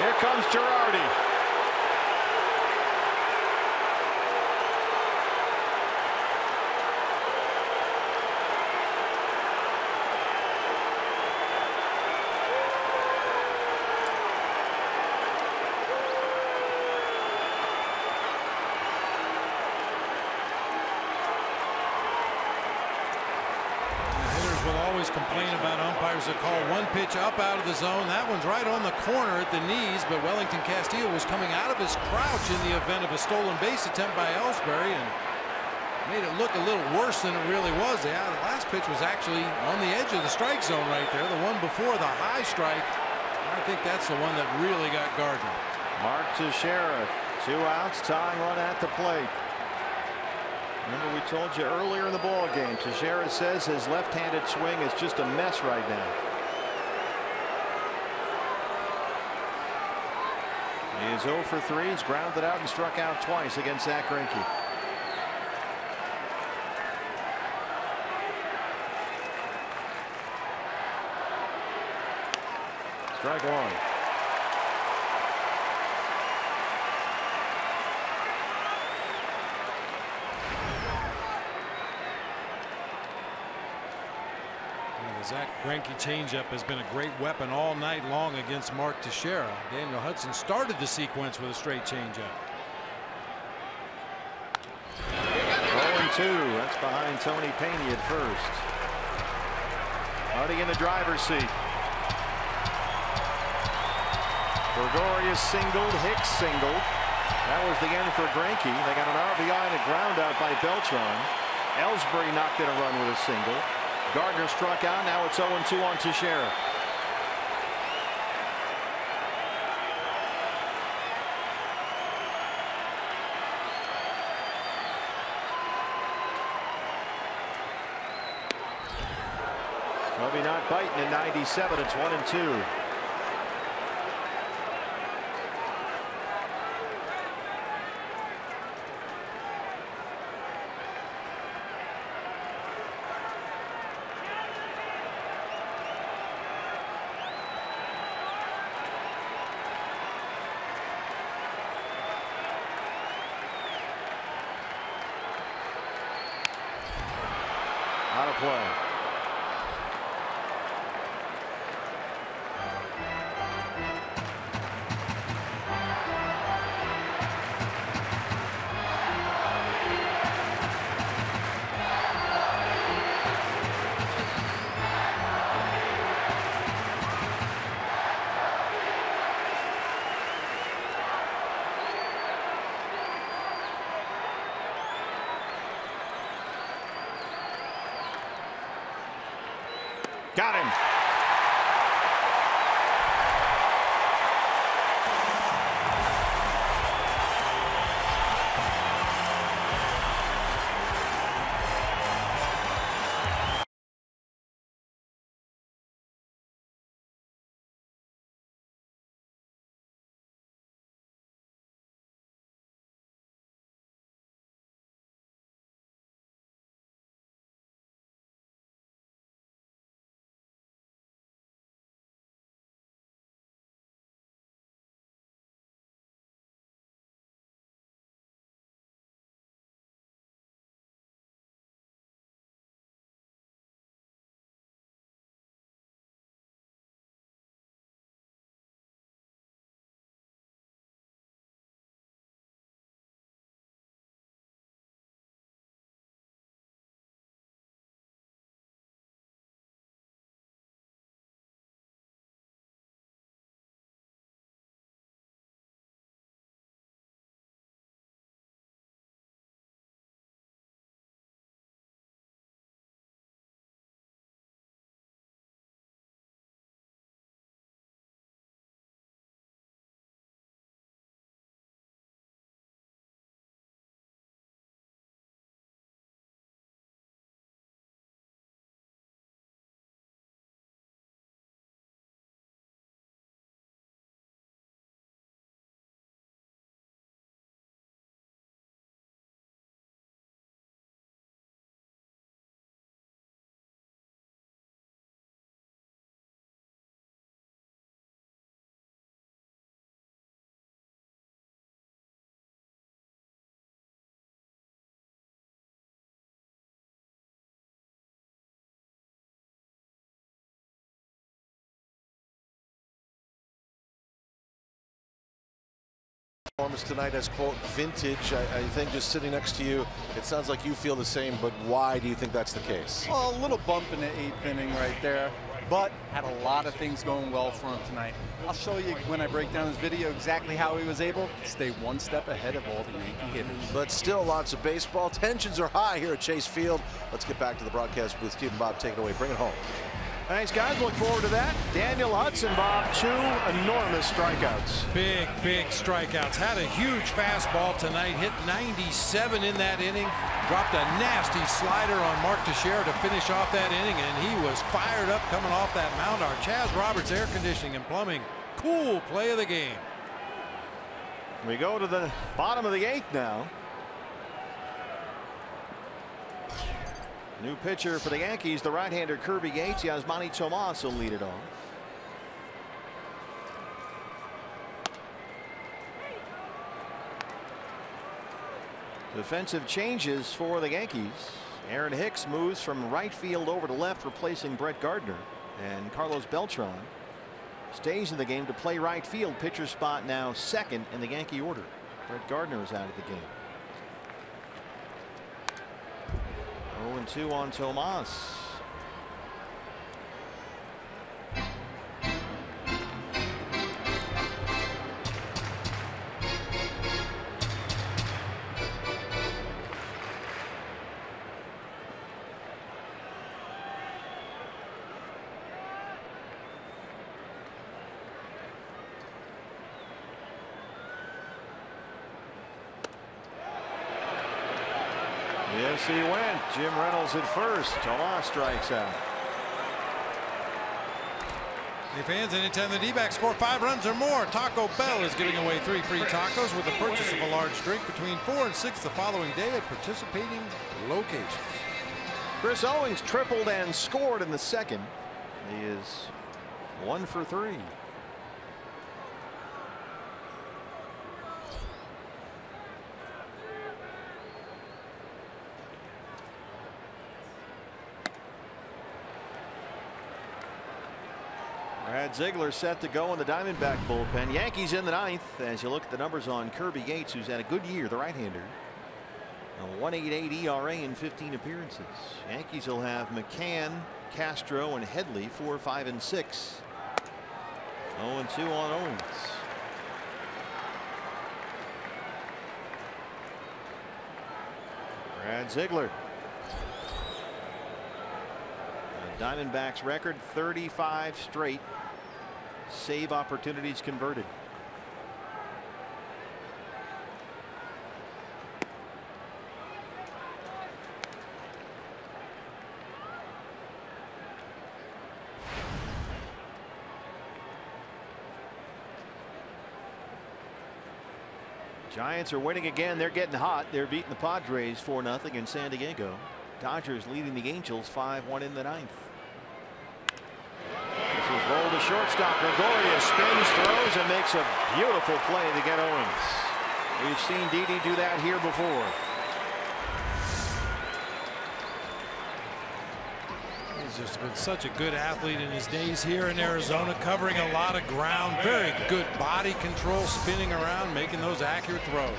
Here comes Girardi. Complain about umpires that call one pitch up out of the zone. That one's right on the corner at the knees, but Wellington Castillo was coming out of his crouch in the event of a stolen base attempt by Ellsbury and made it look a little worse than it really was. The last pitch was actually on the edge of the strike zone right there. The one before, the high strike, I think that's the one that really got Gardner. Mark Teixeira 2 outs, tying run at the plate. Remember, we told you earlier in the ball game, Teixeira says his left-handed swing is just a mess right now. He is 0 for 3. He's grounded out and struck out twice against Zach Greinke. Strike 1. The Zach Greinke changeup has been a great weapon all night long against Mark Teixeira. Daniel Hudson started the sequence with a straight changeup. 0-2. That's behind Tony Peña at first. Hardy in the driver's seat. Gregorius singled. Hicks singled. That was the end for Greinke. They got an RBI and a ground out by Beltran. Ellsbury knocked in a run with a single. Gardner struck out. Now it's 0-2 on Teixeira. Maybe not biting in 97. It's 1-2. Out of play. Got him. Performance tonight as quote vintage. I think just sitting next to you, it sounds like you feel the same, but why do you think that's the case? Well, a little bump in the 8th inning right there, but had a lot of things going well for him tonight. I'll show you when I break down his video exactly how he was able to stay one step ahead of all the Yankee hitters. But still lots of baseball. Tensions are high here at Chase Field. Let's get back to the broadcast with Steve and Bob. Take it away. Bring it home. Thanks, guys. Look forward to that. Daniel Hudson, Bob, 2 enormous strikeouts. Big strikeouts. Had a huge fastball tonight. Hit 97 in that inning. Dropped a nasty slider on Mark Teixeira to finish off that inning, and he was fired up coming off that mound. Our Chaz Roberts Air Conditioning and Plumbing. Cool play of the game. We go to the bottom of the 8th now. New pitcher for the Yankees, the right-hander Kirby Yates. Yasmani Tomas will lead it off. Defensive changes for the Yankees. Aaron Hicks moves from right field over to left, replacing Brett Gardner. And Carlos Beltran stays in the game to play right field. Pitcher spot now second in the Yankee order. Brett Gardner is out of the game. 0-2 on Tomas. Yes, he went. Jim Reynolds at first. Tomas strikes out. Hey fans, anytime the D-backs score 5 runs or more, Taco Bell is giving away 3 free tacos with the purchase of a large drink between 4 and 6 the following day at participating locations. Chris Owings tripled and scored in the second. He is 1 for 3. Brad Ziegler set to go in the Diamondback bullpen. Yankees in the 9th. As you look at the numbers on Kirby Yates, who's had a good year, the right-hander. A 1.88 ERA in 15 appearances. Yankees will have McCann, Castro, and Headley 4, 5, and 6. 0-2 on Owens. Brad Ziegler. The Diamondbacks record 35 straight save opportunities converted. Giants are winning again. They're getting hot. They're beating the Padres 4-0 in San Diego. Dodgers leading the Angels 5-1 in the 9th. This is rolled to shortstop. Gregoria spins, throws, and makes a beautiful play to get Owens. We've seen Didi do that here before. He's just been such a good athlete in his days here in Arizona, covering a lot of ground. Very good body control, spinning around, making those accurate throws.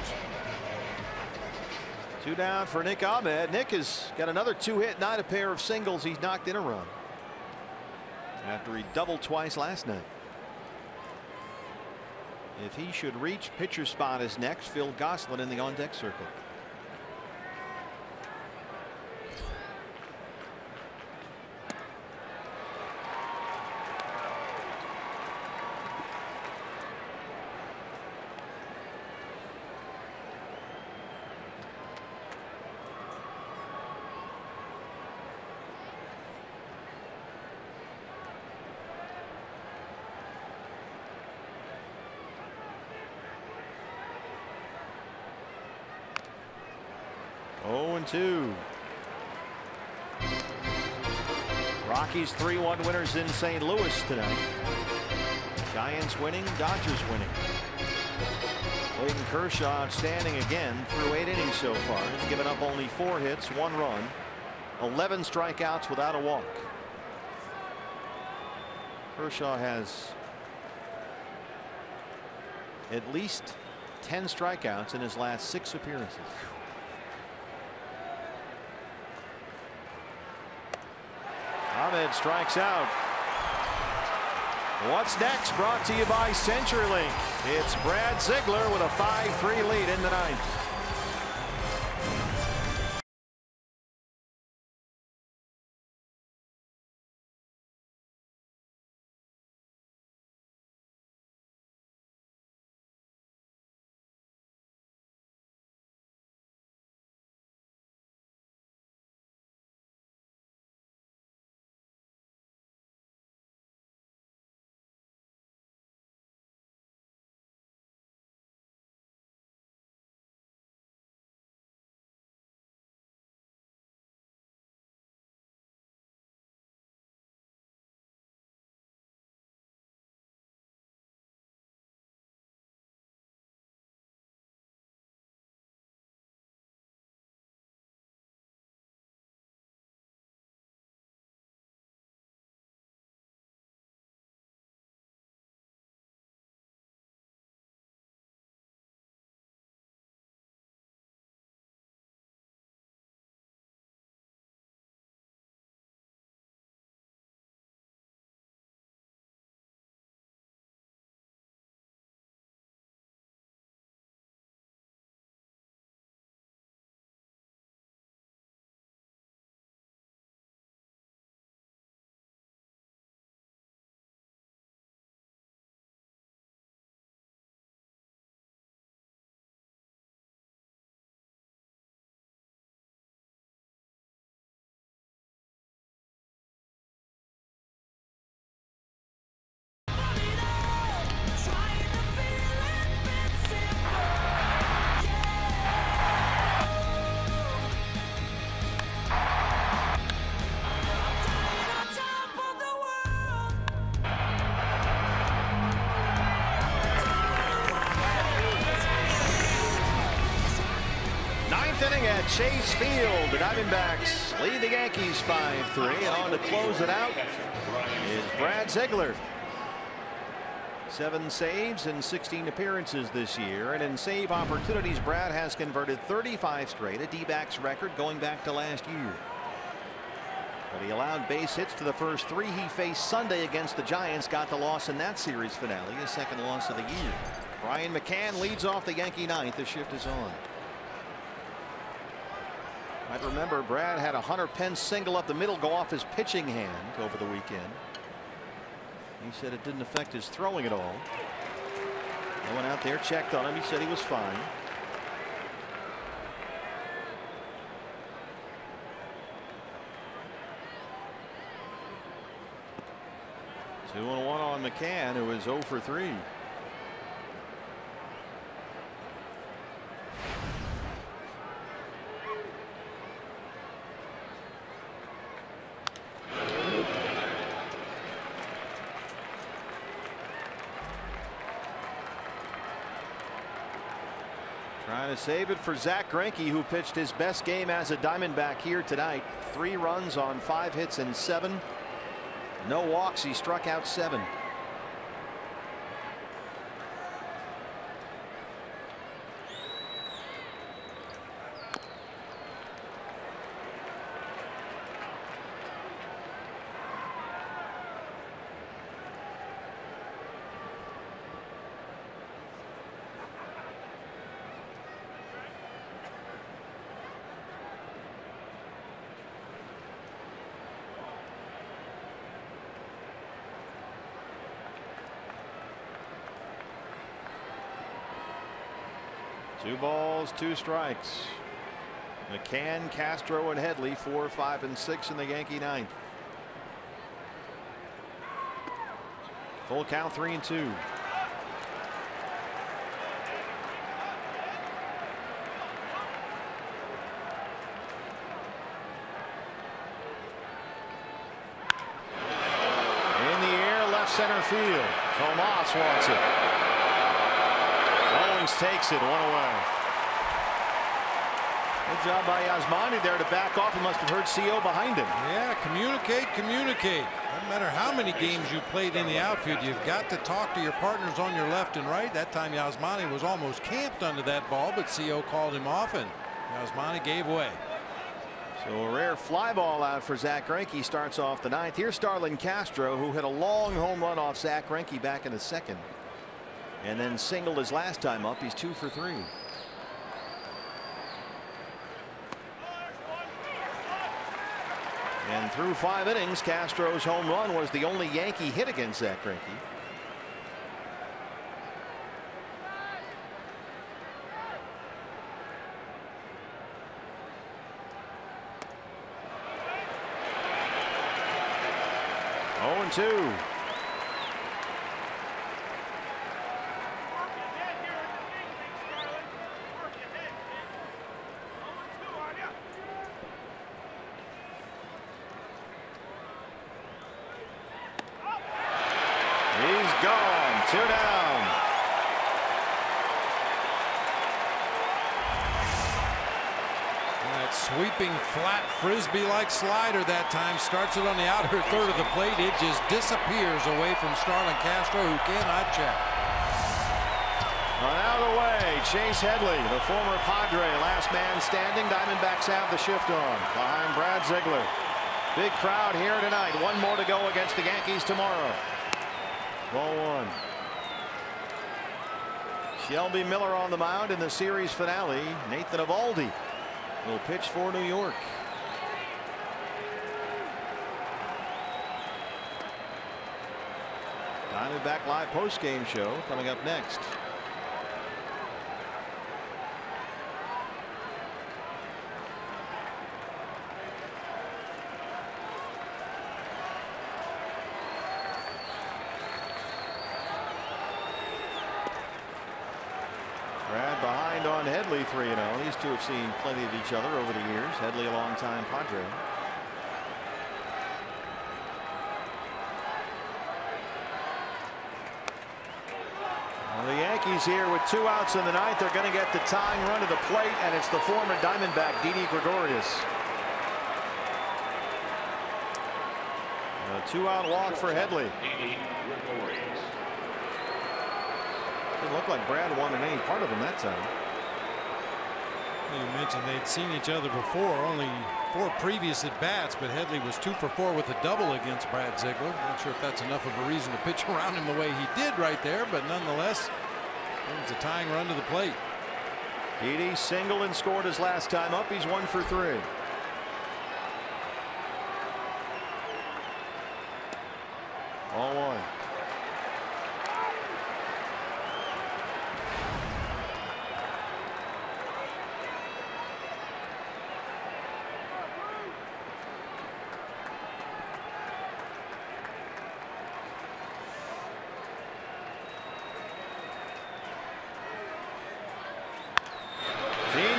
2 down for Nick Ahmed. Nick has got another 2-hit night, a pair of singles. He's knocked in a run after he doubled twice last night. If he should reach pitcher spot is next. Phil Gosselin in the on-deck circle. Oh, 0-2. Rockies 3-1 winners in St. Louis tonight. Giants winning, Dodgers winning. Clayton Kershaw outstanding again through 8 innings so far. He's given up only 4 hits, 1 run, 11 strikeouts without a walk. Kershaw has at least 10 strikeouts in his last 6 appearances. Ahmed strikes out. What's next? Brought to you by CenturyLink. It's Brad Ziegler with a 5-3 lead in the 9th. ninth inning at Chase Field. The Diamondbacks lead the Yankees 5-3, and on to close it out is Brad Ziegler. 7 saves in 16 appearances this year, and in save opportunities Brad has converted 35 straight, a D-backs record going back to last year. But he allowed base hits to the first 3 he faced Sunday against the Giants, got the loss in that series finale, his second loss of the year. Brian McCann leads off the Yankee ninth. The shift is on. I'd remember Brad had a Hunter Pence single up the middle go off his pitching hand over the weekend. He said it didn't affect his throwing at all. I went out there, checked on him. He said he was fine. Two and 1 on McCann, who is 0 for 3. Trying to save it for Zach Greinke, who pitched his best game as a Diamondback here tonight. 3 runs on 5 hits and 7. No walks. He struck out 7. Two balls, 2 strikes. McCann, Castro, and Headley 4, 5, and 6 in the Yankee ninth. Full count 3 and 2. In the air, left center field. Tomas wants it. Owings takes it, 1 away. Good job by Yasmani there to back off. He must have heard CO behind him. Yeah, communicate. No matter how many games you played in the outfield, you've got to talk to your partners on your left and right. That time Yasmani was almost camped under that ball, but CO called him off and Yasmani gave way. So a rare fly ball out for Zach Greinke starts off the ninth. Here's Starlin Castro, who hit a long home run off Zach Greinke back in the second. And then singled his last time up. He's 2 for 3. And through 5 innings, Castro's home run was the only Yankee hit against Zach Greinke. Oh, and 2. Gone. 2 down. That sweeping flat frisbee like slider that time starts it on the outer third of the plate. It just disappears away from Starlin Castro, who cannot check. Out of the way, Chase Headley, the former Padre, last man standing. Diamondbacks have the shift on behind Brad Ziegler. Big crowd here tonight. 1 more to go against the Yankees tomorrow. Ball 1. Shelby Miller on the mound in the series finale. Nathan Eovaldi will pitch for New York. Diamondback Live postgame show coming up next. Brad behind on Headley 3-0. These two have seen plenty of each other over the years. Headley a long-time Padre. Well, the Yankees Yankees here with 2 outs in the ninth. They're going to get the tying run to the plate, and it's the former Diamondback, Didi Gregorius. A 2-out walk for Headley. Didn't look like Brad wanted any part of him that time. You mentioned they'd seen each other before, only 4 previous at bats, but Headley was 2 for 4 with a double against Brad Ziegler. Not sure if that's enough of a reason to pitch around him the way he did right there, but nonetheless, it was a tying run to the plate. Didi singled and scored his last time up. He's 1 for 3. All 1.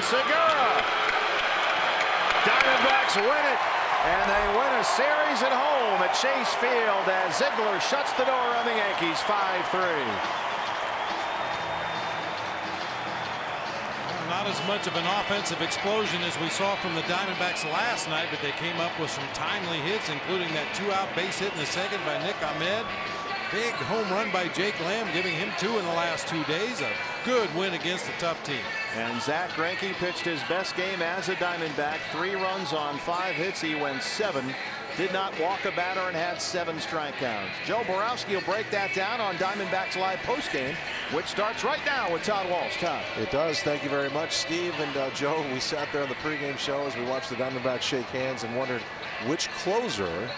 Segura. Diamondbacks win it, and they win a series at home at Chase Field as Ziegler shuts the door on the Yankees 5-3. Not as much of an offensive explosion as we saw from the Diamondbacks last night, but they came up with some timely hits, including that 2-out base hit in the second by Nick Ahmed. Big home run by Jake Lamb, giving him 2 in the last 2 days. A good win against a tough team. And Zach Greinke pitched his best game as a Diamondback. 3 runs on 5 hits. He went 7. Did not walk a batter and had 7 strikeouts. Joe Borowski will break that down on Diamondbacks Live postgame, which starts right now with Todd Walsh. Todd. It does. Thank you very much, Steve and Joe. We sat there on the pregame show as we watched the Diamondbacks shake hands and wondered which closer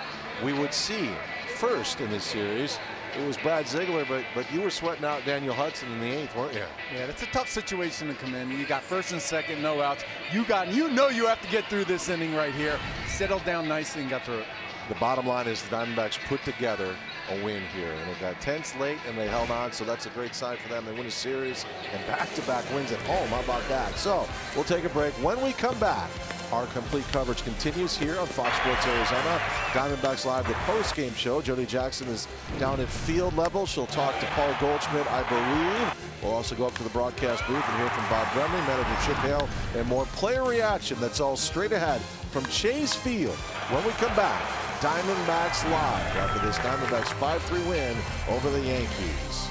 we would see first in this series. It was Brad Ziegler, but you were sweating out Daniel Hudson in the 8th, weren't you? Yeah, that's a tough situation to come in. You got first and second, no outs. You know you have to get through this inning right here. Settled down nicely and got through it. The bottom line is the Diamondbacks put together a win here, and it got tense late and they held on, so that's a great sign for them. They win a series and back-to-back wins at home. How about that? So we'll take a break. When we come back, our complete coverage continues here on Fox Sports Arizona. Diamondbacks Live, the post-game show. Jody Jackson is down at field level. She'll talk to Paul Goldschmidt, I believe. We'll also go up to the broadcast booth and hear from Bob Gremley, manager Chip Hale, and more player reaction. That's all straight ahead from Chase Field. When we come back, Diamondbacks Live after this Diamondbacks 5-3 win over the Yankees.